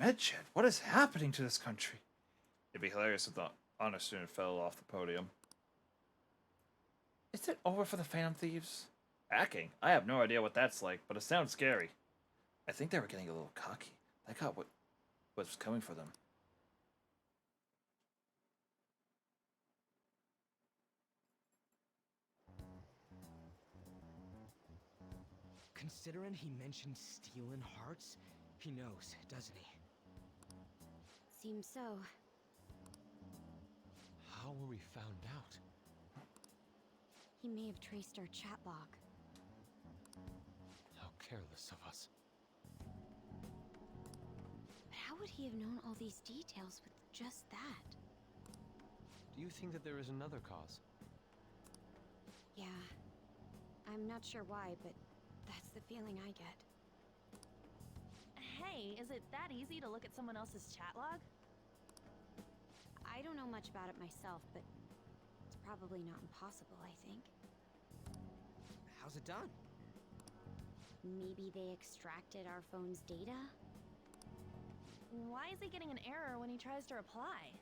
MedJet, what is happening to this country? It'd be hilarious if the honor student fell off the podium. Is it over for the Phantom Thieves? Hacking? I have no idea what that's like, but it sounds scary. I think they were getting a little cocky. They got what was coming for them.
Considering he mentioned stealing hearts, he knows, doesn't he?
Seems so.
How were we found out?
He may have traced our chat log.
How careless of us.
But how would he have known all these details with just that?
Do you think that there is another cause?
Yeah. I'm not sure why, but that's the feeling I get.
Hey, is it that easy to look at someone else's chat log?
I don't know much about it myself, but it's probably not impossible, I think.
How's it done?
Maybe they extracted our phone's data?
Why is he getting an error when he tries to reply?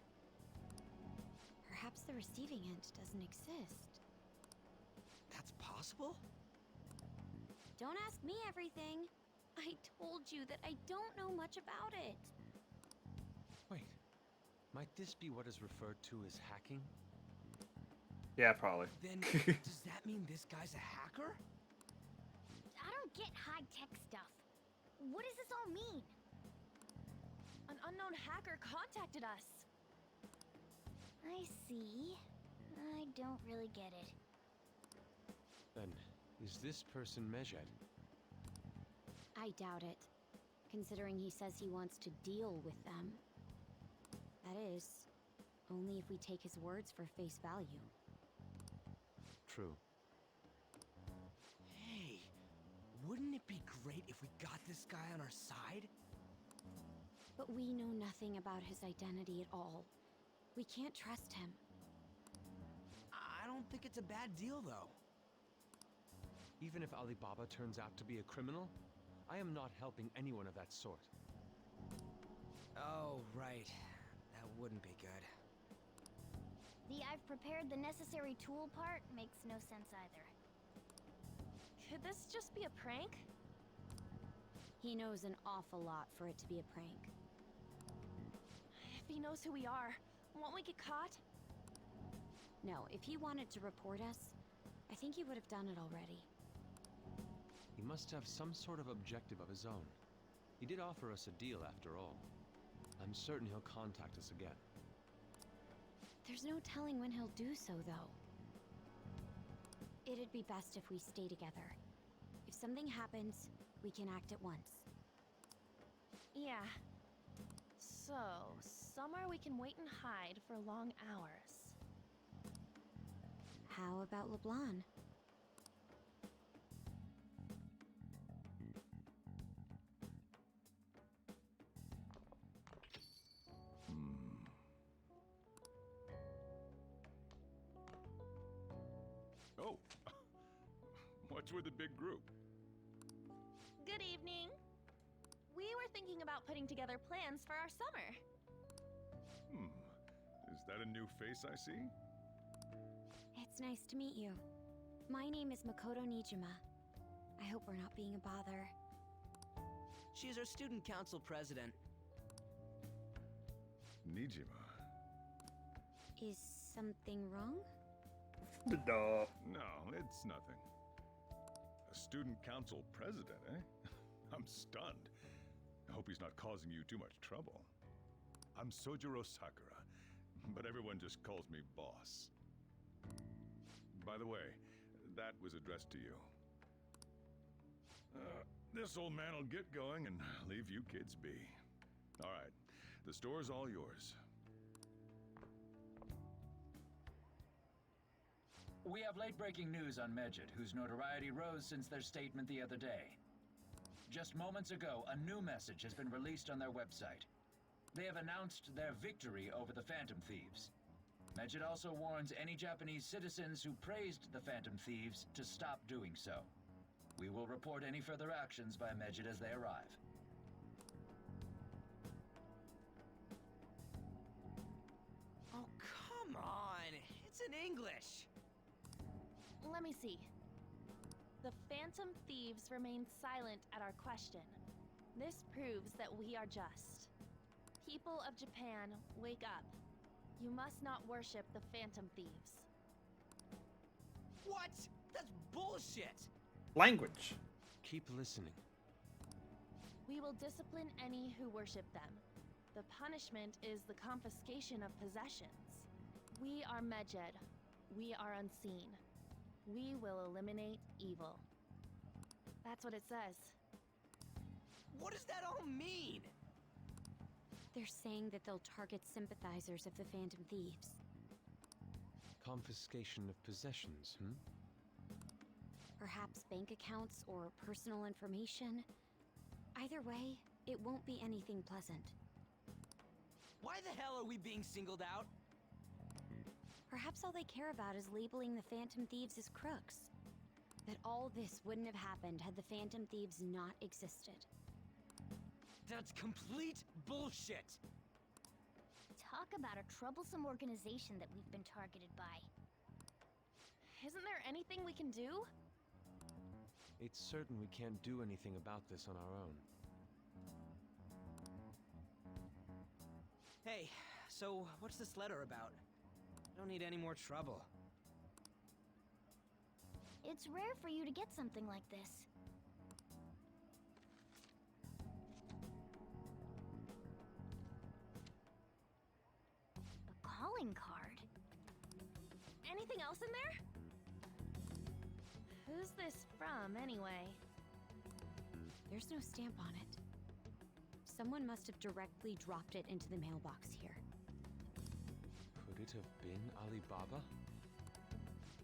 Perhaps the receiving end doesn't exist.
That's possible?
Don't ask me everything. I told you that I don't know much about it.
Wait, might this be what is referred to as hacking?
Yeah, probably.
Then, does that mean this guy's a hacker?
I don't get high-tech stuff. What does this all mean?
An unknown hacker contacted us.
I see. I don't really get it.
Then, is this person MedJet?
I doubt it, considering he says he wants to deal with them. That is, only if we take his words for face value.
True.
Hey, wouldn't it be great if we got this guy on our side?
But we know nothing about his identity at all. We can't trust him.
I don't think it's a bad deal, though.
Even if Alibaba turns out to be a criminal, I am not helping anyone of that sort.
Oh, right. That wouldn't be good.
The I've prepared the necessary tool part makes no sense either.
Could this just be a prank?
He knows an awful lot for it to be a prank.
If he knows who we are, won't we get caught?
No, if he wanted to report us, I think he would have done it already.
He must have some sort of objective of his own. He did offer us a deal after all. I'm certain he'll contact us again.
There's no telling when he'll do so, though. It'd be best if we stay together. If something happens, we can act at once.
Yeah. So, somewhere we can wait and hide for long hours.
How about LeBlanc?
Oh, what's with the big group?
Good evening. We were thinking about putting together plans for our summer.
Is that a new face I see?
It's nice to meet you. My name is Makoto Nijima. I hope we're not being a bother.
She's our student council president.
Nijima.
Is something wrong?
No.
No, it's nothing. A student council president, eh? I'm stunned. I hope he's not causing you too much trouble. I'm Sojiro Sakura, but everyone just calls me boss. By the way, that was addressed to you. This old man will get going and leave you kids be. All right, the store's all yours.
We have late-breaking news on Medjed, whose notoriety rose since their statement the other day. Just moments ago, a new message has been released on their website. They have announced their victory over the Phantom Thieves. Medjed also warns any Japanese citizens who praised the Phantom Thieves to stop doing so. We will report any further actions by Medjed as they arrive.
Oh, come on! It's in English!
Let me see. The Phantom Thieves remain silent at our question. This proves that we are just. People of Japan, wake up. You must not worship the Phantom Thieves.
What? That's bullshit!
Language.
Keep listening.
We will discipline any who worship them. The punishment is the confiscation of possessions. We are Medjed. We are unseen. We will eliminate evil. That's what it says.
What does that all mean?
They're saying that they'll target sympathizers of the Phantom Thieves.
Confiscation of possessions, hmm?
Perhaps bank accounts or personal information. Either way, it won't be anything pleasant.
Why the hell are we being singled out?
Perhaps all they care about is labeling the Phantom Thieves as crooks. That all this wouldn't have happened had the Phantom Thieves not existed.
That's complete bullshit!
Talk about a troublesome organization that we've been targeted by.
Isn't there anything we can do?
It's certain we can't do anything about this on our own.
Hey, so what's this letter about? I don't need any more trouble.
It's rare for you to get something like this. A calling card.
Anything else in there? Who's this from, anyway?
There's no stamp on it. Someone must have directly dropped it into the mailbox here.
Could it have been Alibaba?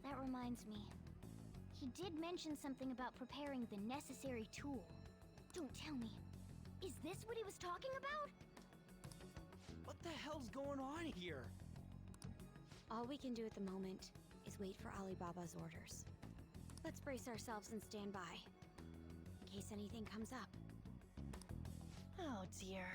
That reminds me. He did mention something about preparing the necessary tool. Don't tell me. Is this what he was talking about?
What the hell's going on here?
All we can do at the moment is wait for Alibaba's orders. Let's brace ourselves and stand by, in case anything comes up.
Oh dear.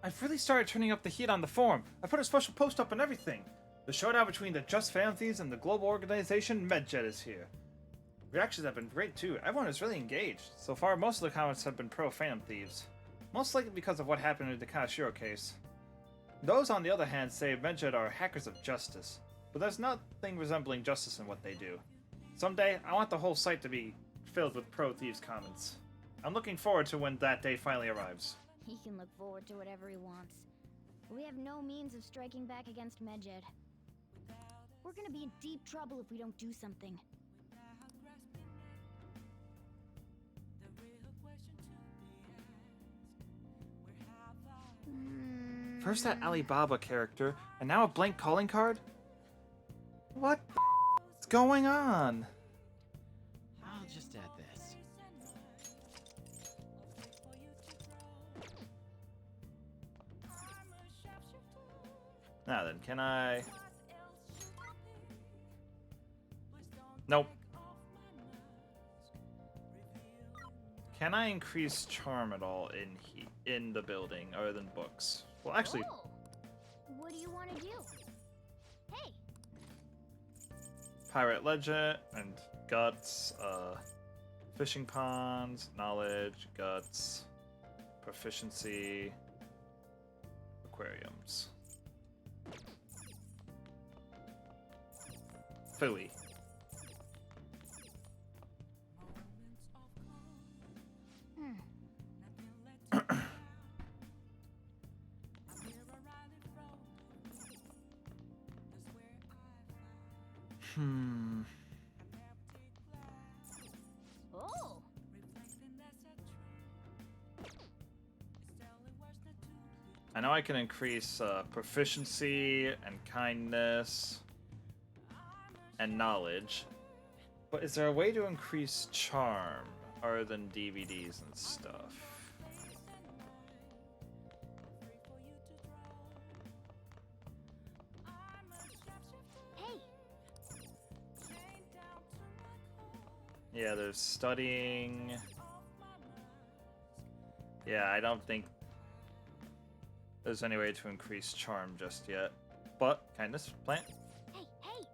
I've really started turning up the heat on the forum. I put a special post up and everything. The showdown between the Just Phantom Thieves and the global organization Medjed is here. Reactions have been great too. Everyone is really engaged. So far, most of the comments have been pro Phantom Thieves. Most likely because of what happened in the Kanashiro case. Those, on the other hand, say Medjed are hackers of justice. But there's nothing resembling justice in what they do. Someday, I want the whole site to be filled with pro Thieves comments. I'm looking forward to when that day finally arrives.
He can look forward to whatever he wants. We have no means of striking back against Medjed. We're gonna be in deep trouble if we don't do something.
First that Alibaba character, and now a blank calling card? What is going on?
I'll just add this.
Now then, can I... Nope. Can I increase charm at all in the building other than books? Well, actually,
Oh. What do you want to do? Hey,
pirate legend and guts, fishing ponds, knowledge, guts, proficiency, aquariums. Phooey. Hmm.
Oh.
I know I can increase proficiency and kindness and knowledge, but is there a way to increase charm other than DVDs and stuff?
Hey.
Yeah, there's studying. Yeah, I don't think there's any way to increase charm just yet. But, kindness, plant.
Hey, hey.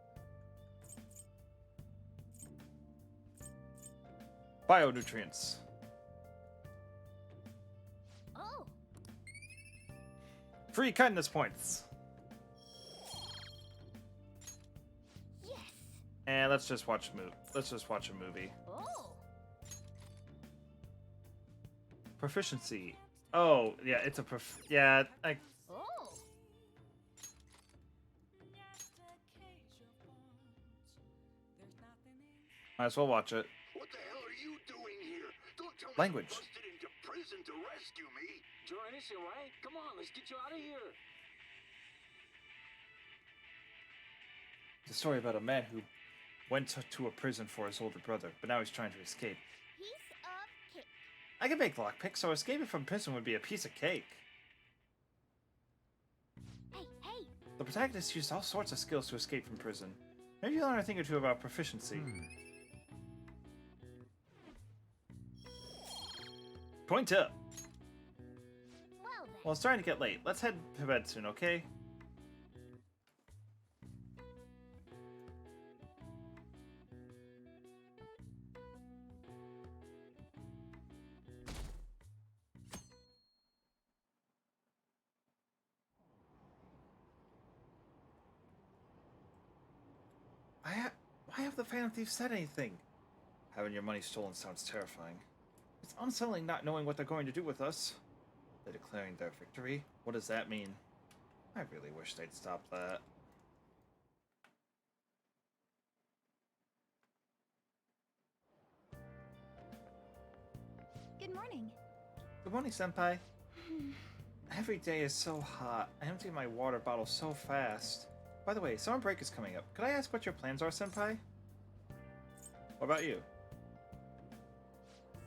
Bionutrients.
Oh.
Free kindness points.
Yes.
And let's just watch a movie.
Oh.
Proficiency. Oh, yeah, it's a yeah, I
Oh.
might as well watch it.
What the hell are you doing here? Don't tell me
Language.
you busted into prison to rescue me.
Join us, right? Come on, let's get you out of here.
It's a story about a man who went to a prison for his older brother, but now he's trying to escape.
Piece of cake.
I can make lockpicks, so escaping from prison would be a piece of cake.
Hey, hey.
The protagonist used all sorts of skills to escape from prison. Maybe you'll learn a thing or two about proficiency. Point up.
Well then.
Well, it's starting to get late. Let's head to bed soon, okay? Why have the Phantom Thieves said anything? Having your money stolen sounds terrifying. It's unsettling not knowing what they're going to do with us. They're declaring their victory? What does that mean? I really wish they'd stop that.
Good morning.
Good morning, Senpai. Every day is so hot. I empty my water bottle so fast. By the way, summer break is coming up. Could I ask what your plans are, Senpai? What about you?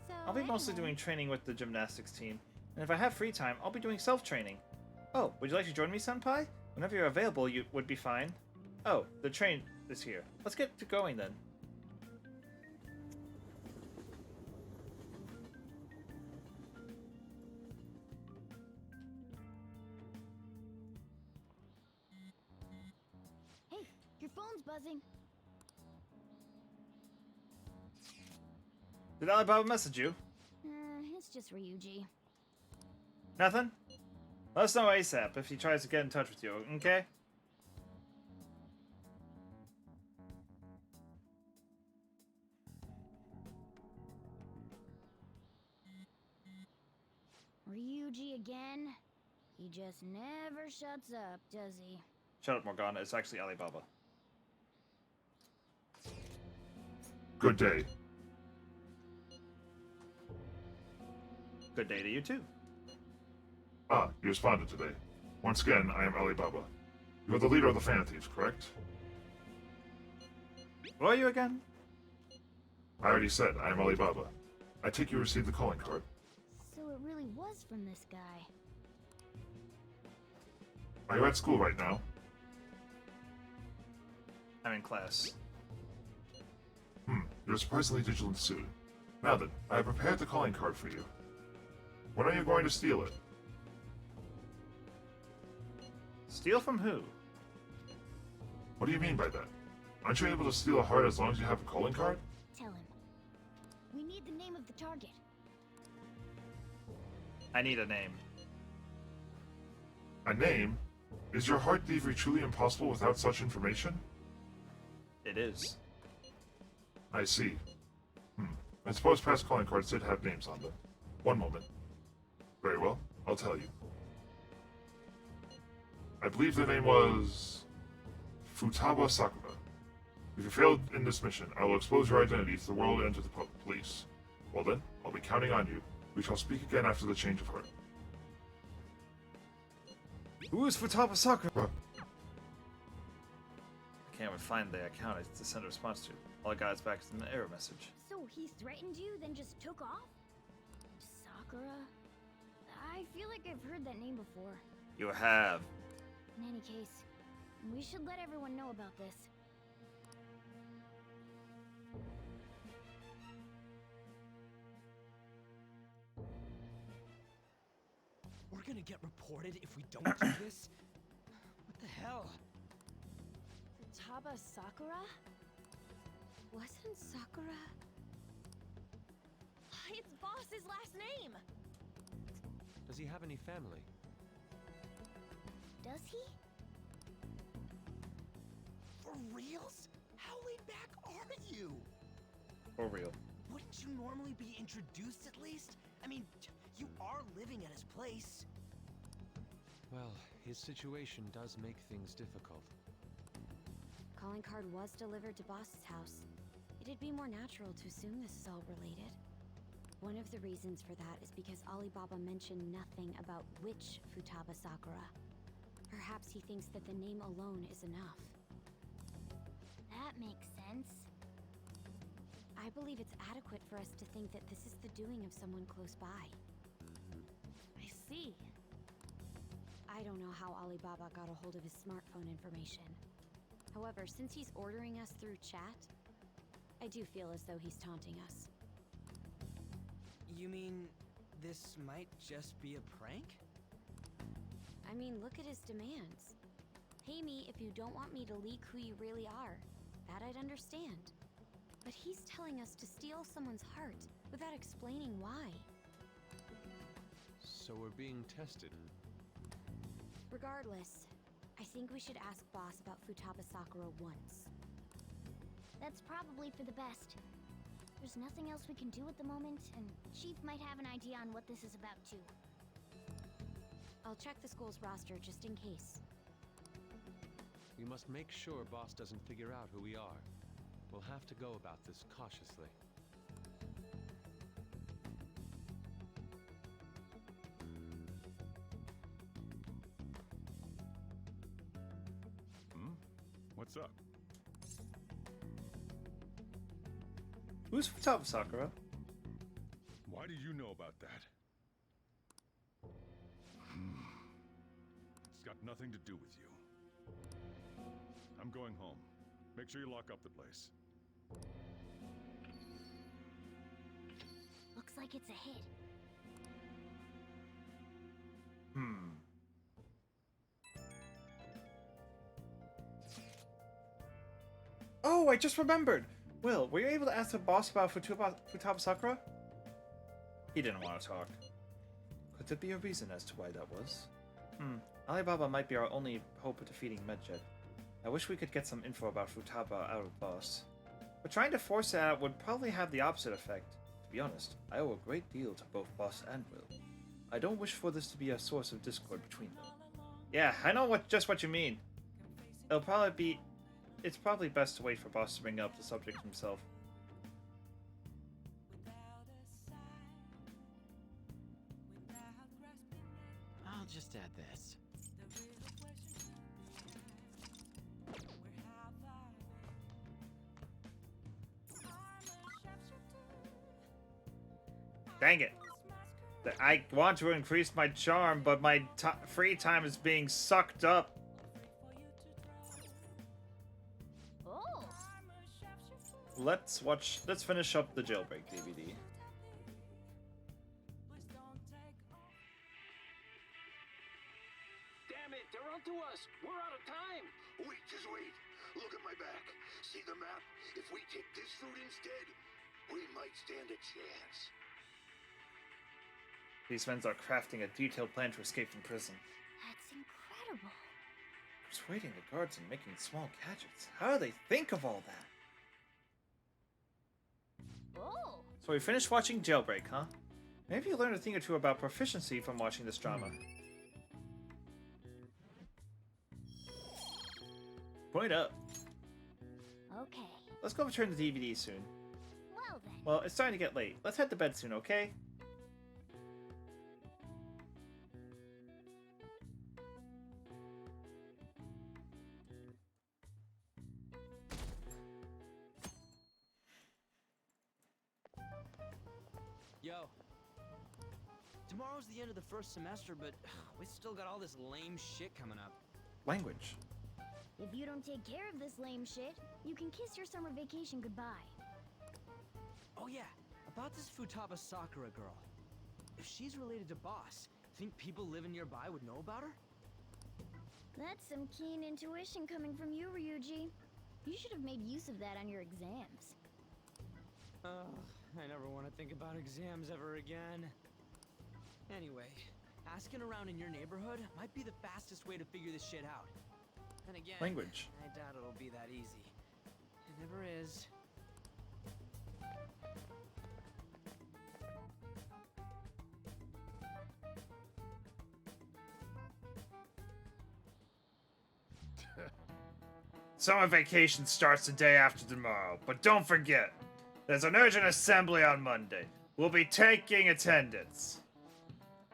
So
I'll be mostly doing training with the gymnastics team. And if I have free time, I'll be doing self-training. Oh, would you like to join me, Senpai? Whenever you're available, you would be fine. Oh, the train is here. Let's get to going then.
Hey, your phone's buzzing.
Did Alibaba message you?
It's just Ryuji.
Nothing? Let us know ASAP if he tries to get in touch with you, okay?
Ryuji again? He just never shuts up, does he?
Shut up, Morgana. It's actually Alibaba.
Good day.
Good day to you too.
Ah, you responded today. Once again, I am Alibaba. You are the leader of the Phantom Thieves, correct?
Who are you again?
I already said I am Alibaba. I take you received the calling card.
So it really was from this guy.
Are you at school right now?
I'm in class.
You're a surprisingly vigilant student. Now then, I have prepared the calling card for you. When are you going to steal it?
Steal from who?
What do you mean by that? Aren't you able to steal a heart as long as you have a calling card?
Tell him. We need the name of the target.
I need a name.
A name? Is your heart thievery truly impossible without such information?
It is.
I see. I suppose past calling cards did have names on them. One moment. Very well, I'll tell you. I believe the name was... Futaba Sakura. If you failed in this mission, I will expose your identity to the world and to the police. Well then, I'll be counting on you. We shall speak again after the change of heart.
Who is Futaba Sakura? I can't even find the account to send a response to. All I got is back an error message.
So he threatened you, then just took off? Sakura? I feel like I've heard that name before.
You have.
In any case, we should let everyone know about this.
We're gonna get reported if we don't do this? What the hell?
Futaba Sakura?
Wasn't Sakura...
It's Boss's last name!
Does he have any family?
Does he?
For reals? How laid back are you?
For real.
Wouldn't you normally be introduced at least? I mean, you are living at his place.
Well, his situation does make things difficult.
Calling card was delivered to Boss's house. It'd be more natural to assume this is all related. One of the reasons for that is because Alibaba mentioned nothing about which Futaba Sakura. Perhaps he thinks that the name alone is enough.
That makes sense.
I believe it's adequate for us to think that this is the doing of someone close by.
I see.
I don't know how Alibaba got a hold of his smartphone information. However, since he's ordering us through chat, I do feel as though he's taunting us.
You mean this might just be a prank?
I mean, look at his demands. Pay me if you don't want me to leak who you really are. That I'd understand. But he's telling us to steal someone's heart without explaining why.
So we're being tested.
Regardless, I think we should ask Boss about Futaba Sakura once.
That's probably for the best. There's nothing else we can do at the moment, and Chief might have an idea on what this is about too.
I'll check the school's roster just in case.
We must make sure Boss doesn't figure out who we are. We'll have to go about this cautiously.
What's up?
Who's Futaba Sakura?
Why do you know about that? It's got nothing to do with you. I'm going home. Make sure you lock up the place.
Looks like it's a hit.
Oh, I just remembered! Will, were you able to ask the boss about Futaba Sakura? He didn't want to talk. Could there be a reason as to why that was? Alibaba might be our only hope of defeating Medjed. I wish we could get some info about Futaba out of Boss. But trying to force it out would probably have the opposite effect. To be honest, I owe a great deal to both Boss and Will. I don't wish for this to be a source of discord between them. Yeah, I know just what you mean. It's probably best to wait for Boss to bring up the subject himself.
I'll just add this.
Dang it. I want to increase my charm, but my free time is being sucked up.
Oh.
Let's finish up the Jailbreak DVD.
They're onto us! We're out of time!
Wait, just wait. Look at my back. See the map? If we take this route instead, we might stand a chance.
These men are crafting a detailed plan to escape from prison.
That's incredible.
Persuading the guards and making small gadgets. How do they think of all that?
Oh!
So we finished watching Jailbreak, huh? Maybe you learned a thing or two about proficiency from watching this drama. Point up.
Okay.
Let's go return the DVD soon.
Well then.
Well, it's starting to get late. Let's head to bed soon, okay?
Yo. Tomorrow's the end of the first semester, but we still got all this lame shit coming up.
Language.
If you don't take care of this lame shit, you can kiss your summer vacation goodbye.
Oh yeah, about this Futaba Sakura girl. If she's related to Boss, think people living nearby would know about her?
That's some keen intuition coming from you, Ryuji. You should have made use of that on your exams.
Ugh, I never want to think about exams ever again. Anyway, asking around in your neighborhood might be the fastest way to figure this shit out. Then again,
Language.
I doubt it'll be that easy. It never is.
Summer vacation starts the day after tomorrow, but don't forget, there's an urgent assembly on Monday. We'll be taking attendance.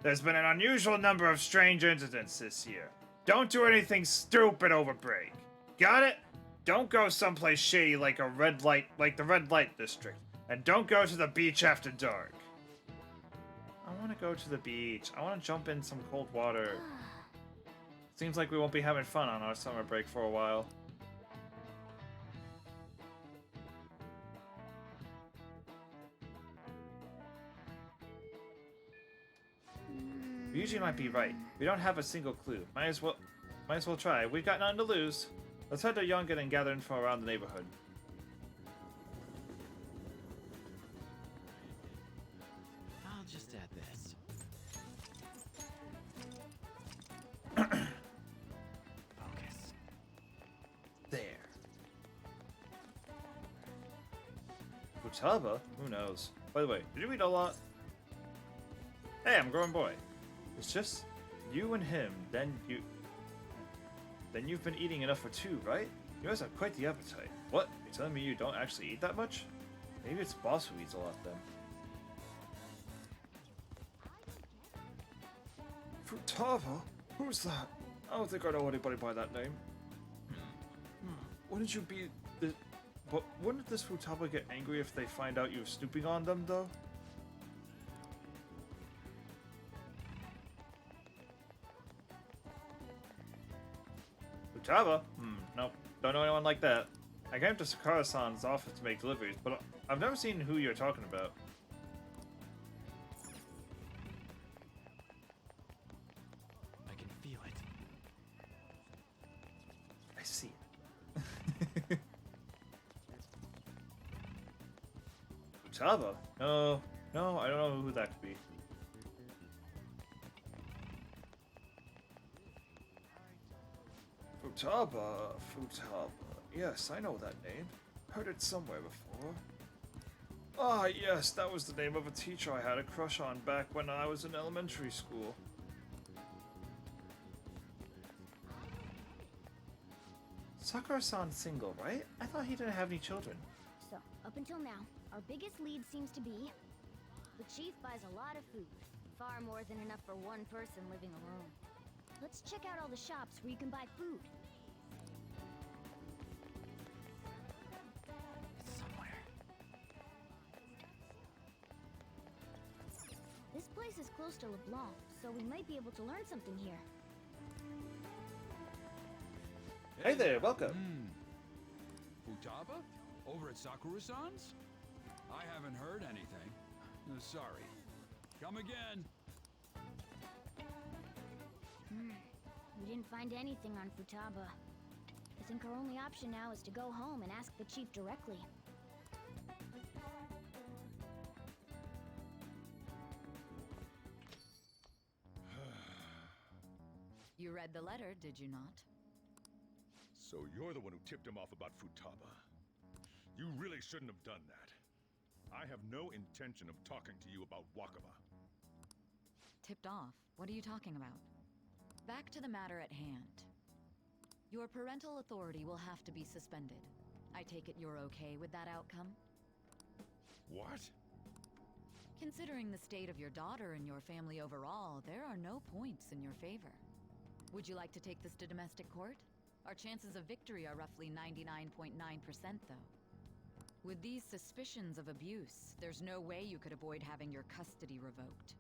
There's been an unusual number of strange incidents this year. Don't do anything stupid over break. Got it? Don't go someplace shady like the red light district. And don't go to the beach after dark. I want to go to the beach. I want to jump in some cold water. Seems like we won't be having fun on our summer break for a while. Ryuji might be right. We don't have a single clue. Might as well try. We've got nothing to lose. Let's head to Yongen and gather info around the neighborhood.
I'll just add this. Focus.
There. Futaba? Who knows? By the way, did you eat a lot? Hey, I'm a growing boy. It's just you and him, then you've been eating enough for two, right? You guys have quite the appetite. What? You're telling me you don't actually eat that much? Maybe it's Boss who eats a lot then. Futaba? Who's that? I don't think I know anybody by that name. Wouldn't you be the... But wouldn't this Futaba get angry if they find out you're snooping on them, though? Futaba? Nope. Don't know anyone like that. I came to Sakura-san's office to make deliveries, but I've never seen who you're talking about.
I can feel it.
I see it. Futaba? No, I don't know who that could be. Futaba. Yes, I know that name. Heard it somewhere before. Ah, yes, that was the name of a teacher I had a crush on back when I was in elementary school. Sakura-san's single, right? I thought he didn't have any children.
So, up until now, our biggest lead seems to be... the chief buys a lot of food. Far more than enough for one person living alone. Let's check out all the shops where you can buy food.
It's somewhere.
This place is close to LeBlanc, so we might be able to learn something here.
Hey there, welcome.
Futaba? Over at Sakura-san's? I haven't heard anything. Sorry. Come again.
We didn't find anything on Futaba. I think our only option now is to go home and ask the chief directly.
You read the letter, did you not?
So you're the one who tipped him off about Futaba. You really shouldn't have done that. I have no intention of talking to you about Wakaba.
Tipped off? What are you talking about? Back to the matter at hand. Your parental authority will have to be suspended. I take it you're okay with that outcome?
What?
Considering the state of your daughter and your family overall, there are no points in your favor. Would you like to take this to domestic court? Our chances of victory are roughly 99.9%, though. With these suspicions of abuse, there's no way you could avoid having your custody revoked.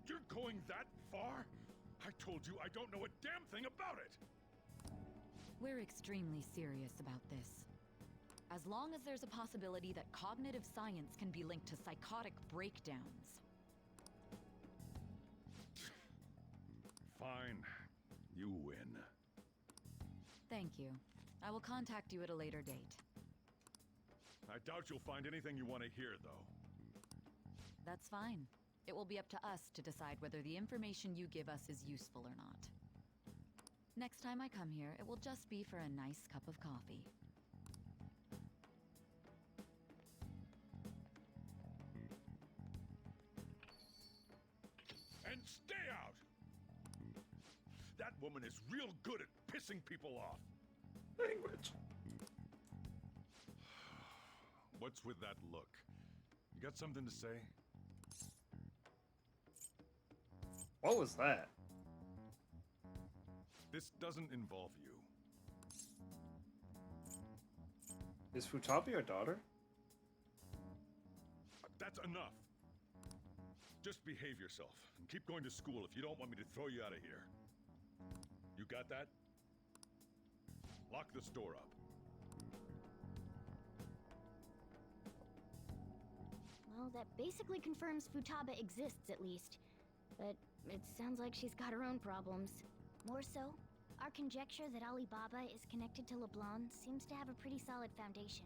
You're going that far? I told you I don't know a damn thing about it!
We're extremely serious about this. As long as there's a possibility that cognitive science can be linked to psychotic breakdowns.
Fine. You win.
Thank you. I will contact you at a later date.
I doubt you'll find anything you want to hear, though.
That's fine. It will be up to us to decide whether the information you give us is useful or not. Next time I come here, it will just be for a nice cup of coffee.
And stay out! That woman is real good at pissing people off.
Language.
What's with that look? You got something to say?
What was that?
This doesn't involve you.
Is Futaba your daughter?
That's enough. Just behave yourself and keep going to school if you don't want me to throw you out of here. You got that? Lock the store up.
Well, that basically confirms Futaba exists, at least. But it sounds like she's got her own problems. More so, our conjecture that Alibaba is connected to LeBlanc seems to have a pretty solid foundation.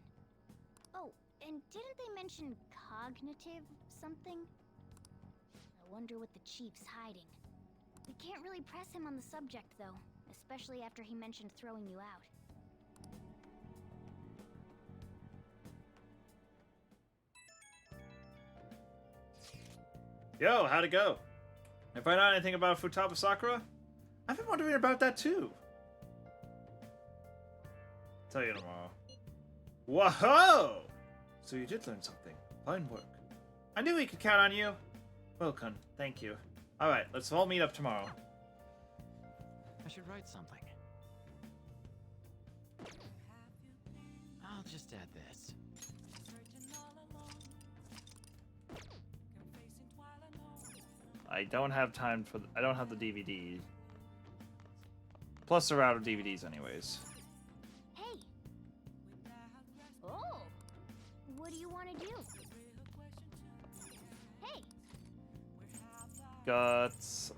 Oh, and didn't they mention cognitive something? I wonder what the chief's hiding. We can't really press him on the subject, though, especially after he mentioned throwing you out.
Yo, how'd it go? Did I find out anything about Futaba Sakura? I've been wondering about that too. Tell you tomorrow. Whoa! So you did learn something. Fine work. I knew we could count on you. Well, Kun, thank you. Alright, let's all meet up tomorrow.
I should write something. I'll just add this.
I don't have time for. I don't have the DVD. Plus, they're out of DVDs anyways.
Hey! Oh! What do you want to do? Hey!
Guts,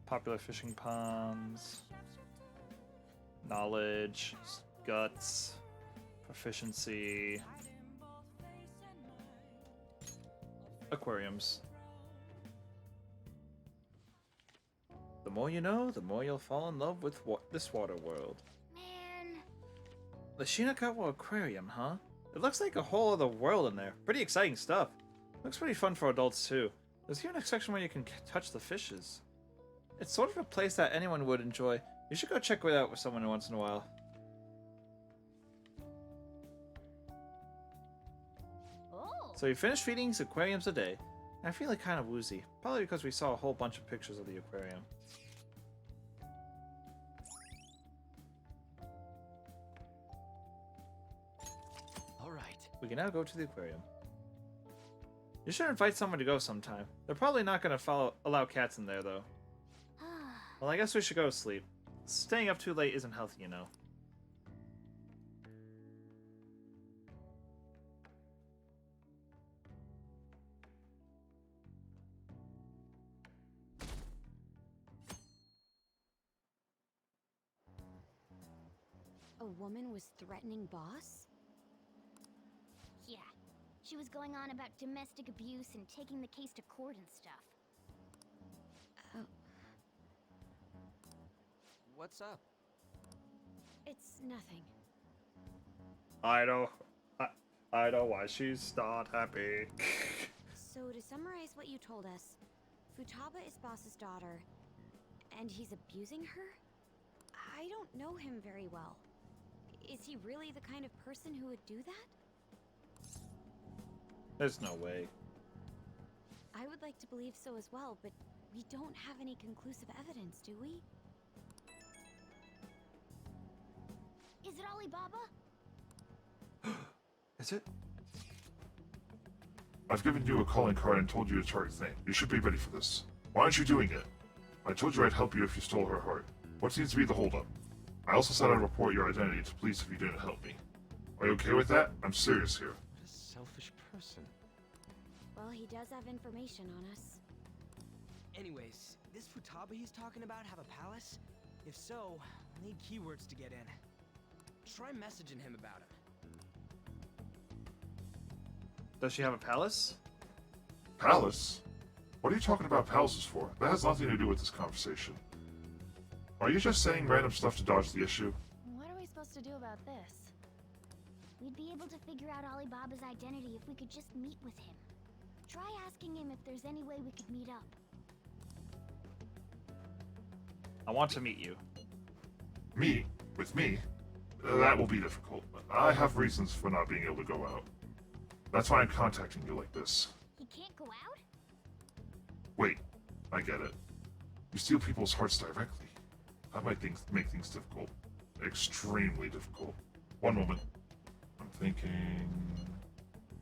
popular fishing ponds, knowledge, guts, proficiency, aquariums. The more you know, the more you'll fall in love with this water world.
Man.
The Shinakawa Aquarium, huh? It looks like a whole other world in there. Pretty exciting stuff. Looks pretty fun for adults too. There's even a section where you can touch the fishes. It's sort of a place that anyone would enjoy. You should go check it out with someone once in a while.
Oh.
So we finished feeding aquariums a day. And I'm feeling kind of woozy. Probably because we saw a whole bunch of pictures of the aquarium.
Alright.
We can now go to the aquarium. You should invite someone to go sometime. They're probably not going to allow cats in there, though. Well, I guess we should go to sleep. Staying up too late isn't healthy, you know.
a woman was threatening Boss?
Yeah. She was going on about domestic abuse and taking the case to court and stuff.
Oh.
What's up?
It's nothing.
I know why she's not happy.
So to summarize what you told us, Futaba is Boss's daughter, and he's abusing her? I don't know him very well. Is he really the kind of person who would do that?
There's no way.
I would like to believe so as well, but we don't have any conclusive evidence, do we?
Is it Alibaba?
Is it?
I've given you a calling card and told you to target his name. You should be ready for this. Why aren't you doing it? I told you I'd help you if you stole her heart. What seems to be the holdup? I also said I'd report your identity to police if you didn't help me. Are you okay with that? I'm serious here.
What a selfish person.
Well, he does have information on us.
Anyways, this Futaba he's talking about have a palace? If so, we'll need keywords to get in. Try messaging him about it.
Does she have a palace?
Palace? What are you talking about palaces for? That has nothing to do with this conversation. Are you just saying random stuff to dodge the issue?
What are we supposed to do about this?
We'd be able to figure out Alibaba's identity if we could just meet with him. Try asking him if there's any way we could meet up.
I want to meet you.
Me? With me? That will be difficult. I have reasons for not being able to go out. That's why I'm contacting you like this.
He can't go out?
Wait, I get it. You steal people's hearts directly. That might make things difficult. Extremely difficult. One moment. I'm thinking...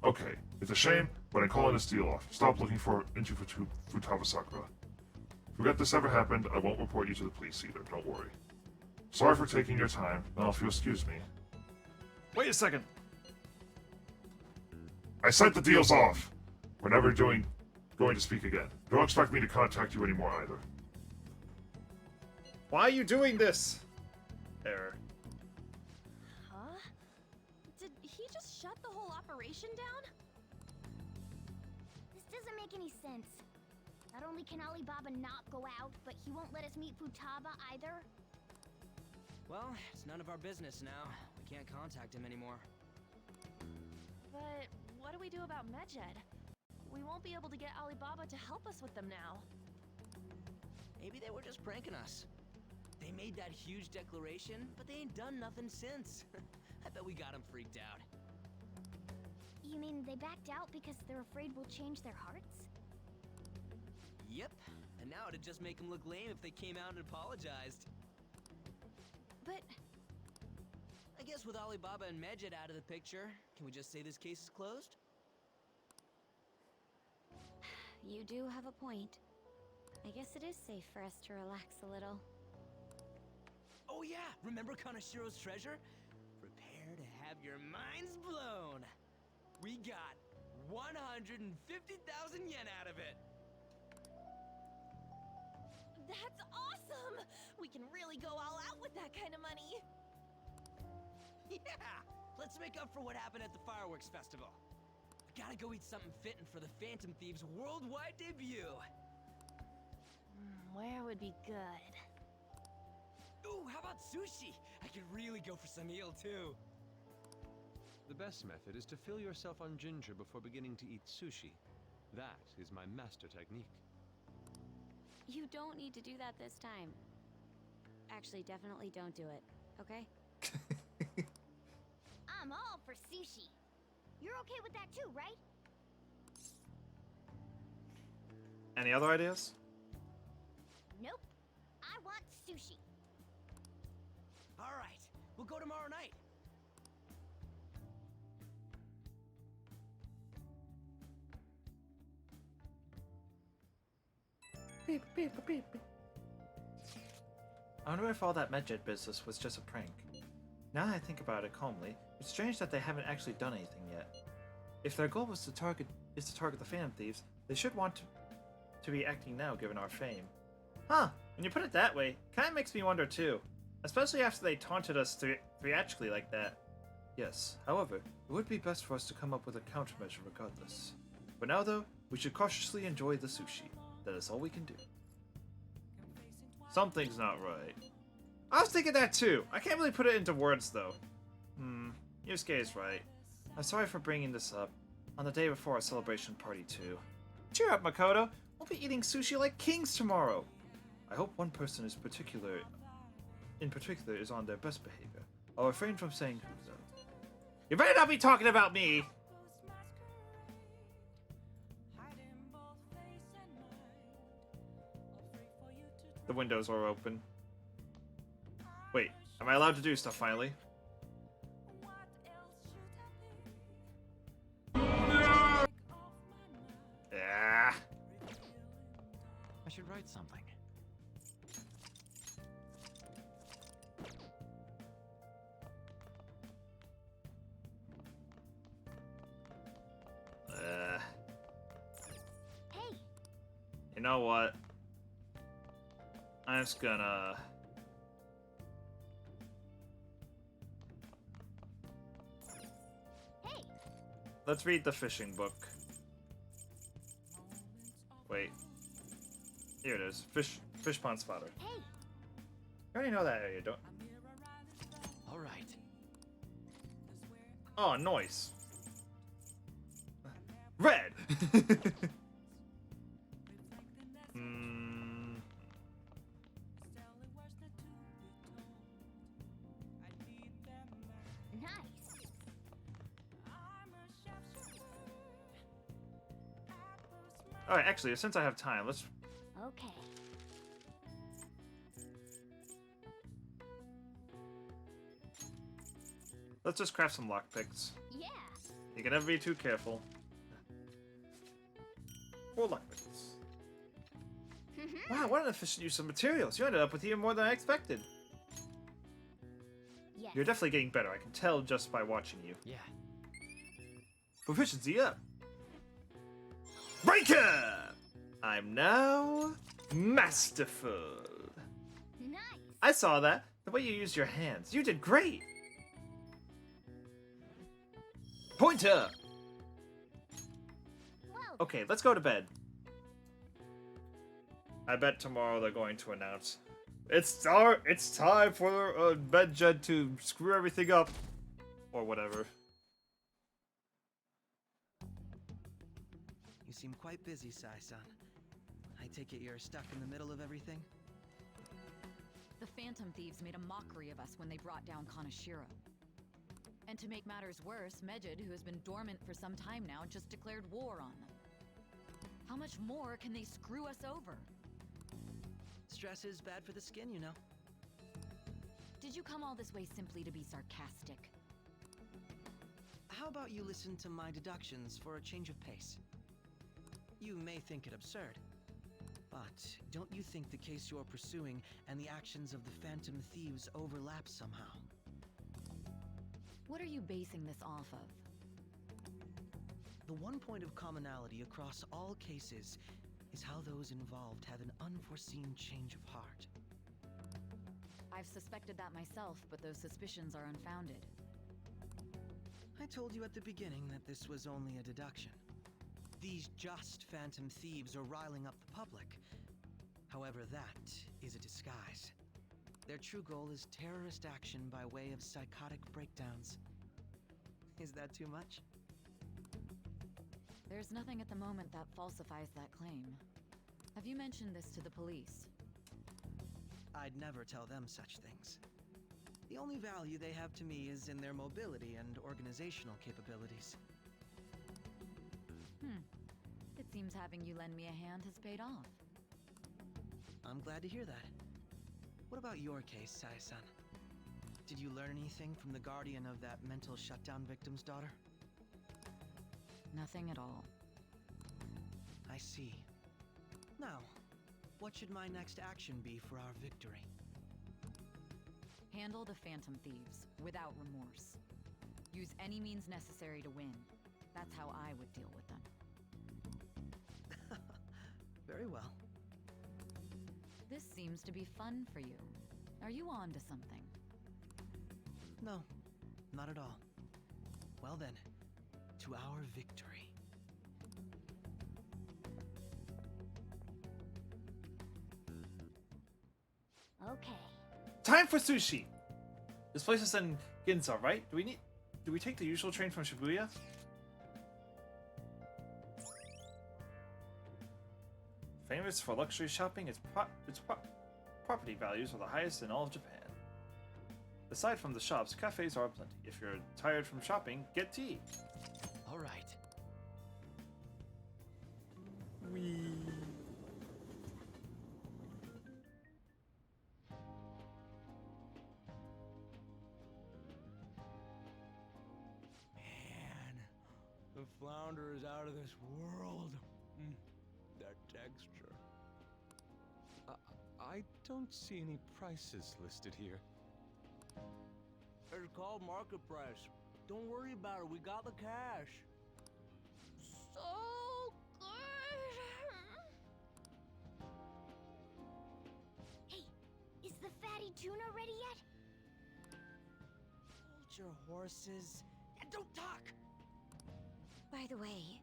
Okay, it's a shame, but I'm calling this deal off. Stop looking into Futaba Sakura. Forget this ever happened, I won't report you to the police either, don't worry. Sorry for taking your time, now if you'll excuse me.
Wait a second.
I said the deal's off! We're never going to speak again. Don't expect me to contact you anymore either.
Why are you doing this? Error.
Huh? Did he just shut the whole operation down?
This doesn't make any sense. Not only can Alibaba not go out, but he won't let us meet Futaba either.
Well, it's none of our business now. We can't contact him anymore.
But what do we do about Medjed? We won't be able to get Alibaba to help us with them now.
Maybe they were just pranking us. They made that huge declaration, but they ain't done nothing since. I bet we got them freaked out.
You mean they backed out because they're afraid we'll change their hearts?
Yep, and now it'd just make them look lame if they came out and apologized.
But...
I guess with Alibaba and Medjed out of the picture, can we just say this case is closed?
You do have a point. I guess it is safe for us to relax a little.
Oh yeah, remember Kanashiro's treasure? Prepare to have your minds blown! We got 150,000 yen out of it!
That's awesome! We can really go all out with that kind of money!
Yeah! Let's make up for what happened at the fireworks festival. I gotta go eat something fitting for the Phantom Thieves' worldwide debut!
Where would be good?
Ooh, how about sushi? I could really go for some eel, too.
The best method is to fill yourself on ginger before beginning to eat sushi. That is my master technique.
You don't need to do that this time. Actually, definitely don't do it, okay?
I'm all for sushi. You're okay with that too, right?
Any other ideas?
Nope. I want sushi.
Alright, we'll go tomorrow night.
Beep, beep, beep, beep. I wonder if all that Medjed business was just a prank. Now that I think about it calmly, it's strange that they haven't actually done anything yet. If their goal was to target the Phantom Thieves, they should want to be acting now given our fame. Huh, when you put it that way, kinda makes me wonder too. Especially after they taunted us theatrically like that. Yes, however, it would be best for us to come up with a countermeasure regardless. For now, though, we should cautiously enjoy the sushi. That is all we can do. Something's not right. I was thinking that too. I can't really put it into words, though. Yusuke is right. I'm sorry for bringing this up. On the day before our celebration party, too. Cheer up, Makoto. We'll be eating sushi like kings tomorrow. I hope one person in particular is on their best behavior. I'll refrain from saying who, though. You better not be talking about me! The windows are open. Wait, am I allowed to do stuff finally? Yeah.
I should write something.
Hey.
You know what? I'm just gonna...
Hey.
Let's read the fishing book. Wait. Here it is. Fish pond spotter.
Hey.
You already know that area, don't...
All right.
Oh, noise. Red!
Nice.
Alright, actually, since I have time, let's...
Okay.
Let's just craft some lockpicks.
Yeah.
You can never be too careful. 4 lockpicks. Wow, what an efficient use of materials. You ended up with even more than I expected.
Yes.
You're definitely getting better. I can tell just by watching you.
Yeah.
Proficiency up. Breaker! I'm now masterful.
Nice.
I saw that. The way you used your hands. You did great. Pointer!
Well,
Okay, let's go to bed. I bet tomorrow they're going to announce it's time for Medjed to screw everything up. Or whatever.
You seem quite busy, Sai-san. I take it you're stuck in the middle of everything?
The Phantom Thieves made a mockery of us when they brought down Kaneshiro. And to make matters worse, Medjed, who has been dormant for some time now, just declared war on them. How much more can they screw us over?
Stress is bad for the skin, you know.
Did you come all this way simply to be sarcastic?
How about you listen to my deductions for a change of pace? You may think it absurd, but don't you think the case you're pursuing and the actions of the Phantom Thieves overlap somehow?
What are you basing this off of?
The one point of commonality across all cases is how those involved have an unforeseen change of heart.
I've suspected that myself, but those suspicions are unfounded.
I told you at the beginning that this was only a deduction. These just Phantom Thieves are riling up the public. However, that is a disguise. Their true goal is terrorist action by way of psychotic breakdowns. Is that too much?
There's nothing at the moment that falsifies that claim. Have you mentioned this to the police?
I'd never tell them such things. The only value they have to me is in their mobility and organizational capabilities.
It seems having you lend me a hand has paid off.
I'm glad to hear that. What about your case, Sai-san? Did you learn anything from the guardian of that mental shutdown victim's daughter?
Nothing at all.
I see. Now, what should my next action be for our victory?
Handle the Phantom Thieves, without remorse. Use any means necessary to win. That's how I would deal with them.
Very well.
This seems to be fun for you. Are you on to something?
No, not at all. Well then, to our victory.
Okay.
Time for sushi! This place is in Ginza, right? Do we take the usual train from Shibuya? Famous for luxury shopping, its property values are the highest in all of Japan. Aside from the shops, cafes are plenty. If you're tired from shopping, get tea.
All right.
Wee.
Man, the flounder is out of this world. That texture.
I don't see any prices listed here.
It's called market price. Don't worry about it. We got the cash.
So good. Hey, is the fatty tuna ready yet?
Hold your horses and don't talk.
By the way,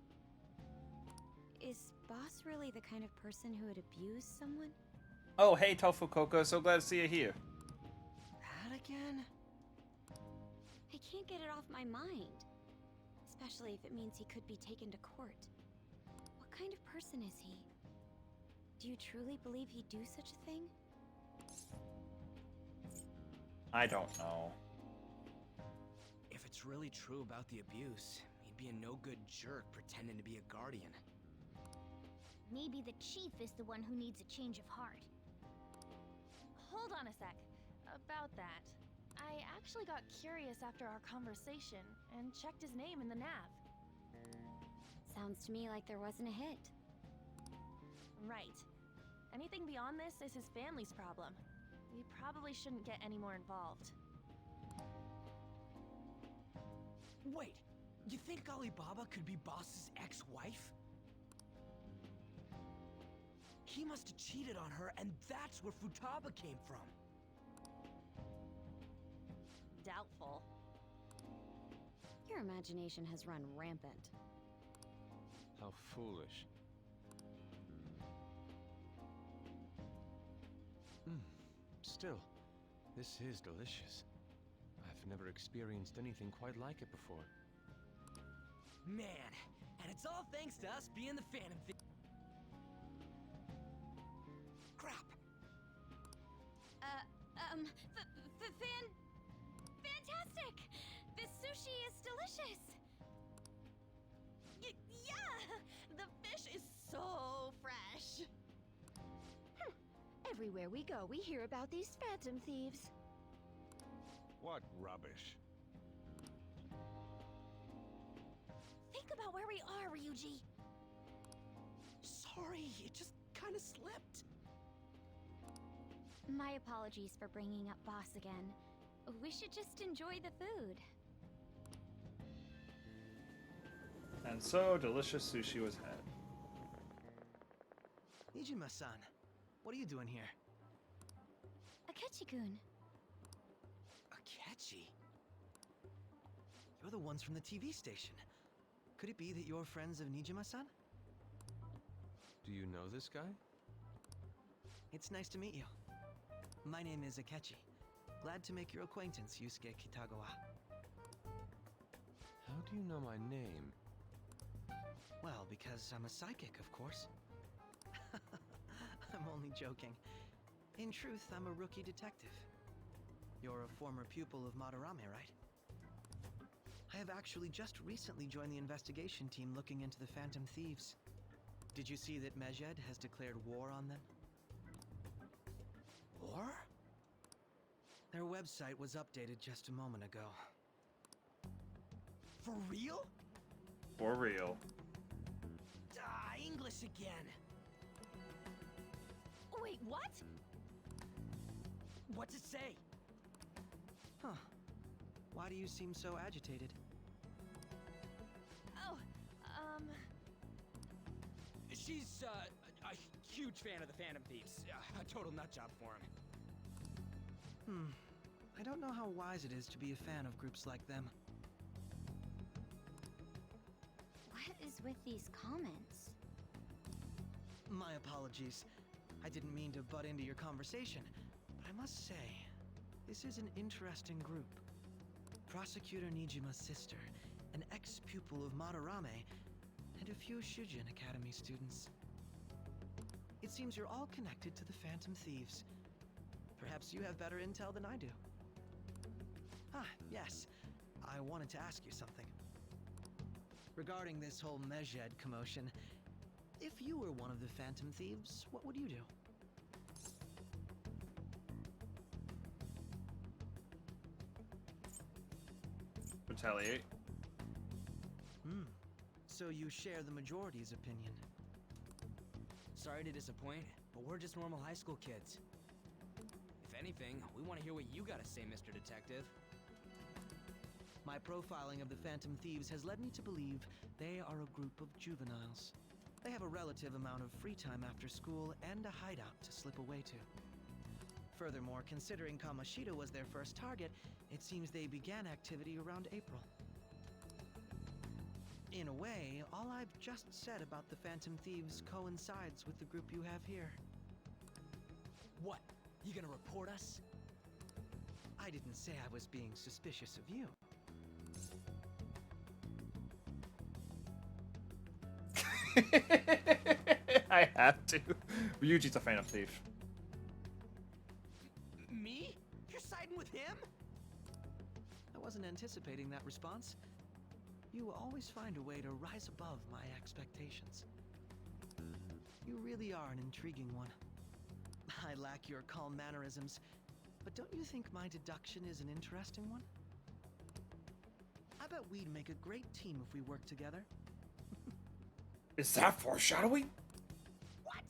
is Boss really the kind of person who would abuse someone?
Oh, hey, Tofu Coco. So glad to see you here.
That again?
I can't get it off my mind. Especially if it means he could be taken to court. What kind of person is he? Do you truly believe he'd do such a thing?
I don't know.
If it's really true about the abuse, he'd be a no-good jerk pretending to be a guardian.
Maybe the chief is the one who needs a change of heart.
Hold on a sec. About that. I actually got curious after our conversation and checked his name in the nav.
Sounds to me like there wasn't a hit.
Right. Anything beyond this is his family's problem. We probably shouldn't get any more involved.
Wait, you think Alibaba could be Boss's ex-wife? He must have cheated on her, and that's where Futaba came from.
Doubtful.
Your imagination has run rampant.
How foolish. Still, this is delicious. I've never experienced anything quite like it before.
Man, and it's all thanks to us being the Phantom Thief. Crap.
Fantastic! This sushi is delicious!
Yeah! The fish is so fresh!
Everywhere we go, we hear about these phantom thieves.
What rubbish.
Think about where we are, Ryuji.
Sorry, it just kind of slipped.
My apologies for bringing up Boss again. We should just enjoy the food.
And so delicious sushi was had.
Nijima-san, what are you doing here?
Akechi-kun.
Akechi? You're the ones from the TV station. Could it be that you're friends of Nijima-san?
Do you know this guy?
It's nice to meet you. My name is Akechi. Glad to make your acquaintance, Yusuke Kitagawa.
How do you know my name?
Well, because I'm a psychic, of course. I'm only joking. In truth, I'm a rookie detective. You're a former pupil of Madarame, right? I have actually just recently joined the investigation team looking into the Phantom Thieves. Did you see that Medjed has declared war on them? War? Their website was updated just a moment ago.
For real?
For real.
English again.
Wait, what?
What's it say?
Huh. Why do you seem so agitated?
Oh,
She's, a huge fan of the Phantom Thieves. A total nutjob for him.
I don't know how wise it is to be a fan of groups like them.
What is with these comments?
My apologies. I didn't mean to butt into your conversation, but I must say, this is an interesting group. Prosecutor Nijima's sister, an ex-pupil of Madarame, and a few Shujin Academy students. It seems you're all connected to the Phantom Thieves. Perhaps you have better intel than I do. Ah, yes. I wanted to ask you something. Regarding this whole Medjed commotion, if you were one of the Phantom Thieves, what would you do?
Retaliate.
So you share the majority's opinion.
Sorry to disappoint, but we're just normal high school kids. If anything, we want to hear what you gotta say, Mr. Detective.
My profiling of the Phantom Thieves has led me to believe they are a group of juveniles. They have a relative amount of free time after school and a hideout to slip away to. Furthermore, considering Kamoshida was their first target, it seems they began activity around April. In a way, all I've just said about the Phantom Thieves coincides with the group you have here.
What? You gonna report us?
I didn't say I was being suspicious of you.
I have to. Ryuji's a fan of Thief.
Me? You're siding with him? I wasn't anticipating that response. You always find a way to rise above my expectations. You really are an intriguing one. I lack your calm mannerisms, but don't you think my deduction is an interesting one? I bet we'd make a great team if we worked together.
Is that foreshadowing?
What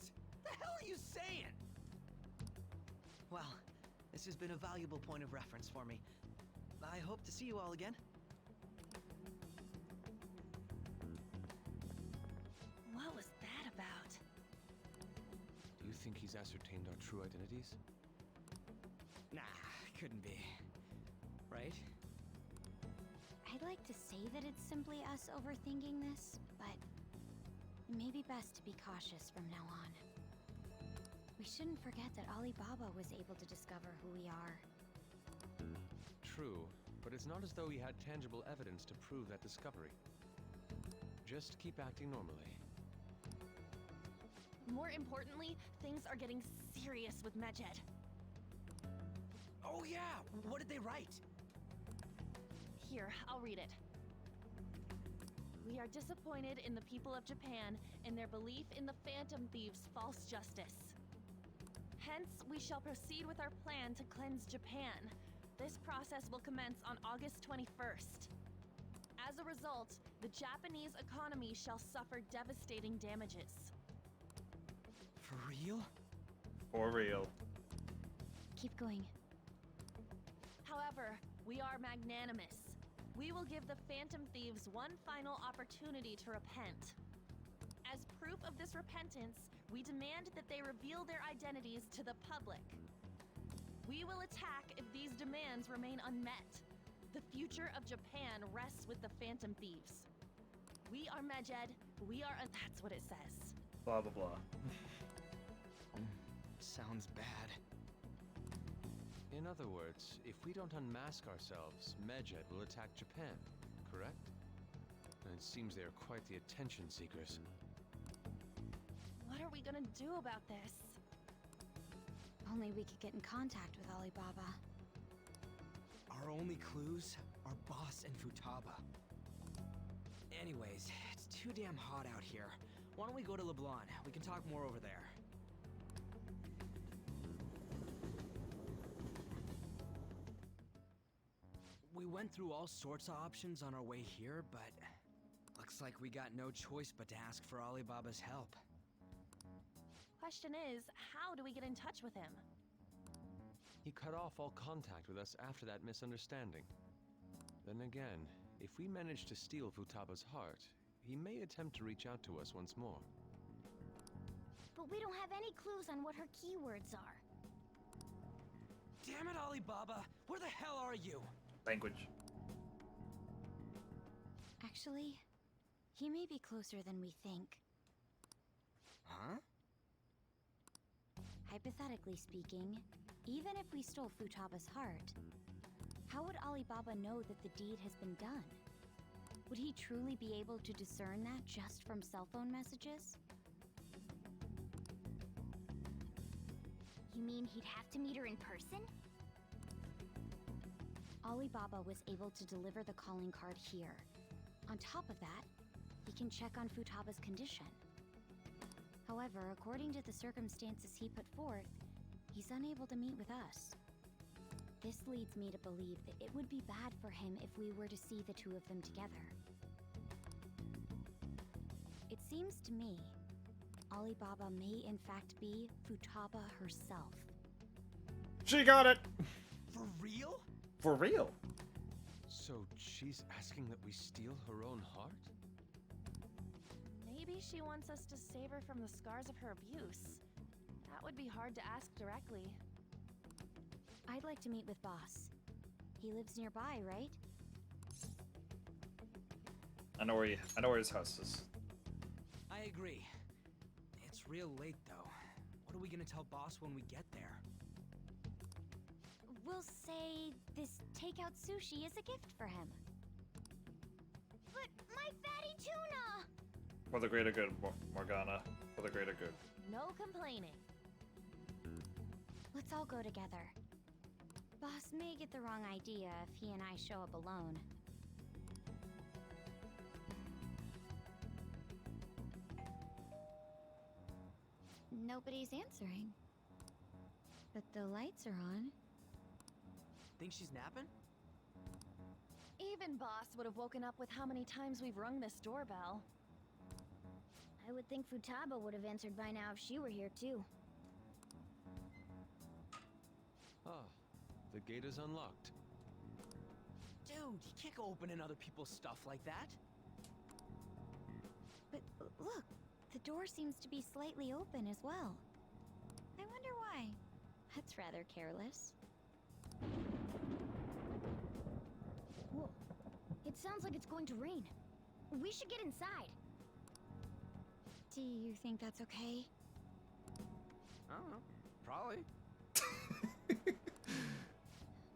the hell are you saying? Well, this has been a valuable point of reference for me. I hope to see you all again.
What was that about?
Do you think he's ascertained our true identities?
Nah, couldn't be. Right?
I'd like to say that it's simply us overthinking this, but it may be best to be cautious from now on. We shouldn't forget that Alibaba was able to discover who we are.
True, but it's not as though he had tangible evidence to prove that discovery. Just keep acting normally.
More importantly, things are getting serious with Medjed.
Oh yeah, what did they write?
Here, I'll read it. We are disappointed in the people of Japan in their belief in the Phantom Thieves' false justice. Hence, we shall proceed with our plan to cleanse Japan. This process will commence on August 21st. As a result, the Japanese economy shall suffer devastating damages.
For real?
For real.
Keep going.
However, we are magnanimous. We will give the Phantom Thieves one final opportunity to repent. As proof of this repentance, we demand that they reveal their identities to the public. We will attack if these demands remain unmet. The future of Japan rests with the Phantom Thieves. We are Medjed, we are that's what it says.
Blah, blah, blah.
Sounds bad.
In other words, if we don't unmask ourselves, Medjed will attack Japan, correct? And it seems they are quite the attention seekers.
What are we gonna do about this?
Only we could get in contact with Alibaba.
Our only clues are Boss and Futaba. Anyways, it's too damn hot out here. Why don't we go to Leblon? We can talk more over there. We went through all sorts of options on our way here, but looks like we got no choice but to ask for Alibaba's help.
Question is, how do we get in touch with him?
He cut off all contact with us after that misunderstanding. Then again, if we manage to steal Futaba's heart, he may attempt to reach out to us once more.
But we don't have any clues on what her keywords are.
Damn it, Alibaba! Where the hell are you?
Language.
Actually, he may be closer than we think.
Huh?
Hypothetically speaking, even if we stole Futaba's heart, how would Alibaba know that the deed has been done? Would he truly be able to discern that just from cell phone messages?
You mean he'd have to meet her in person?
Alibaba was able to deliver the calling card here. On top of that, he can check on Futaba's condition. However, according to the circumstances he put forth, he's unable to meet with us. This leads me to believe that it would be bad for him if we were to see the two of them together. It seems to me, Alibaba may in fact be Futaba herself.
She got it!
For real?
For real?
So she's asking that we steal her own heart?
Maybe she wants us to save her from the scars of her abuse. That would be hard to ask directly.
I'd like to meet with Boss. He lives nearby, right?
I know where his house is.
I agree. It's real late, though. What are we gonna tell Boss when we get there?
We'll say this takeout sushi is a gift for him.
But my fatty tuna!
For the greater good, Morgana. For the greater good.
No complaining.
Let's all go together. Boss may get the wrong idea if he and I show up alone. Nobody's answering. But the lights are on.
Think she's napping?
Even Boss would have woken up with how many times we've rung this doorbell.
I would think Futaba would have answered by now if she were here too.
Ah, the gate is unlocked.
Dude, you can't go opening other people's stuff like that.
But look, the door seems to be slightly open as well. I wonder why. That's rather careless.
Whoa. It sounds like it's going to rain. We should get inside.
Do you think that's okay?
I don't know. Probably.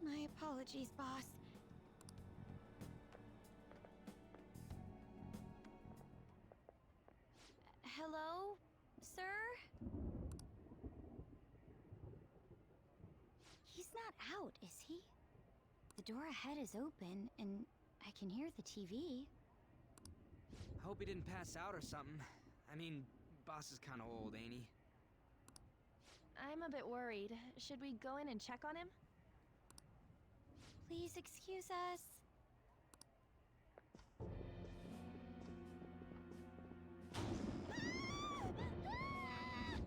My apologies, boss. Hello, sir? He's not out, is he? The door ahead is open, and I can hear the TV.
I hope he didn't pass out or something. I mean, Boss is kind of old, ain't he?
I'm a bit worried. Should we go in and check on him?
Please excuse us.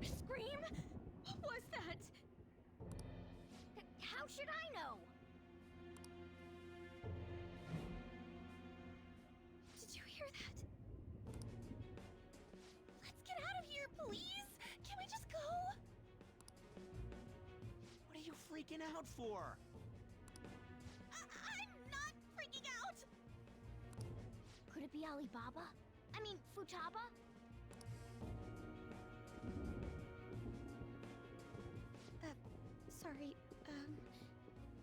Scream? What was that? How should I know?
Did you hear that? Let's get out of here, please! Can we just go?
What are you freaking out for?
I'm not freaking out! Could it be Alibaba? I mean, Futaba?
Sorry,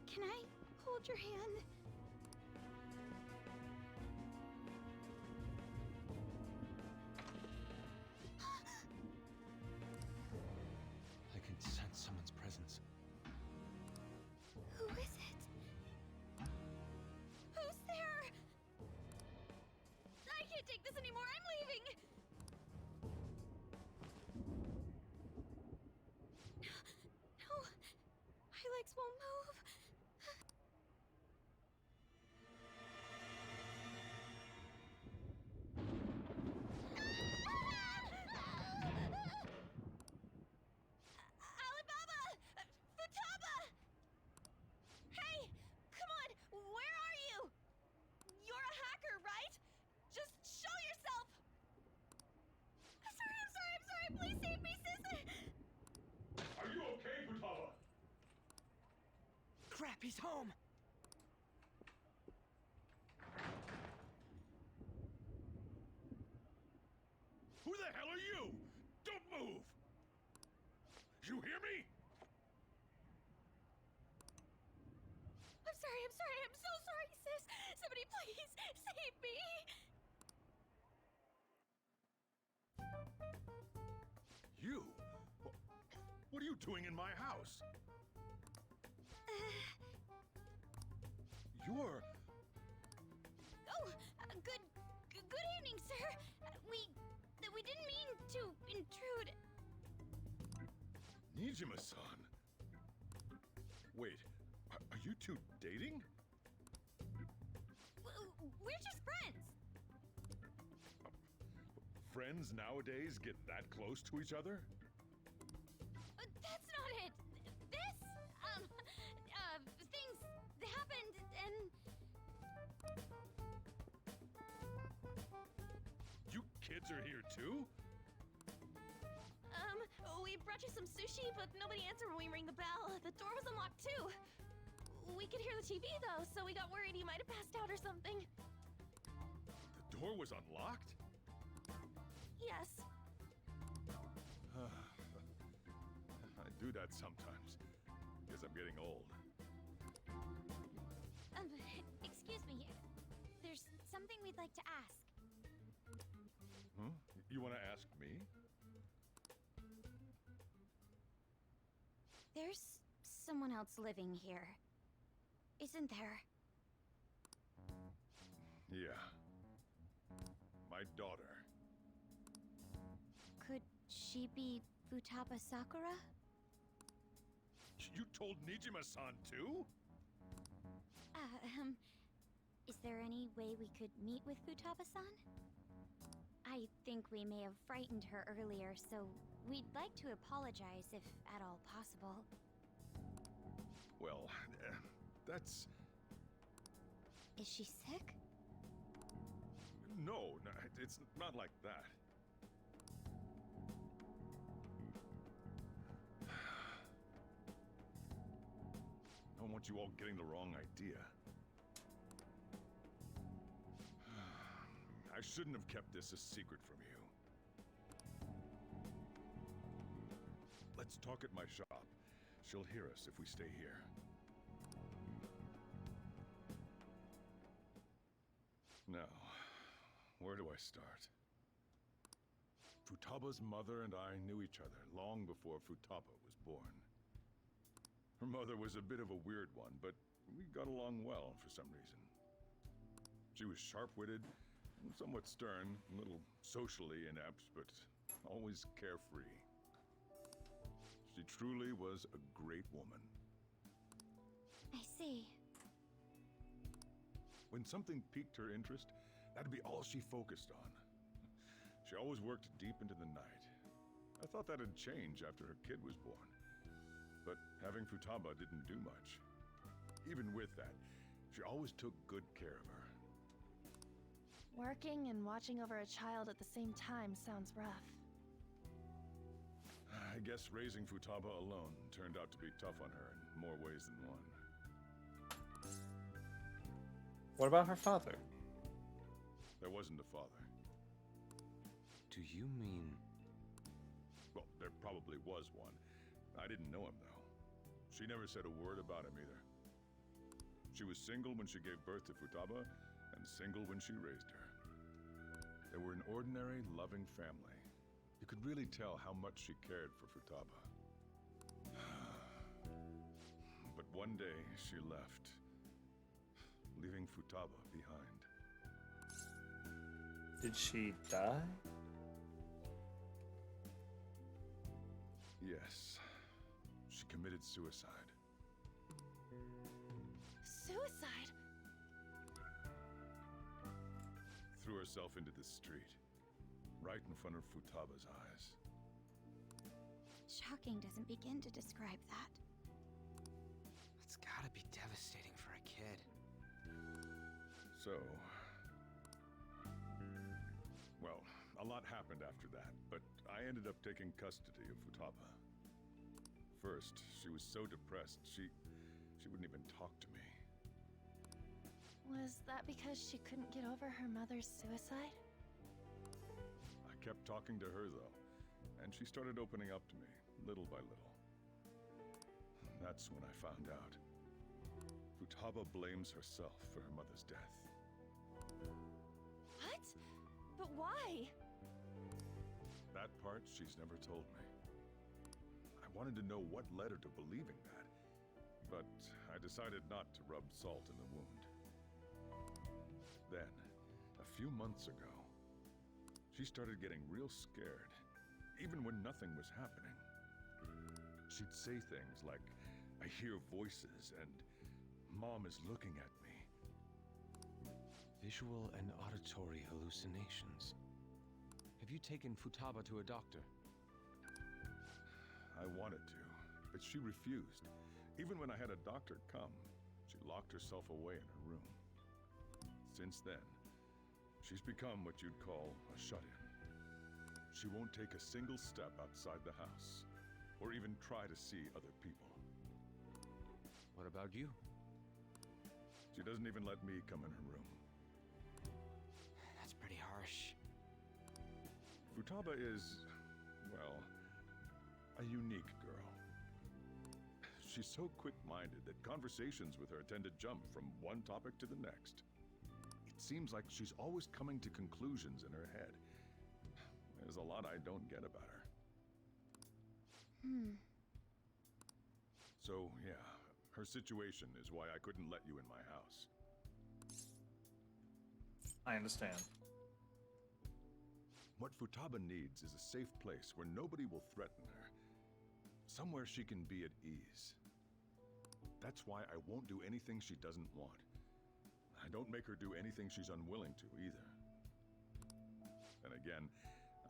can I hold your hand?
I can sense someone's presence.
Who is it? Who's there?
I can't take this anymore. I'm leaving.
No, my legs won't move.
Alibaba! Futaba! Hey! Come on! Where are you? You're a hacker, right? Just show yourself! I'm sorry! Please save me, sister!
Are you okay, Futaba?
He's home!
Who the hell are you? Don't move! You hear me?
I'm sorry, I'm so sorry, sis! Somebody please save me!
You? What are you doing in my house? You're...
Oh, good evening, sir. We didn't mean to intrude.
Nijima-san. Wait, are you two dating?
We're just friends.
Friends nowadays get that close to each other?
That's not it. This, things happened and...
You kids are here too?
We brought you some sushi, but nobody answered when we rang the bell. The door was unlocked too. We could hear the TV though, so we got worried he might have passed out or something.
The door was unlocked?
Yes.
I do that sometimes. Guess I'm getting old.
Excuse me. There's something we'd like to ask.
Huh? You want to ask me?
There's someone else living here, isn't there?
Yeah. My daughter.
Could she be Futaba Sakura?
You told Nijima-san too?
Is there any way we could meet with Futaba-san? I think we may have frightened her earlier, so we'd like to apologize if at all possible.
Well, that's...
Is she sick?
No, it's not like that. I don't want you all getting the wrong idea. I shouldn't have kept this a secret from you. Let's talk at my shop. She'll hear us if we stay here. Now, where do I start? Futaba's mother and I knew each other long before Futaba was born. Her mother was a bit of a weird one, but we got along well for some reason. She was sharp-witted, somewhat stern, a little socially inept, but always carefree. She truly was a great woman.
I see.
When something piqued her interest, that'd be all she focused on. She always worked deep into the night. I thought that'd change after her kid was born. But having Futaba didn't do much. Even with that, she always took good care of her.
Working and watching over a child at the same time sounds rough.
I guess raising Futaba alone turned out to be tough on her in more ways than one.
What about her father?
There wasn't a father.
Do you mean...
Well, there probably was one. I didn't know him, though. She never said a word about him either. She was single when she gave birth to Futaba, and single when she raised her. They were an ordinary, loving family. You could really tell how much she cared for Futaba. But one day, she left, leaving Futaba behind.
Did she die?
Yes. She committed suicide.
Suicide?
Threw herself into the street, right in front of Futaba's eyes.
Shocking doesn't begin to describe that.
It's gotta be devastating for a kid.
So... Well, a lot happened after that, but I ended up taking custody of Futaba. First, she was so depressed, she She wouldn't even talk to me.
Was that because she couldn't get over her mother's suicide?
I kept talking to her, though, and she started opening up to me, little by little. That's when I found out. Futaba blames herself for her mother's death.
What? But why?
That part she's never told me. I wanted to know what led her to believing that, but I decided not to rub salt in the wound. Then, a few months ago, she started getting real scared, even when nothing was happening. She'd say things like, "I hear voices," and "Mom is looking at me."
Visual and auditory hallucinations. Have you taken Futaba to a doctor?
I wanted to, but she refused. Even when I had a doctor come, she locked herself away in her room. Since then, she's become what you'd call a shut-in. She won't take a single step outside the house, or even try to see other people.
What about you?
She doesn't even let me come in her room.
That's pretty harsh.
Futaba is, well, a unique girl. She's so quick-minded that conversations with her tend to jump from one topic to the next. It seems like she's always coming to conclusions in her head. There's a lot I don't get about her. So, yeah, her situation is why I couldn't let you in my house.
I understand.
What Futaba needs is a safe place where nobody will threaten her. Somewhere she can be at ease. That's why I won't do anything she doesn't want. I don't make her do anything she's unwilling to, either. And again,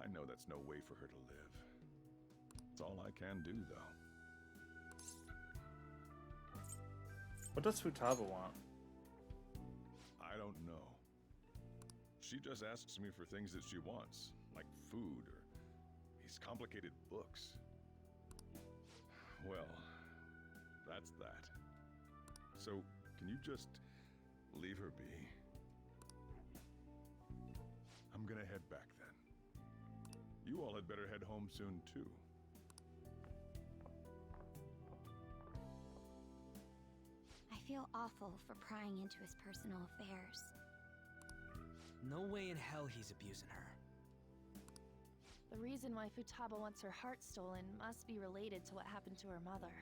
I know that's no way for her to live. It's all I can do, though.
What does Futaba want?
I don't know. She just asks me for things that she wants, like food or these complicated books. Well, that's that. So, can you just leave her be? I'm gonna head back then. You all had better head home soon, too.
I feel awful for prying into his personal affairs.
No way in hell he's abusing her.
The reason why Futaba wants her heart stolen must be related to what happened to her mother.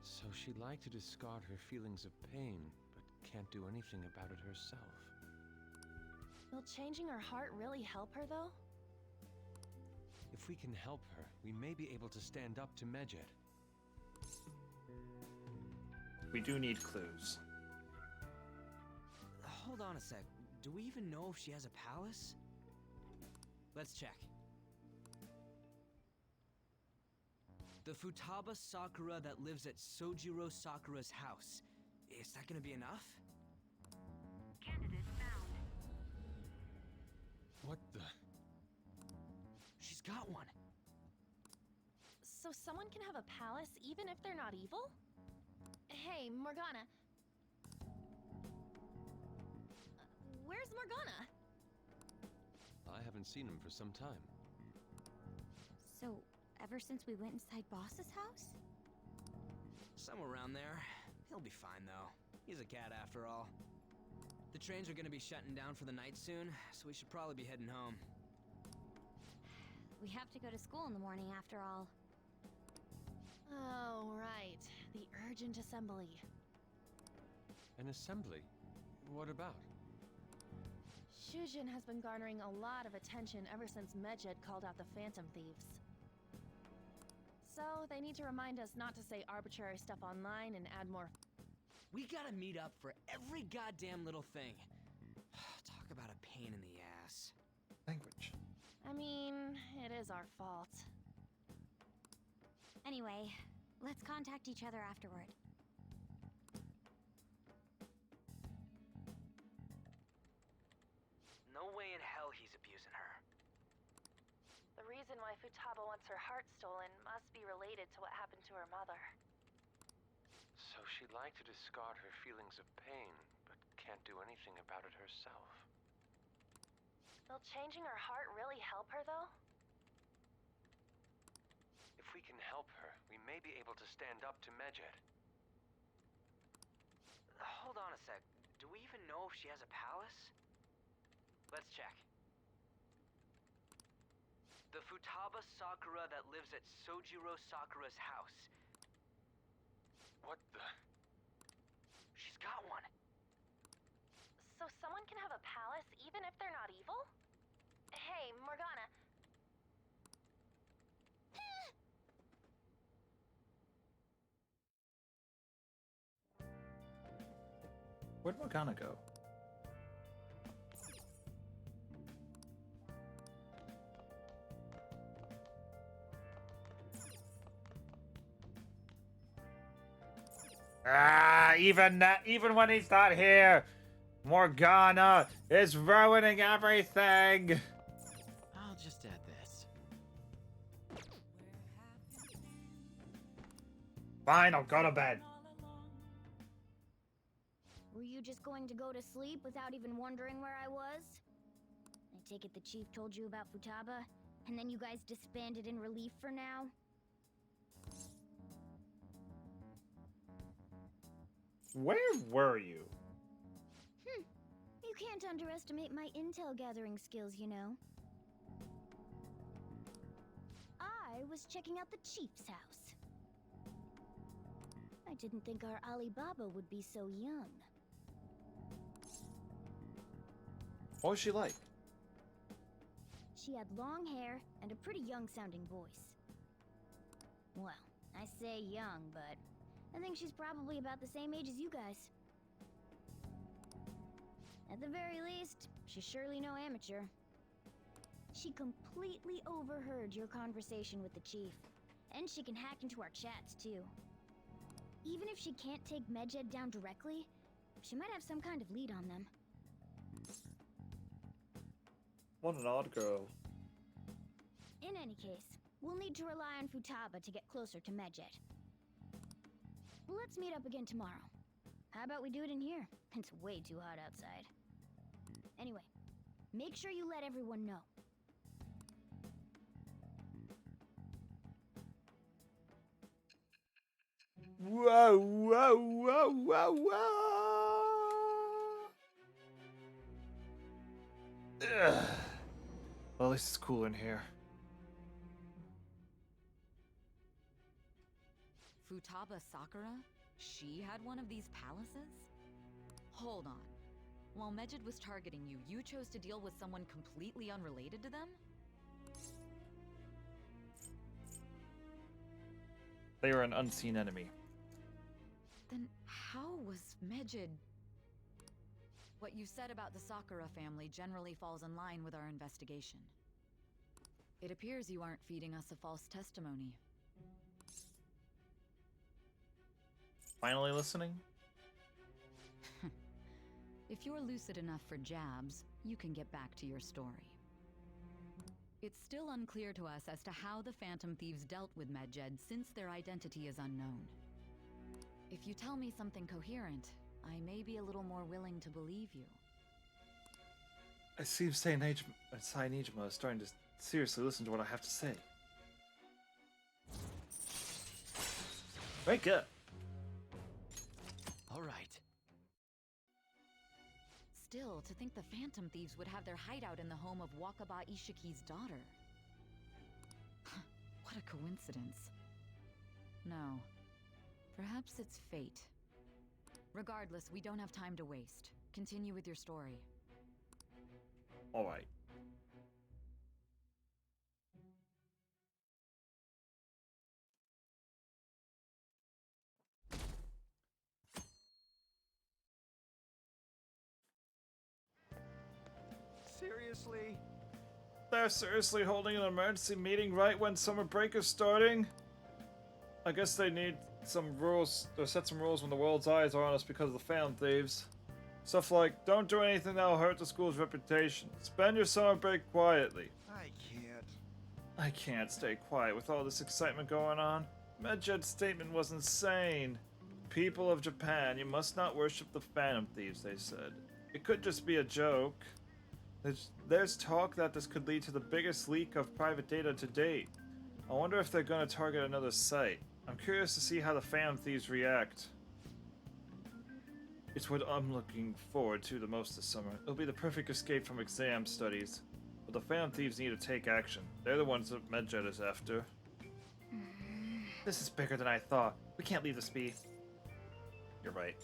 So she'd like to discard her feelings of pain, but can't do anything about it herself.
Will changing her heart really help her, though?
If we can help her, we may be able to stand up to Medjed.
We do need clues.
Hold on a sec. Do we even know if she has a palace? Let's check. The Futaba Sakura that lives at Sojiro Sakura's house. Is that gonna be enough?
Candidate found.
What the?
She's got one.
So someone can have a palace even if they're not evil? Hey, Morgana. Where's Morgana?
I haven't seen him for some time.
So, ever since we went inside Boss's house?
Somewhere around there. He'll be fine, though. He's a cat after all. The trains are gonna be shutting down for the night soon, so we should probably be heading home.
We have to go to school in the morning after all.
Oh, right. The urgent assembly.
An assembly? What about?
Shujin has been garnering a lot of attention ever since Medjed called out the Phantom Thieves. So, they need to remind us not to say arbitrary stuff online and add more.
We gotta meet up for every goddamn little thing. Talk about a pain in the ass.
Language.
I mean, it is our fault.
Anyway, let's contact each other afterward.
No way in hell he's abusing her.
The reason why Futaba wants her heart stolen must be related to what happened to her mother.
So she'd like to discard her feelings of pain, but can't do anything about it herself.
Will changing her heart really help her, though?
If we can help her, we may be able to stand up to Medjed.
Hold on a sec. Do we even know if she has a palace? Let's check. The Futaba Sakura that lives at Sojiro Sakura's house.
What the?
She's got one.
So someone can have a palace even if they're not evil? Hey, Morgana.
Where'd Morgana go? Even when he's not here, Morgana is ruining everything.
I'll just add this.
Fine, I'll go to bed.
Were you just going to go to sleep without even wondering where I was? I take it the chief told you about Futaba, and then you guys disbanded in relief for now?
Where were you?
You can't underestimate my intel gathering skills, you know. I was checking out the chief's house. I didn't think our Alibaba would be so young.
What was she like?
She had long hair and a pretty young-sounding voice. Well, I say young, but I think she's probably about the same age as you guys. At the very least, she's surely no amateur. She completely overheard your conversation with the chief, and she can hack into our chats, too. Even if she can't take Medjed down directly, she might have some kind of lead on them.
What an odd girl.
In any case, we'll need to rely on Futaba to get closer to Medjed. Let's meet up again tomorrow. How about we do it in here? It's way too hot outside. Anyway, make sure you let everyone know.
Whoa, whoa, whoa, whoa, whoa! Ugh. Well, at least it's cool in here.
Futaba Sakura? She had one of these palaces? Hold on. While Medjed was targeting you, you chose to deal with someone completely unrelated to them?
They are an unseen enemy.
Then how was Medjed... What you said about the Sakura family generally falls in line with our investigation. It appears you aren't feeding us a false testimony.
Finally listening?
If you're lucid enough for jabs, you can get back to your story. It's still unclear to us as to how the Phantom Thieves dealt with Medjed since their identity is unknown. If you tell me something coherent, I may be a little more willing to believe you.
It seems Sainijima is starting to seriously listen to what I have to say. Wake up!
All right.
Still, to think the Phantom Thieves would have their hideout in the home of Wakaba Ishiki's daughter. What a coincidence. No. Perhaps it's fate. Regardless, we don't have time to waste. Continue with your story.
Alright.
Seriously?
They're seriously holding an emergency meeting right when summer break is starting? I guess they need some rules, or set some rules when the world's eyes are on us because of the Phantom Thieves. Stuff like, don't do anything that'll hurt the school's reputation. Spend your summer break quietly. I can't stay quiet with all this excitement going on. Medjed's statement was insane. people of Japan, you must not worship the Phantom Thieves, they said. It could just be a joke. There's talk that this could lead to the biggest leak of private data to date. I wonder if they're going to target another site. I'm curious to see how the Phantom Thieves react. It's what I'm looking forward to the most this summer. It'll be the perfect escape from exam studies. But the Phantom Thieves need to take action. They're the ones that Medjed is after. This is bigger than I thought. We can't leave this be. You're right.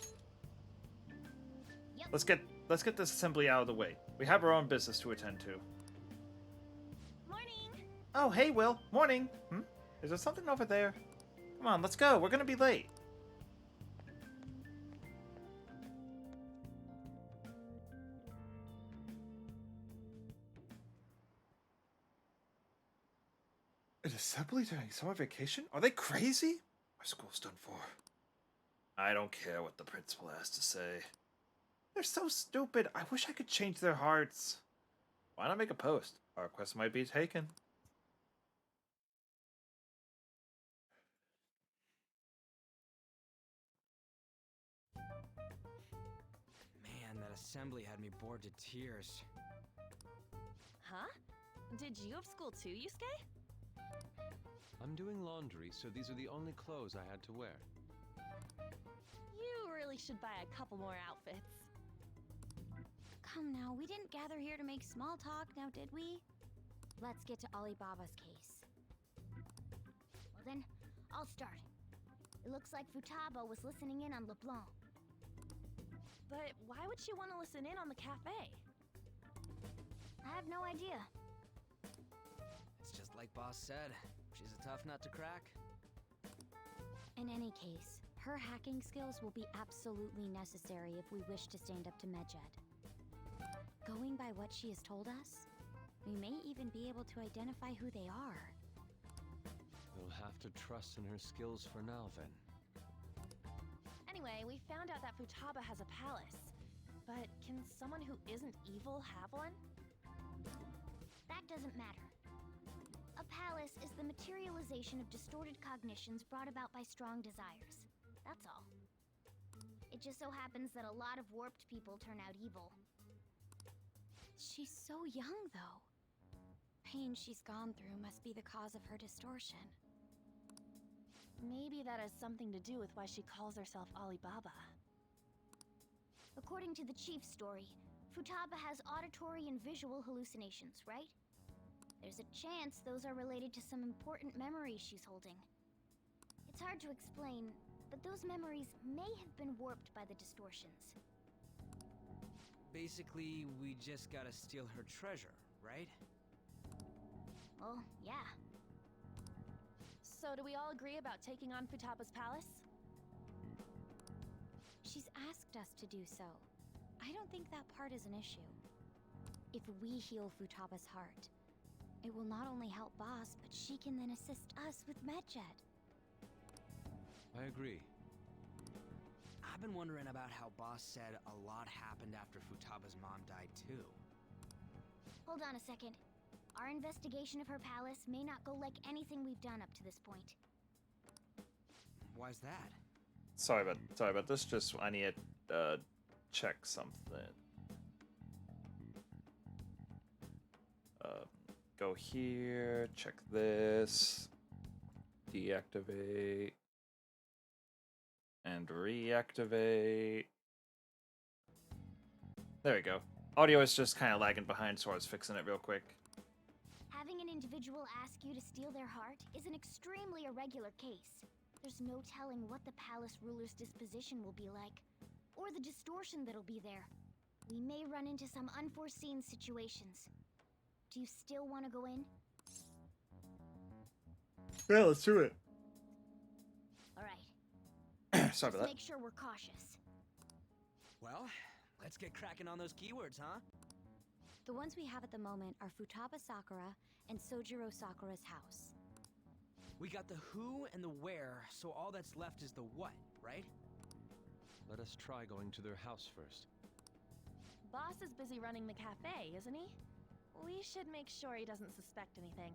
Yep.
Let's get this assembly out of the way. We have our own business to attend to.
Morning!
Oh, hey, Will. Morning. Is there something over there? Come on, let's go. We're gonna be late. An assembly during summer vacation? Are they crazy? Our school's done for. I don't care what the principal has to say. They're so stupid. I wish I could change their hearts. Why not make a post? Our request might be taken.
Man, that assembly had me bored to tears.
Huh? Did you have school too, Yusuke?
I'm doing laundry, so these are the only clothes I had to wear.
You really should buy a couple more outfits.
Come now, we didn't gather here to make small talk, now did we? Let's get to Alibaba's case.
Well then, I'll start. It looks like Futaba was listening in on LeBlanc.
But why would she want to listen in on the cafe?
I have no idea.
It's just like Boss said. She's a tough nut to crack.
In any case, her hacking skills will be absolutely necessary if we wish to stand up to Medjed. Going by what she has told us, we may even be able to identify who they are.
We'll have to trust in her skills for now, then.
Anyway, we found out that Futaba has a palace. But can someone who isn't evil have one?
That doesn't matter. A palace is the materialization of distorted cognitions brought about by strong desires. That's all. It just so happens that a lot of warped people turn out evil.
She's so young, though. Pain she's gone through must be the cause of her distortion.
Maybe that has something to do with why she calls herself Alibaba.
According to the chief's story, Futaba has auditory and visual hallucinations, right? There's a chance those are related to some important memories she's holding. It's hard to explain, but those memories may have been warped by the distortions.
Basically, we just gotta steal her treasure, right?
Well, yeah.
So do we all agree about taking on Futaba's palace?
She's asked us to do so. I don't think that part is an issue. If we heal Futaba's heart, it will not only help Boss, but she can then assist us with Medjed.
I agree.
I've been wondering about how Boss said a lot happened after Futaba's mom died too.
Hold on a second. Our investigation of her palace may not go like anything we've done up to this point.
Why's that?
Sorry about this. Just I need to check something. Go here. Check this. Deactivate. And reactivate. There we go. Audio is just kind of lagging behind, so I was fixing it real quick.
Having an individual ask you to steal their heart is an extremely irregular case. There's no telling what the palace ruler's disposition will be like, or the distortion that'll be there. We may run into some unforeseen situations. Do you still want to go in?
Yeah, let's do it.
Alright.
Sorry about that.
Make sure we're cautious.
Well, let's get cracking on those keywords, huh?
The ones we have at the moment are Futaba Sakura and Sojiro Sakura's house.
We got the who and the where, so all that's left is the what, right?
Let us try going to their house first.
Boss is busy running the cafe, isn't he? We should make sure he doesn't suspect anything.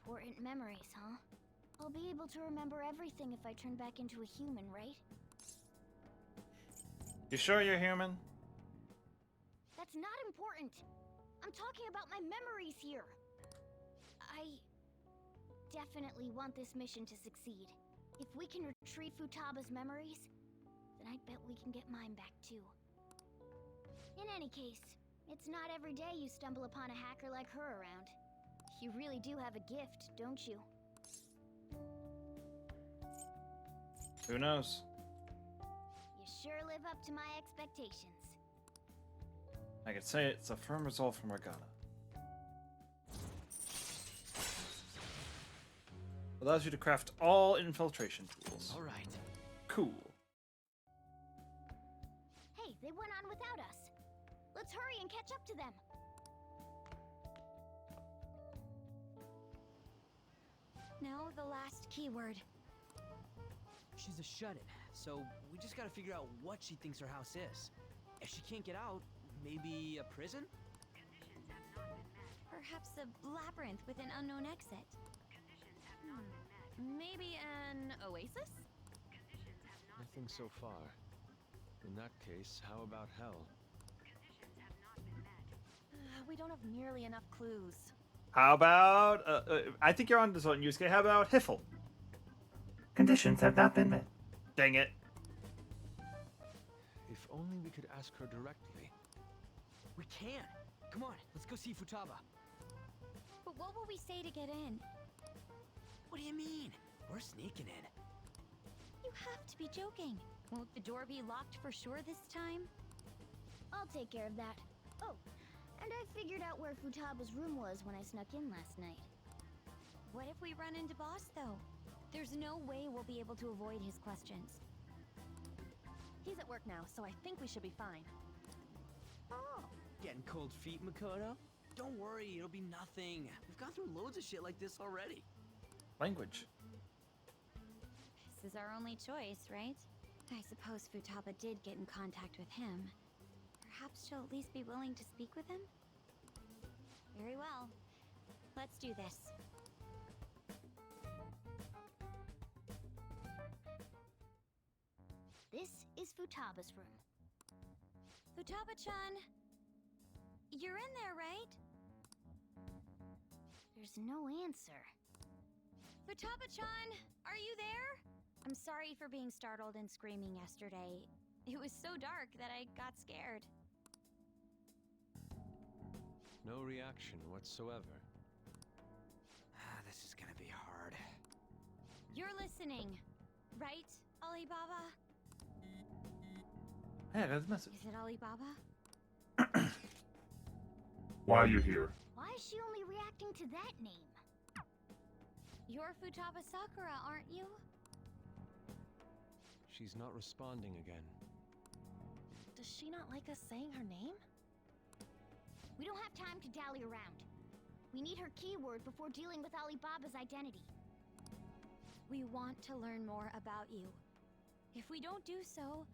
Important memories, huh? I'll be able to remember everything if I turn back into a human, right?
You sure you're human?
That's not important. I'm talking about my memories here. I definitely want this mission to succeed. If we can retrieve Futaba's memories, then I bet we can get mine back too. In any case, it's not every day you stumble upon a hacker like her around. You really do have a gift, don't you?
Who knows?
You sure live up to my expectations.
I could say it's a firm resolve from Morgana. Allows you to craft all infiltration tools.
All right.
Cool.
Hey, they went on without us. Let's hurry and catch up to them.
Now the last keyword.
She's a shut-in, so we just gotta figure out what she thinks her house is. If she can't get out, maybe a prison?
Perhaps a labyrinth with an unknown exit.
Maybe an oasis?
Nothing so far. In that case, how about hell?
We don't have nearly enough clues.
How about, I think you're on to something, Yusuke. How about Hiffle? Conditions have not been met. Dang it.
If only we could ask her directly.
We can! Come on, let's go see Futaba.
But what will we say to get in?
What do you mean? We're sneaking in.
You have to be joking. Won't the door be locked for sure this time?
I'll take care of that. Oh, and I figured out where Futaba's room was when I snuck in last night.
What if we run into Boss, though? There's no way we'll be able to avoid his questions.
He's at work now, so I think we should be fine.
Oh, getting cold feet, Makoto? Don't worry, it'll be nothing. We've gone through loads of shit like this already.
Language.
This is our only choice, right? I suppose Futaba did get in contact with him. Perhaps she'll at least be willing to speak with him? Very well. Let's do this.
This is Futaba's room.
Futaba-chan! You're in there, right?
There's no answer.
Futaba-chan! Are you there? I'm sorry for being startled and screaming yesterday. It was so dark that I got scared.
No reaction whatsoever.
This is gonna be hard.
You're listening, right, Alibaba?
Hey, I got a message.
Is it Alibaba?
Why are you here?
Why is she only reacting to that name?
You're Futaba Sakura, aren't you?
She's not responding again.
Does she not like us saying her name?
We don't have time to dally around. We need her keyword before dealing with Alibaba's identity.
We want to learn more about you. If we don't do so,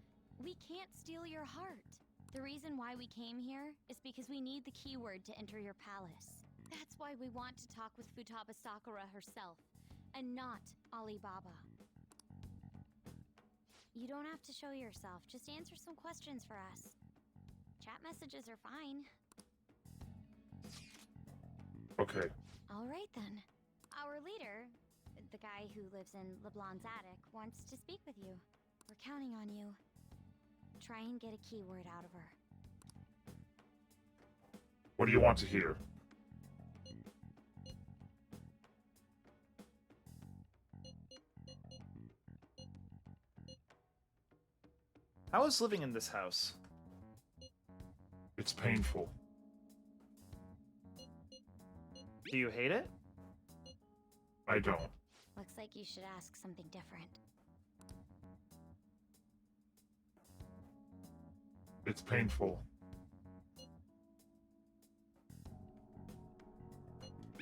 we can't steal your heart. The reason why we came here is because we need the keyword to enter your palace. That's why we want to talk with Futaba Sakura herself, and not Alibaba. You don't have to show yourself, just answer some questions for us. Chat messages are fine.
Okay.
All right then. Our leader, the guy who lives in LeBlanc's attic, wants to speak with you. We're counting on you. Try and get a keyword out of her.
What do you want to hear?
How is living in this house?
It's painful.
Do you hate it?
I don't.
Looks like you should ask something different.
It's painful.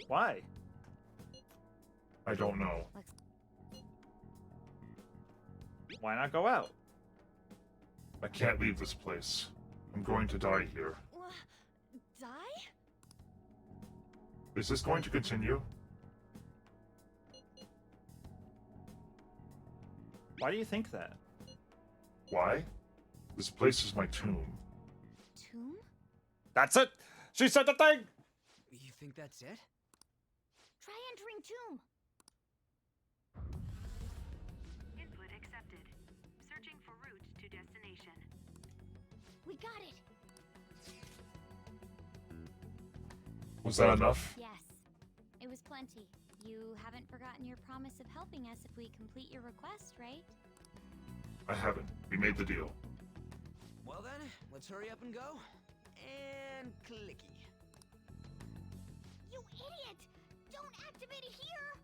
Why?
I don't know.
Why not go out?
I can't leave this place. I'm going to die here.
Die?
Is this going to continue?
Why do you think that?
Why? This place is my tomb.
Tomb?
That's it! She said the thing!
You think that's it?
Try entering tomb.
Input accepted. Searching for route to destination.
We got it.
Was that enough?
Yes. It was plenty. You haven't forgotten your promise of helping us if we complete your request, right?
I haven't. We made the deal.
Well then, let's hurry up and go. And clicky.
You idiot! Don't activate it here!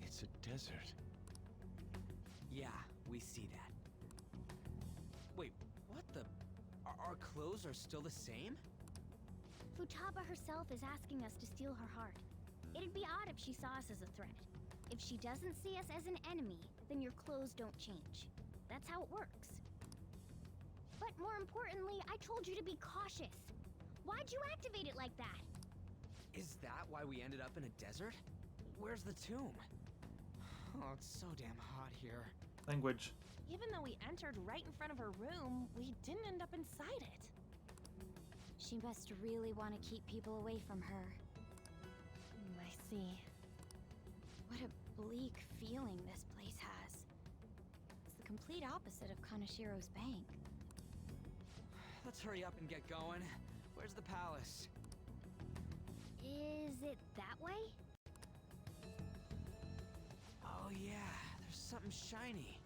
It's a desert.
Yeah, we see that. Wait, what the? Our clothes are still the same?
Futaba herself is asking us to steal her heart. It'd be odd if she saw us as a threat. If she doesn't see us as an enemy, then your clothes don't change. That's how it works. But more importantly, I told you to be cautious. Why'd you activate it like that?
Is that why we ended up in a desert? Where's the tomb? Oh, it's so damn hot here.
Language.
Even though we entered right in front of her room, we didn't end up inside it.
She must really want to keep people away from her.
I see.
What a bleak feeling this place has. It's the complete opposite of Kanashiro's bank.
Let's hurry up and get going. Where's the palace?
Is it that way?
Oh yeah, there's something shiny.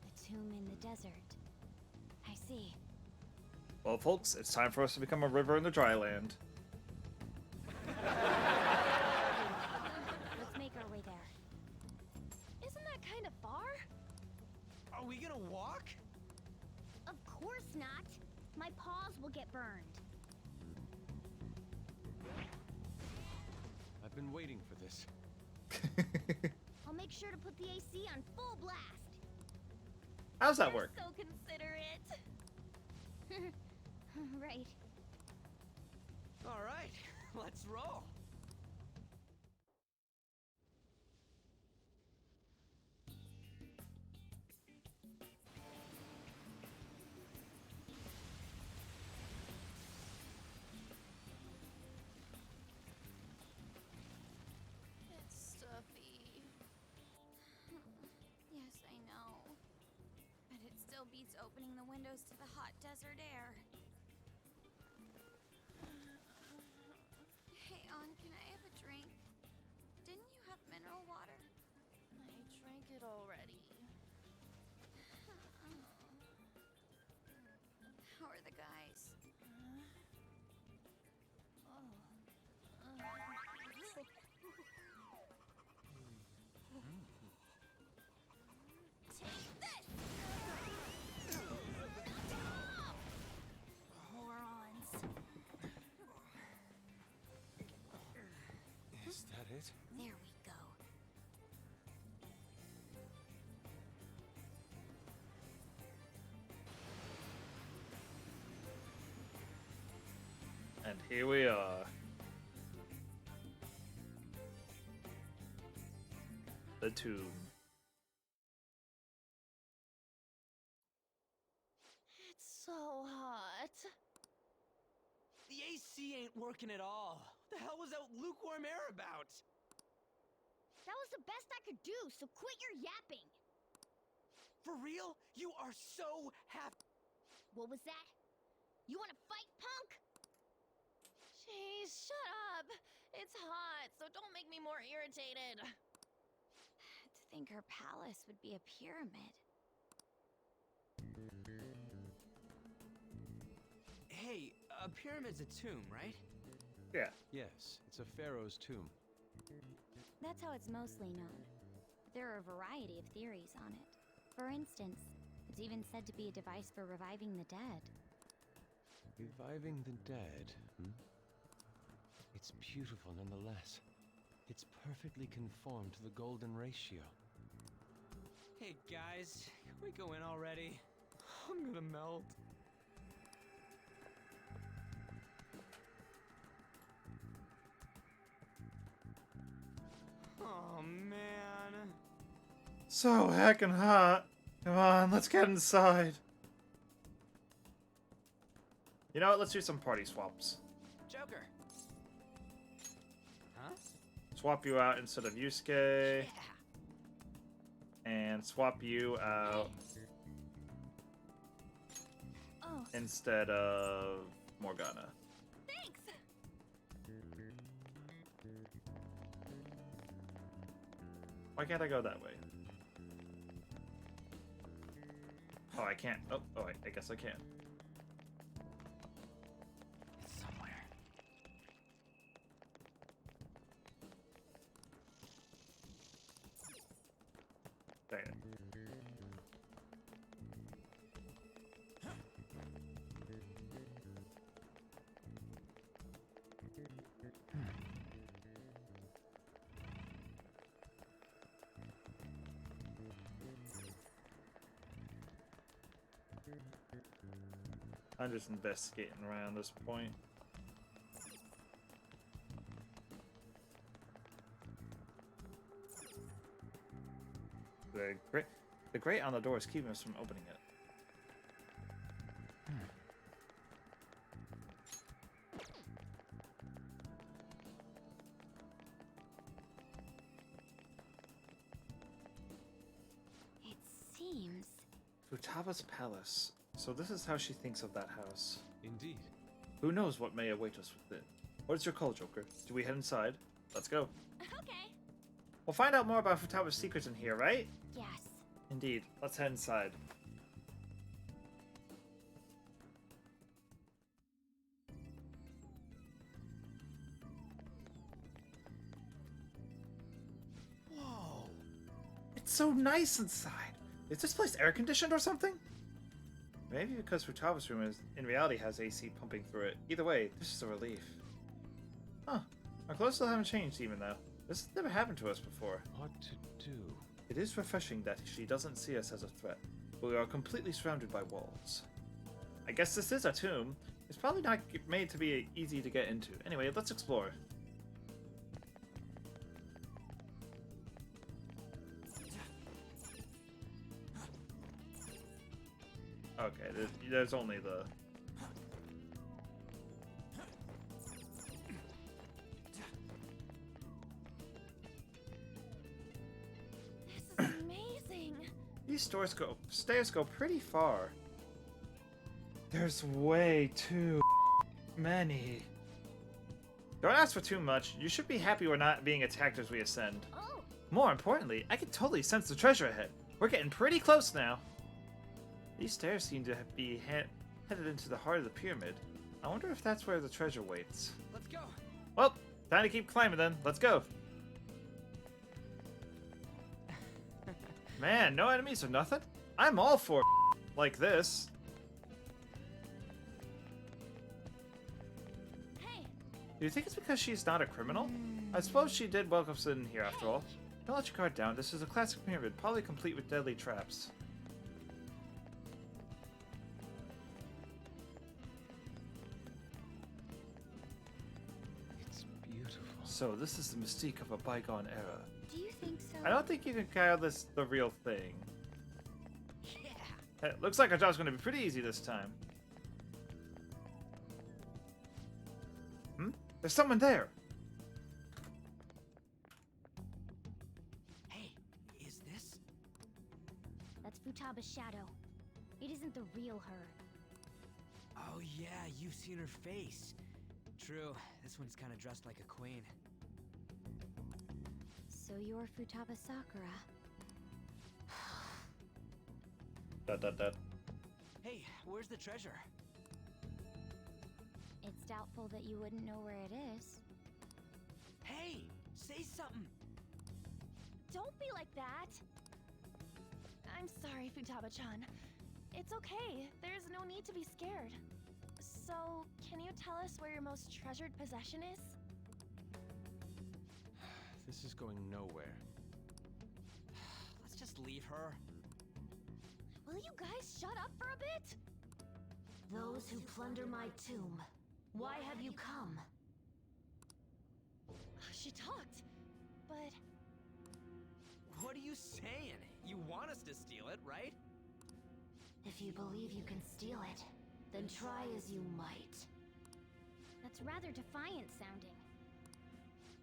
The tomb in the desert. I see.
Well, folks, it's time for us to become a river in the dry land.
Let's make our way there.
Isn't that kind of far?
Are we gonna walk?
Of course not. My paws will get burned.
I've been waiting for this.
I'll make sure to put the AC on full blast.
How's that work?
So considerate.
Right.
All right, let's roll.
It's stuffy. Yes, I know. But it still beats opening the windows to the hot desert air. Hey, Ann, can I have a drink? Didn't you have mineral water?
I drank it already.
How are the guys?
Take this! Morons.
Is that it?
There we go.
And here we are. The tomb.
It's so hot.
The AC ain't working at all. What the hell was that lukewarm air about?
That was the best I could do, so quit your yapping.
For real? You are so happy.
What was that? You want to fight, punk?
Jeez, shut up. It's hot, so don't make me more irritated.
To think her palace would be a pyramid.
Hey, a pyramid's a tomb, right?
Yeah.
Yes, it's a pharaoh's tomb.
That's how it's mostly known. There are a variety of theories on it. For instance, it's even said to be a device for reviving the dead.
Reviving the dead, hmm? It's beautiful nonetheless. It's perfectly conformed to the golden ratio.
Hey guys, can we go in already? I'm gonna melt. Oh man.
So heckin' hot. Come on, let's get inside. You know what? Let's do some party swaps.
Joker. Huh?
Swap you out instead of Yusuke. And swap you out instead of Morgana.
Thanks.
Why can't I go that way? Oh, I can't. Oh, I guess I can.
It's somewhere.
Dang it. I'm just investigating around this point. The grate on the door is keeping us from opening it.
It seems.
Futaba's palace. So this is how she thinks of that house.
Indeed.
Who knows what may await us within? What is your call, Joker? Do we head inside? Let's go.
Okay.
We'll find out more about Futaba's secrets in here, right?
Yes.
Indeed. Let's head inside.
Whoa.
It's so nice inside. Is this place air conditioned or something? Maybe because Futaba's room in reality has AC pumping through it. Either way, this is a relief. Huh. Our clothes still haven't changed even though. This has never happened to us before.
What to do?
It is refreshing that she doesn't see us as a threat, but we are completely surrounded by walls. I guess this is a tomb. It's probably not made to be easy to get into. Anyway, let's explore. Okay, there's only the...
This is amazing.
These stairs go pretty far. There's way too many. Don't ask for too much. You should be happy we're not being attacked as we ascend.
Oh.
More importantly, I can totally sense the treasure ahead. We're getting pretty close now. These stairs seem to be headed into the heart of the pyramid. I wonder if that's where the treasure waits.
Let's go.
Well, time to keep climbing then. Let's go. Man, no enemies or nothing? I'm all for like this.
Hey.
Do you think it's because she's not a criminal? I suppose she did welcome us in here after all. Don't let your guard down. This is a classic pyramid, probably complete with deadly traps. So, this is the mystique of a bygone era.
Do you think so?
I don't think you can call this the real thing. Yeah. It looks like our job's going to be pretty easy this time. Hmm? There's someone there!
Hey, is this?
That's Futaba's shadow. It isn't the real her.
Oh yeah, you've seen her face. True, this one's kind of dressed like a queen.
So you're Futaba Sakura.
Dot.
Hey, where's the treasure?
It's doubtful that you wouldn't know where it is.
Hey, say something.
Don't be like that. I'm sorry, Futaba-chan. It's okay. There's no need to be scared. So, can you tell us where your most treasured possession is?
This is going nowhere.
Let's just leave her.
Will you guys shut up for a bit?
Those who plunder my tomb, why have you come?
She talked, but...
What are you saying? You want us to steal it, right?
If you believe you can steal it, then try as you might.
That's rather defiant sounding.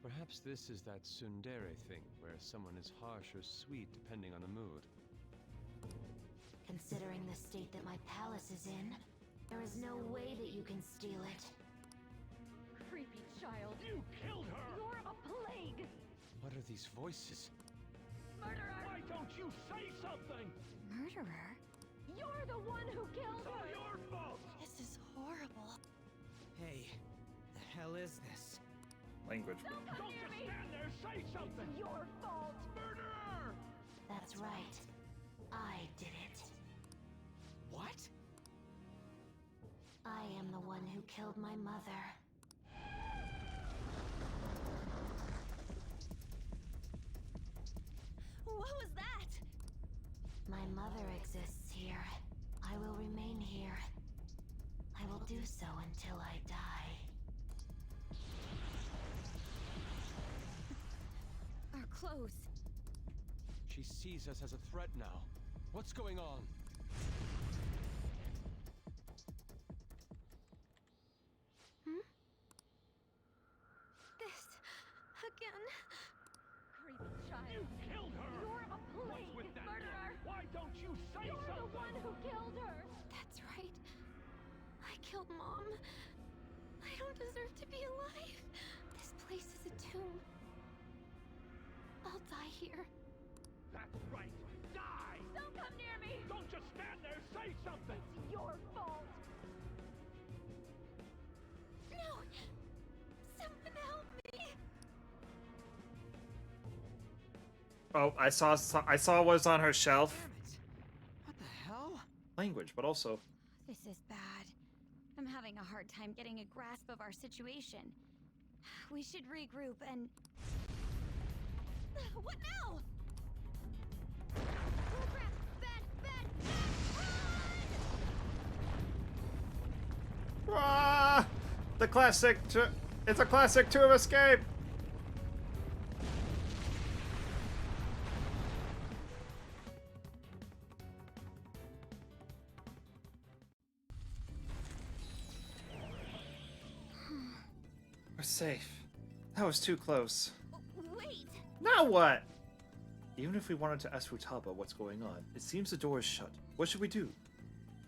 Perhaps this is that tsundere thing, where someone is harsh or sweet depending on the mood.
Considering the state that my palace is in, there is no way that you can steal it.
Creepy child.
You killed her!
You're a plague!
What are these voices?
Murderer!
Why don't you say something?
Murderer?
You're the one who killed
It's all
her!
your fault!
This is horrible.
Hey, the hell is this?
Language.
Don't come
Don't
near
just
me!
stand there, say something!
It's your fault!
Murderer!
That's right. I did it.
What?
I am the one who killed my mother.
What was that?
My mother exists here. I will remain here. I will do so until I die.
Our clothes.
She sees us as a threat now. What's going on?
This... again. Creepy child.
You killed her!
You're a plague,
What's with that
murderer!
girl? Why don't you say
You're
something?
the one who killed her!
That's right. I killed Mom. I don't deserve to be alive. This place is a tomb. I'll die here.
That's right. Die!
Don't come near me!
Don't just stand there, say something!
It's your fault!
No! Someone help me!
Oh, I saw what was on her shelf.
Damn it. What the hell?
Language, but also
This is bad. I'm having a hard time getting a grasp of our situation. We should regroup and...
What now? Oh crap! Bad! Run!
ah, the classic. It's a classic tomb escape. We're safe. That was too close.
Wait!
Now what? Even if we wanted to ask Futaba what's going on, it seems the door is shut. What should we do?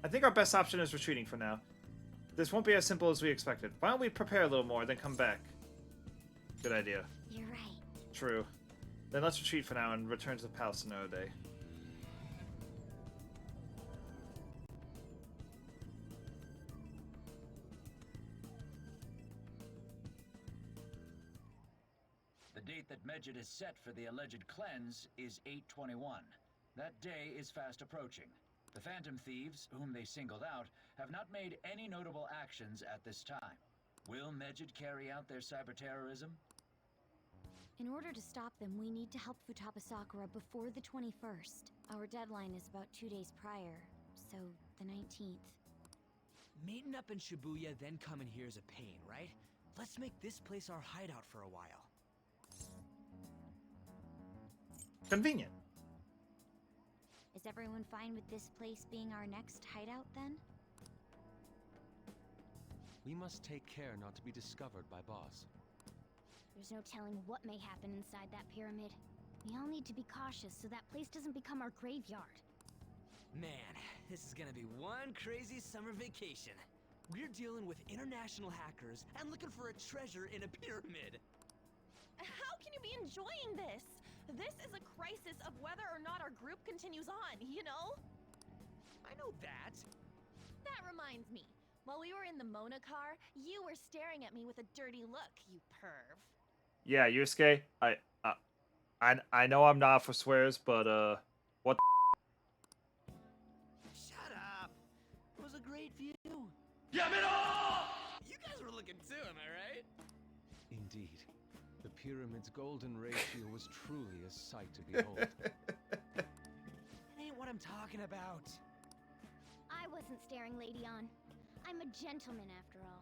I think our best option is retreating for now. This won't be as simple as we expected. Why don't we prepare a little more, then come back? Good idea.
You're right.
True. Then let's retreat for now and return to the palace another day.
The date that Medjed has set for the alleged cleanse is 8/21. That day is fast approaching. The Phantom Thieves, whom they singled out, have not made any notable actions at this time. Will Medjed carry out their cyber-terrorism?
In order to stop them, we need to help Futaba Sakura before the 21st. Our deadline is about 2 days prior, so the 19th.
Meeting up in Shibuya, then coming here is a pain, right? Let's make this place our hideout for a while.
Convenient.
Is everyone fine with this place being our next hideout then?
We must take care not to be discovered by Boss.
There's no telling what may happen inside that pyramid. We all need to be cautious so that place doesn't become our graveyard.
Man, this is gonna be one crazy summer vacation. We're dealing with international hackers and looking for a treasure in a pyramid.
How can you be enjoying this? This is a crisis of whether or not our group continues on, you know?
I know that.
That reminds me. While we were in the Mona car, you were staring at me with a dirty look, you perv.
Yeah, Yusuke, I know I'm not for swears, but what the
Shut up. It was a great view.
Yamero!
You guys were looking too, am I right?
Indeed. The pyramid's golden ratio was truly a sight to behold.
That ain't what I'm talking about.
I wasn't staring Lady on. I'm a gentleman after all.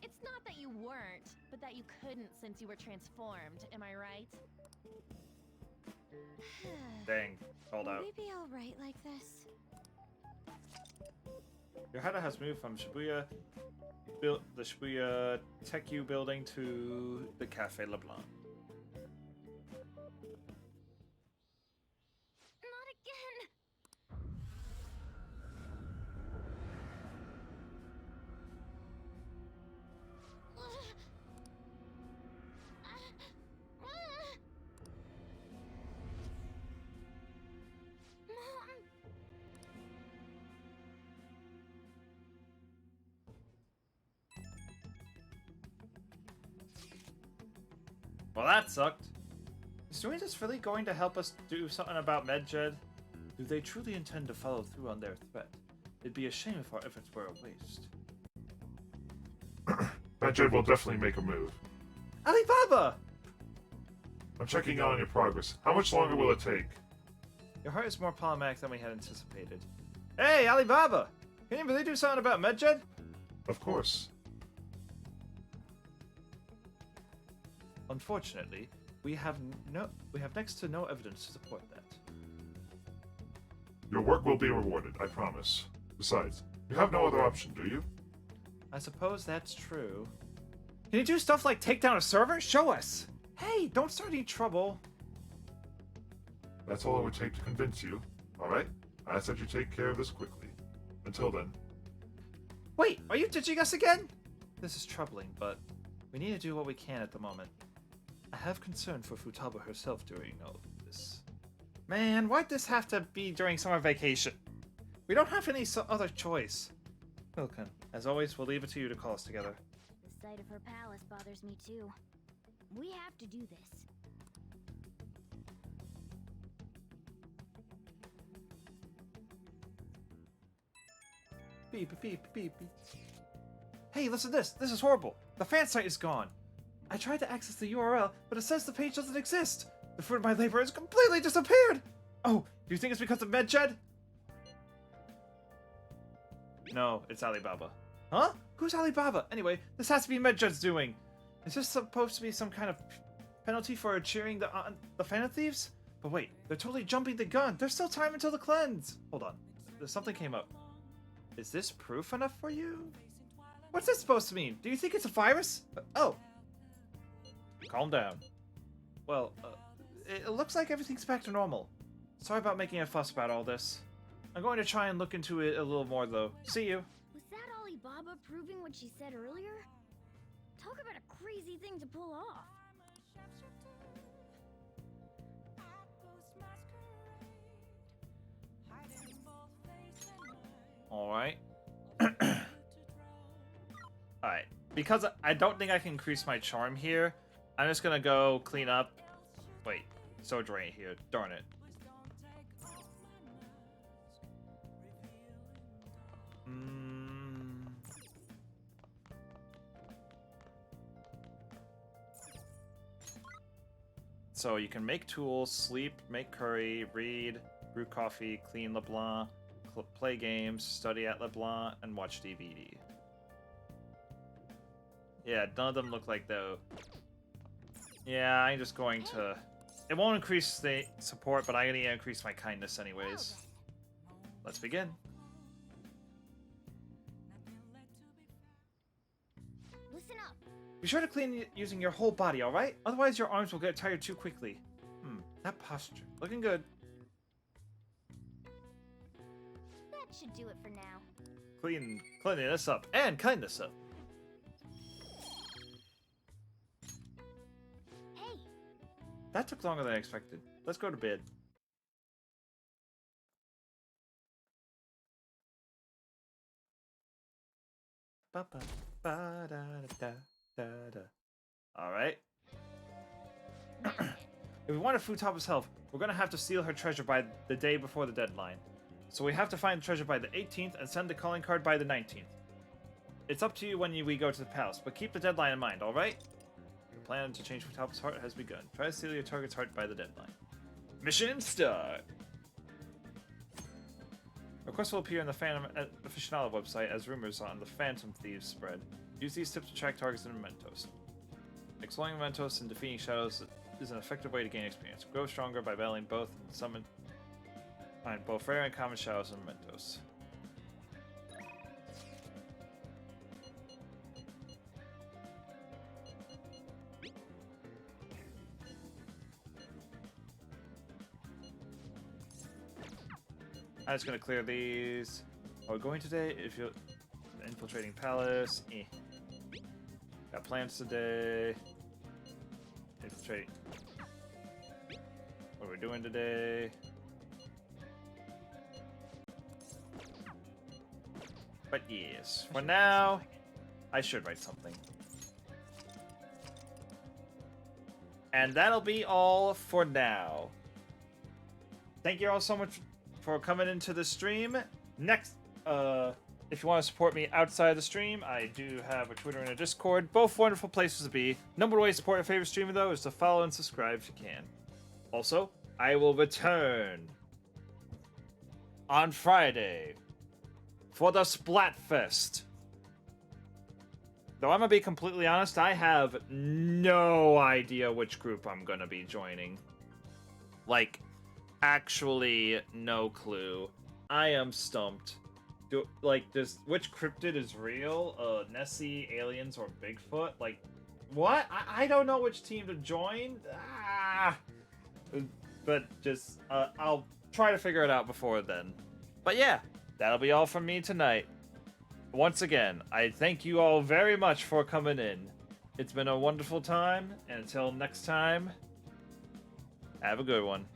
It's not that you weren't, but that you couldn't since you were transformed, am I right?
Dang, called
Will
out.
we be alright like this?
Yohara has moved from Shibuya, the Shibuya Tekyu building to the Cafe LeBlanc.
Not again!
Well, that sucked. Is Dorinda's really going to help us do something about Medjed? Do they truly intend to follow through on their threat? It'd be a shame if our efforts were a waste.
Medjed will definitely make a move.
Alibaba!
I'm checking on your progress. How much longer will it take?
Your heart is more problematic than we had anticipated. Hey, Alibaba! Can you really do something about Medjed?
Of course.
Unfortunately, we have next to no evidence to support that.
Your work will be rewarded, I promise. Besides, you have no other option, do you?
I suppose that's true. Can you do stuff like take down a server? Show us! Hey, don't start any trouble.
That's all it would take to convince you. Alright? I ask that you take care of this quickly. Until then.
Wait, are you ditching us again? This is troubling, but we need to do what we can at the moment. I have concern for Futaba herself during all of this. Man, why'd this have to be during summer vacation? We don't have any other choice. Milken, as always, we'll leave it to you to call us together.
The sight of her palace bothers me too. We have to do this.
Beep, beep, beep, beep. Hey, listen to this. This is horrible. The fan site is gone. I tried to access the URL, but it says the page doesn't exist. The fruit of my labor has completely disappeared. Oh, do you think it's because of Medjed? No, it's Alibaba. Huh? Who's Alibaba? Anyway, this has to be Medjed's doing. Is this supposed to be some kind of penalty for cheering the Phantom Thieves? But wait, they're totally jumping the gun. There's still time until the cleanse. Hold on. Something came up. Is this proof enough for you? What's this supposed to mean? Do you think it's a virus? Oh. Calm down. Well, it looks like everything's back to normal. Sorry about making a fuss about all this. I'm going to try and look into it a little more, though. See you.
Was that Alibaba proving what she said earlier? Talk about a crazy thing to pull off.
Alright. Alright. Because I don't think I can increase my charm here, I'm just gonna go clean up. Wait, so drain here. Darn it. So you can make tools, sleep, make curry, read, brew coffee, clean LeBlanc, play games, study at LeBlanc, and watch DVD. Yeah, none of them look like though. Yeah, I'm just going to... It won't increase the support, but I'm going to increase my kindness anyways. Let's begin.
Listen up.
Be sure to clean using your whole body, alright? Otherwise your arms will get tired too quickly. That posture. Looking good.
That should do it for now.
Cleanliness up and kindness up.
Hey.
That took longer than I expected. Let's go to bed. Ba ba ba da da da da. All right. If we want Futaba's help, we're gonna have to steal her treasure by the day before the deadline. So we have to find the treasure by the 18th and send the calling card by the 19th. It's up to you when we go to the palace, but keep the deadline in mind, alright? The plan to change Futaba's heart has begun. Try to steal your target's heart by the deadline. Mission start! Requests will appear on the Phantom Aficionado website as rumors on the Phantom Thieves spread. Use these tips to track targets and mementos. Exploring mementos and defeating shadows is an effective way to gain experience. Grow stronger by battling both and summon find both rare and common shadows and mementos. I'm just gonna clear these. Are we going today? If you're infiltrating palace, got plans today. Infiltrate. What are we doing today? But yes, for now, I should write something. And that'll be all for now. Thank you all so much for coming into the stream. Next, if you want to support me outside the stream, I do have a Twitter and a Discord. Both wonderful places to be. Number one way to support your favorite streamer, though, is to follow and subscribe if you can. Also, I will return on Friday for the Splatfest. Though I'm gonna be completely honest, I have no idea which group I'm gonna be joining. Like, actually no clue. I am stumped. Which cryptid is real? Nessie, aliens, or Bigfoot? Like, what? I don't know which team to join. But just, I'll try to figure it out before then. But yeah, that'll be all from me tonight. Once again, I thank you all very much for coming in. It's been a wonderful time, and until next time, have a good one.